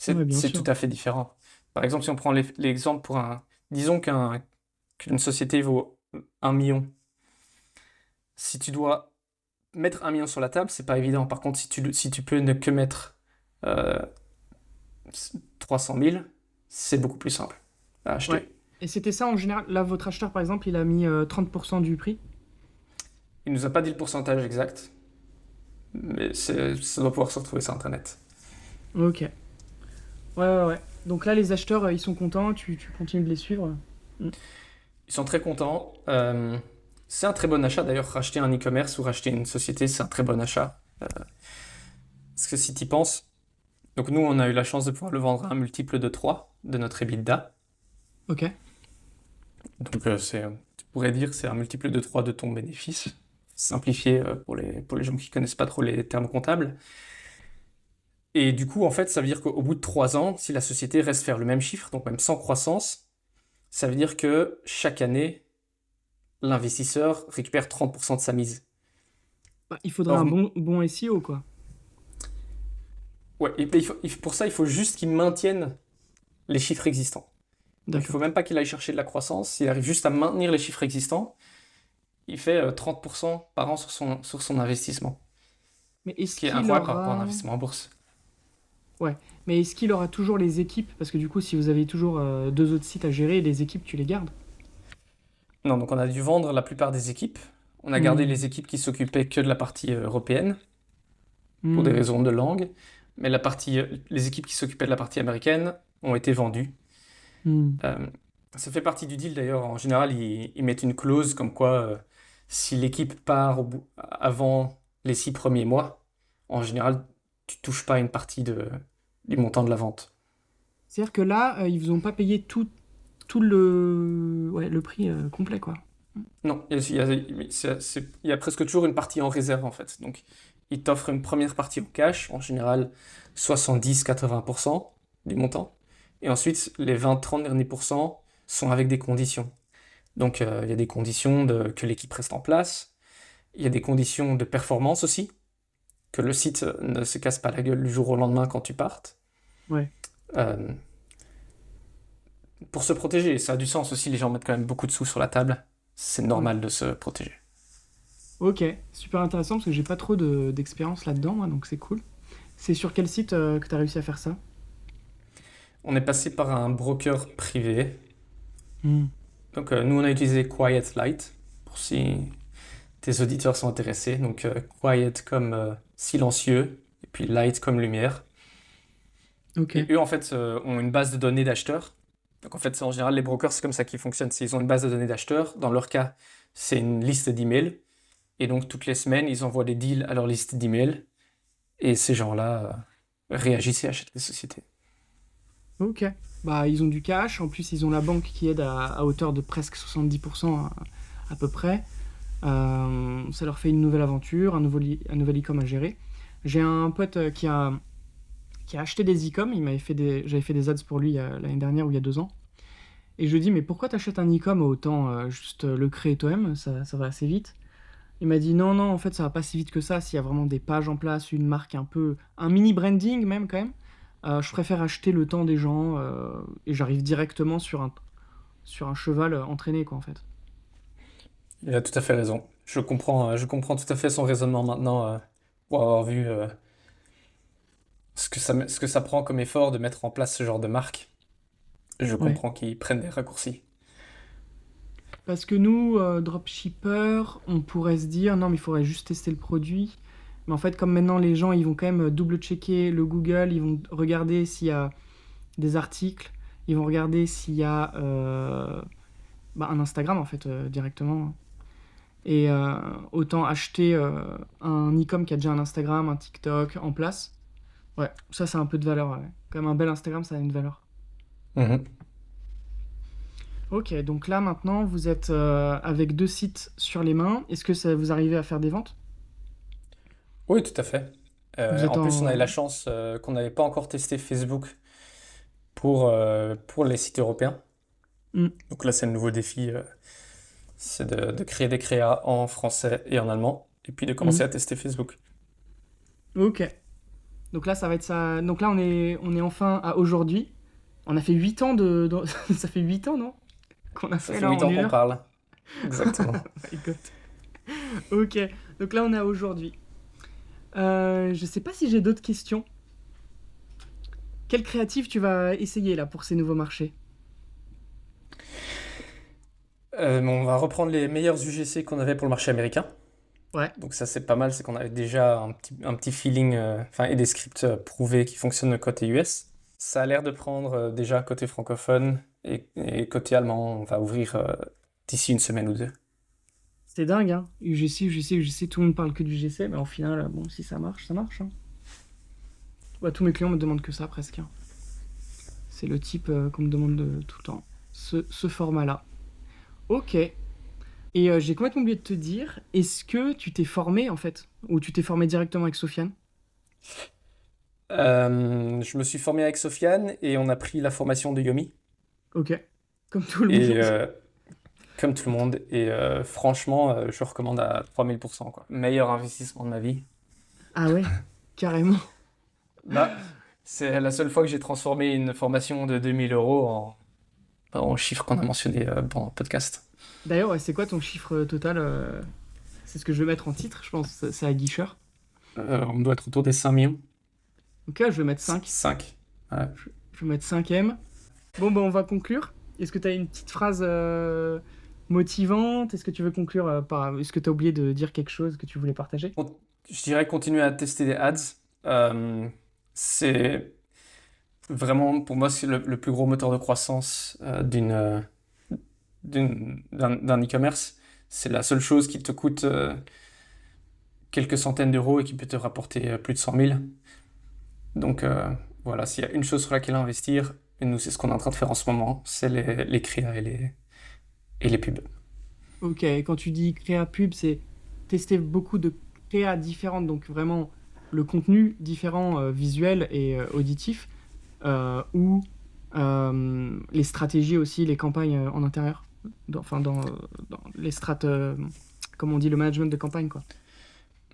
Speaker 1: Ouais, bien
Speaker 2: C'est tout
Speaker 1: sûr.
Speaker 2: à fait différent. Par exemple, si on prend l'exemple pour un... Disons qu'une société vaut 1 million. Si tu dois mettre 1 million sur la table, c'est pas évident. Par contre, si tu peux ne que mettre euh, 300 000, c'est beaucoup plus simple à
Speaker 1: Ouais.
Speaker 2: acheter.
Speaker 1: Et c'était ça en général. Là, votre acheteur, par exemple, il a mis 30% du prix.
Speaker 2: Il nous a pas dit le pourcentage exact, mais ça doit pouvoir se retrouver sur Internet.
Speaker 1: Ok. Ouais, ouais, ouais. Donc là, les acheteurs, ils sont contents, tu continues de les suivre. Mm.
Speaker 2: Ils sont très contents. C'est un très bon achat d'ailleurs, racheter un e-commerce ou racheter une société, c'est un très bon achat. Parce que si tu y penses, donc nous on a eu la chance de pouvoir le vendre à un multiple de 3 de notre EBITDA.
Speaker 1: Ok.
Speaker 2: Donc tu pourrais dire que c'est un multiple de 3 de ton bénéfice. Simplifié pour les gens qui connaissent pas trop les termes comptables. Et du coup, en fait, ça veut dire qu'au bout de 3 ans, si la société reste faire le même chiffre, donc même sans croissance, ça veut dire que chaque année, l'investisseur récupère 30% de sa mise.
Speaker 1: Bah, il faudrait
Speaker 2: Or,
Speaker 1: un bon SEO, quoi.
Speaker 2: ouais, et pour ça, il faut juste qu'il maintienne les chiffres existants. Donc, il faut
Speaker 1: D'accord.
Speaker 2: même pas qu'il aille chercher de la croissance. S'il arrive juste à maintenir les chiffres existants, il fait 30% par an sur son investissement.
Speaker 1: Mais
Speaker 2: Ce
Speaker 1: est-ce
Speaker 2: qui est
Speaker 1: qu'il
Speaker 2: incroyable par rapport à un
Speaker 1: aura...
Speaker 2: investissement en bourse.
Speaker 1: Ouais. Mais est-ce qu'il aura toujours les équipes? Parce que du coup, si vous avez toujours deux autres sites à gérer, les équipes, tu les gardes.
Speaker 2: Non, donc on a dû vendre la plupart des équipes. On a gardé
Speaker 1: Hmm.
Speaker 2: les équipes qui s'occupaient que de la partie européenne, pour des
Speaker 1: Hmm.
Speaker 2: raisons de langue. Mais les équipes qui s'occupaient de la partie américaine ont été vendues.
Speaker 1: Hmm.
Speaker 2: Euh, Ça fait partie du deal d'ailleurs. En général, ils mettent une clause comme quoi si l'équipe part avant les 6 premiers mois, en général, tu touches pas une partie du montant de la vente.
Speaker 1: C'est-à-dire que là, ils vous ont pas payé tout le, ouais, le prix complet, quoi.
Speaker 2: Non, il y a presque toujours une partie en réserve en fait. Donc, ils t'offrent une première partie en cash, en général 70-80% du montant. Et ensuite, les 20-30 derniers pourcents sont avec des conditions. Donc, il y a des conditions que l'équipe reste en place. Il y a des conditions de performance aussi, que le site ne se casse pas la gueule du jour au lendemain quand tu partes.
Speaker 1: Ouais.
Speaker 2: Euh, pour se protéger, ça a du sens aussi, les gens mettent quand même beaucoup de sous sur la table. C'est
Speaker 1: Ouais.
Speaker 2: normal de se protéger.
Speaker 1: Ok, super intéressant parce que j'ai pas trop d'expérience là-dedans, moi, donc c'est cool. C'est sur quel site que tu as réussi à faire ça?
Speaker 2: On est passé par un broker privé.
Speaker 1: Hmm.
Speaker 2: Donc, nous, on a utilisé Quiet Light, pour si tes auditeurs sont intéressés. Donc, Quiet comme silencieux, et puis Light comme lumière.
Speaker 1: Ok,
Speaker 2: Et eux, en fait, ont une base de données d'acheteurs. Donc, en fait, en général, les brokers, c'est comme ça qu'ils fonctionnent. Ils ont une base de données d'acheteurs. Dans leur cas, c'est une liste d'emails. Et donc, toutes les semaines, ils envoient des deals à leur liste d'emails. Et ces gens-là réagissent et achètent les sociétés.
Speaker 1: ok. Bah, ils ont du cash, en plus ils ont la banque qui aide à hauteur de presque 70% à peu près. Ça leur fait une nouvelle aventure, un nouvel e-com à gérer. J'ai un pote qui a acheté des e-com, j'avais fait des ads pour lui l'année dernière ou il y a 2 ans. Et je lui dis, mais pourquoi t'achètes un e-com autant juste le créer toi-même, ça va assez vite. Il m'a dit, non, non, en fait ça va pas si vite que ça, s'il y a vraiment des pages en place, une marque un peu, un mini branding même quand même. Je préfère acheter le temps des gens et j'arrive directement sur un cheval entraîné quoi en fait.
Speaker 2: Il a tout à fait raison. Je comprends tout à fait son raisonnement maintenant, pour avoir vu ce que ça prend comme effort de mettre en place ce genre de marque. Je
Speaker 1: Ouais.
Speaker 2: comprends qu'ils prennent des raccourcis.
Speaker 1: Parce que nous, dropshipper, on pourrait se dire, non mais il faudrait juste tester le produit. Mais en fait, comme maintenant les gens, ils vont quand même double-checker le Google, ils vont regarder s'il y a des articles, ils vont regarder s'il y a bah, un Instagram en fait directement. Et autant acheter un e-com qui a déjà un Instagram, un TikTok en place. Ouais, ça c'est un peu de valeur. Ouais. Comme un bel Instagram, ça a une valeur.
Speaker 2: Mhm.
Speaker 1: Ok, donc là maintenant vous êtes avec deux sites sur les mains. Est-ce que ça vous arrivez à faire des ventes?
Speaker 2: Oui, tout à fait.
Speaker 1: Vous êtes
Speaker 2: En plus, on avait
Speaker 1: en...
Speaker 2: la chance qu'on n'avait pas encore testé Facebook pour les sites européens.
Speaker 1: Hmm,
Speaker 2: Donc là, c'est un nouveau défi C'est de créer des créas en français et en allemand, et puis de commencer
Speaker 1: Mhm.
Speaker 2: à tester Facebook.
Speaker 1: Ok. Donc là, ça va être ça. Donc là, on est enfin à aujourd'hui. On a fait 8 ans ça fait 8 ans, non? Qu'on a
Speaker 2: Ça
Speaker 1: fait
Speaker 2: fait
Speaker 1: là
Speaker 2: huit
Speaker 1: en
Speaker 2: ans
Speaker 1: une
Speaker 2: qu'on
Speaker 1: heure.
Speaker 2: parle. Exactement.
Speaker 1: My God. Ok. Donc là, on est à aujourd'hui. Je sais pas si j'ai d'autres questions. Quel créatif tu vas essayer là pour ces nouveaux marchés?
Speaker 2: On va reprendre les meilleurs UGC qu'on avait pour le marché américain.
Speaker 1: Ouais.
Speaker 2: Donc ça c'est pas mal, c'est qu'on avait déjà un petit feeling, enfin et des scripts prouvés qui fonctionnent côté US. Ça a l'air de prendre déjà côté francophone et côté allemand, on va ouvrir d'ici une semaine ou deux.
Speaker 1: C'est dingue, hein. UGC, UGC, UGC, tout le monde parle que du GC, mais au final, bon, si ça marche, ça marche, hein. Ouais, tous mes clients me demandent que ça presque, hein. C'est le type qu'on me demande tout le temps. Ce format-là. Ok. Et j'ai complètement oublié de te dire, est-ce que tu t'es formé en fait? Ou tu t'es formé directement avec Sofiane?
Speaker 2: Je me suis formé avec Sofiane et on a pris la formation de Yomi.
Speaker 1: Ok. Comme tout le
Speaker 2: Et
Speaker 1: monde.
Speaker 2: comme tout le monde, et franchement, je recommande à 3000%, quoi. Meilleur investissement de ma vie.
Speaker 1: Ah ouais, carrément.
Speaker 2: Bah, c'est la seule fois que j'ai transformé une formation de 2000 € en chiffre qu'on a mentionné dans le podcast.
Speaker 1: D'ailleurs, ouais, c'est quoi ton chiffre total C'est ce que je vais mettre en titre, je pense. C'est à Guicheur.
Speaker 2: On doit être autour des 5 millions.
Speaker 1: Ok, je vais mettre 5.
Speaker 2: 5. Ouais.
Speaker 1: Je vais mettre 5M. Bon, bah, on va conclure. Est-ce que tu as une petite phrase motivante? Est-ce que tu veux conclure par... Est-ce que tu as oublié de dire quelque chose que tu voulais partager?
Speaker 2: Je dirais continuer à tester des ads. C'est vraiment, pour moi, c'est le plus gros moteur de croissance d'un e-commerce. C'est la seule chose qui te coûte quelques centaines d'euros et qui peut te rapporter plus de 100 000. Donc voilà, s'il y a une chose sur laquelle investir, et nous c'est ce qu'on est en train de faire en ce moment, c'est les créas et les pubs.
Speaker 1: Ok, et quand tu dis créa pub, c'est tester beaucoup de créas différentes, donc vraiment le contenu différent, visuel et auditif, ou les stratégies aussi, les campagnes en intérieur, enfin dans les strates, comme on dit, le management de campagne, quoi.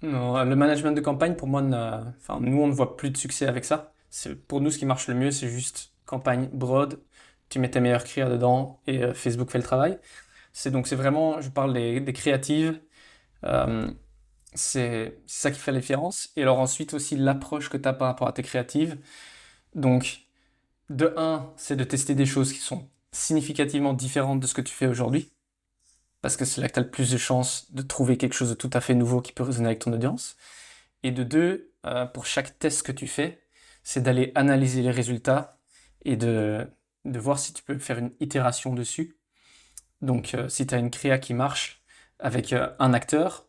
Speaker 2: Non, le management de campagne, pour moi, enfin, nous on ne voit plus de succès avec ça. Pour nous, ce qui marche le mieux, c'est juste campagne broad, tu mets tes meilleurs créas dedans et Facebook fait le travail. C'est vraiment, je parle des créatives. euh, c'est ça qui fait la différence. Et alors ensuite aussi l'approche que tu as par rapport à tes créatives. Donc, de un, c'est de tester des choses qui sont significativement différentes de ce que tu fais aujourd'hui, parce que c'est là que tu as le plus de chances de trouver quelque chose de tout à fait nouveau qui peut résonner avec ton audience. Et de deux, pour chaque test que tu fais, c'est d'aller analyser les résultats et de voir si tu peux faire une itération dessus. Donc, si tu as une créa qui marche avec un acteur,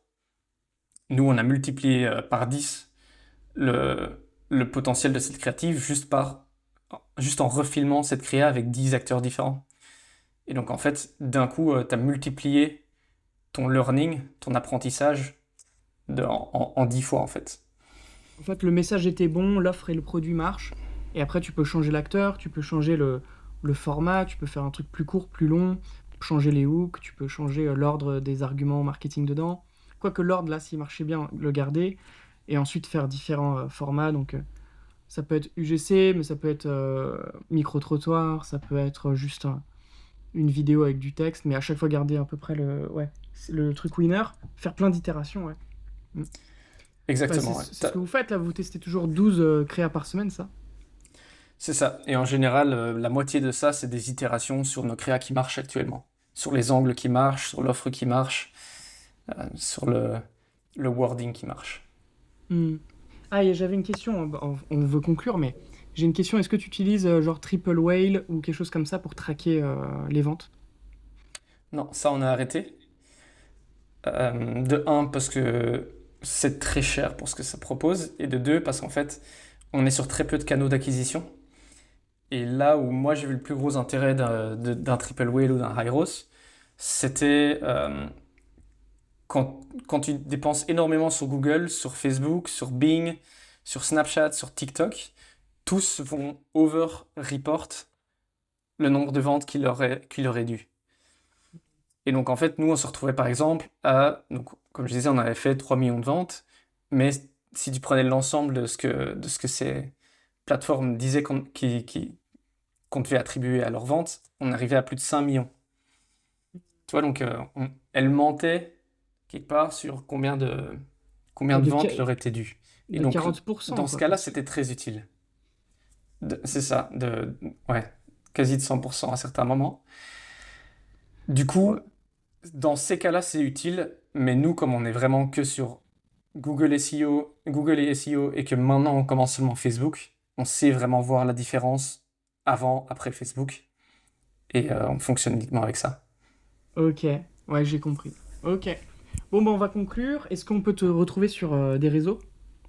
Speaker 2: nous, on a multiplié par 10 le potentiel de cette créative juste en refilmant cette créa avec 10 acteurs différents. Et donc, en fait, d'un coup, tu as multiplié ton learning, ton apprentissage en 10 fois, en fait.
Speaker 1: En fait, le message était bon, l'offre et le produit marchent, et après tu peux changer l'acteur, tu peux changer le format, tu peux faire un truc plus court, plus long, changer les hooks, tu peux changer l'ordre des arguments marketing dedans. Quoique l'ordre, là, s'il marchait bien, le garder, et ensuite faire différents formats, donc ça peut être UGC, mais ça peut être micro-trottoir, ça peut être juste une vidéo avec du texte, mais à chaque fois garder à peu près ouais, le truc winner, faire plein d'itérations, ouais. Mm. Bah, c'est
Speaker 2: Exactement, ouais.
Speaker 1: c'est ce que vous faites là, vous testez toujours 12 créas par semaine, ça?
Speaker 2: C'est ça. Et en général, la moitié de ça, c'est des itérations sur nos créas qui marchent actuellement. Sur les angles qui marchent, sur l'offre qui marche, sur le wording qui marche.
Speaker 1: Hmm. Ah, et j'avais une question, on veut conclure, mais j'ai une question, est-ce que tu utilises genre Triple Whale ou quelque chose comme ça pour traquer les ventes?
Speaker 2: Non, ça, on a arrêté. De un, parce que c'est très cher pour ce que ça propose. Et de deux, parce qu'en fait, on est sur très peu de canaux d'acquisition. Et là où moi j'ai vu le plus gros intérêt d'un Triple Whale ou d'un Hyros, c'était quand tu dépenses énormément sur Google, sur Facebook, sur Bing, sur Snapchat, sur TikTok, tous vont over-report le nombre de ventes qu'il leur est dû. Et donc, en fait, nous, on se retrouvait par exemple à, donc, comme je disais, on avait fait 3 millions de ventes, mais si tu prenais l'ensemble de ce que ces plateformes disaient qu'on devait attribuer à leurs ventes, on arrivait à plus de 5 millions. Tu vois, donc, elles mentaient quelque part sur combien de
Speaker 1: De,
Speaker 2: ventes
Speaker 1: qua-
Speaker 2: leur étaient dues. Et
Speaker 1: de
Speaker 2: donc,
Speaker 1: 40%,
Speaker 2: dans ce
Speaker 1: quoi,
Speaker 2: cas-là,
Speaker 1: presque.
Speaker 2: c'était très utile. C'est ça, ouais, quasi de 100% à certains moments. Du
Speaker 1: Ouais.
Speaker 2: coup, dans ces cas-là, c'est utile, mais nous, comme on est vraiment que sur Google SEO, Google et SEO, et que maintenant on commence seulement Facebook, on sait vraiment voir la différence avant, après Facebook, et on fonctionne uniquement avec ça.
Speaker 1: Ok, ouais, j'ai compris. Ok. Bon, bah, on va conclure. Est-ce qu'on peut te retrouver sur des réseaux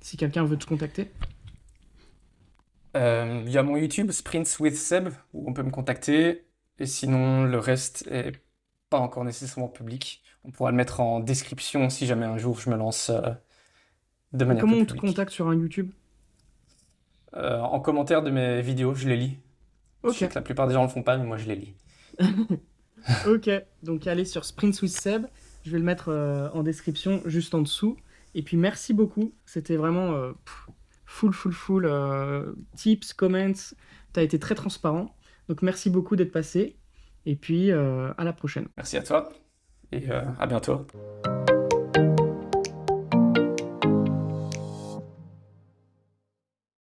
Speaker 1: si quelqu'un veut te contacter?
Speaker 2: Il y a mon YouTube, Sprints with Seb, où on peut me contacter, et sinon le reste est pas encore nécessairement public. On pourra le mettre en description si jamais un jour je me lance de
Speaker 1: Et
Speaker 2: manière
Speaker 1: comment
Speaker 2: plus
Speaker 1: on te
Speaker 2: publique.
Speaker 1: contacte sur un YouTube?
Speaker 2: En commentaire de mes vidéos, je les lis. Je
Speaker 1: Ok.
Speaker 2: sais que la plupart des gens le font pas, mais moi je les lis.
Speaker 1: Ok. Donc, allez sur Sprints with Seb. Je vais le mettre en description juste en dessous. Et puis, merci beaucoup. C'était vraiment full tips, comments. T'as été très transparent. Donc, merci beaucoup d'être passé. Et puis, à la prochaine.
Speaker 2: Merci à toi et à bientôt.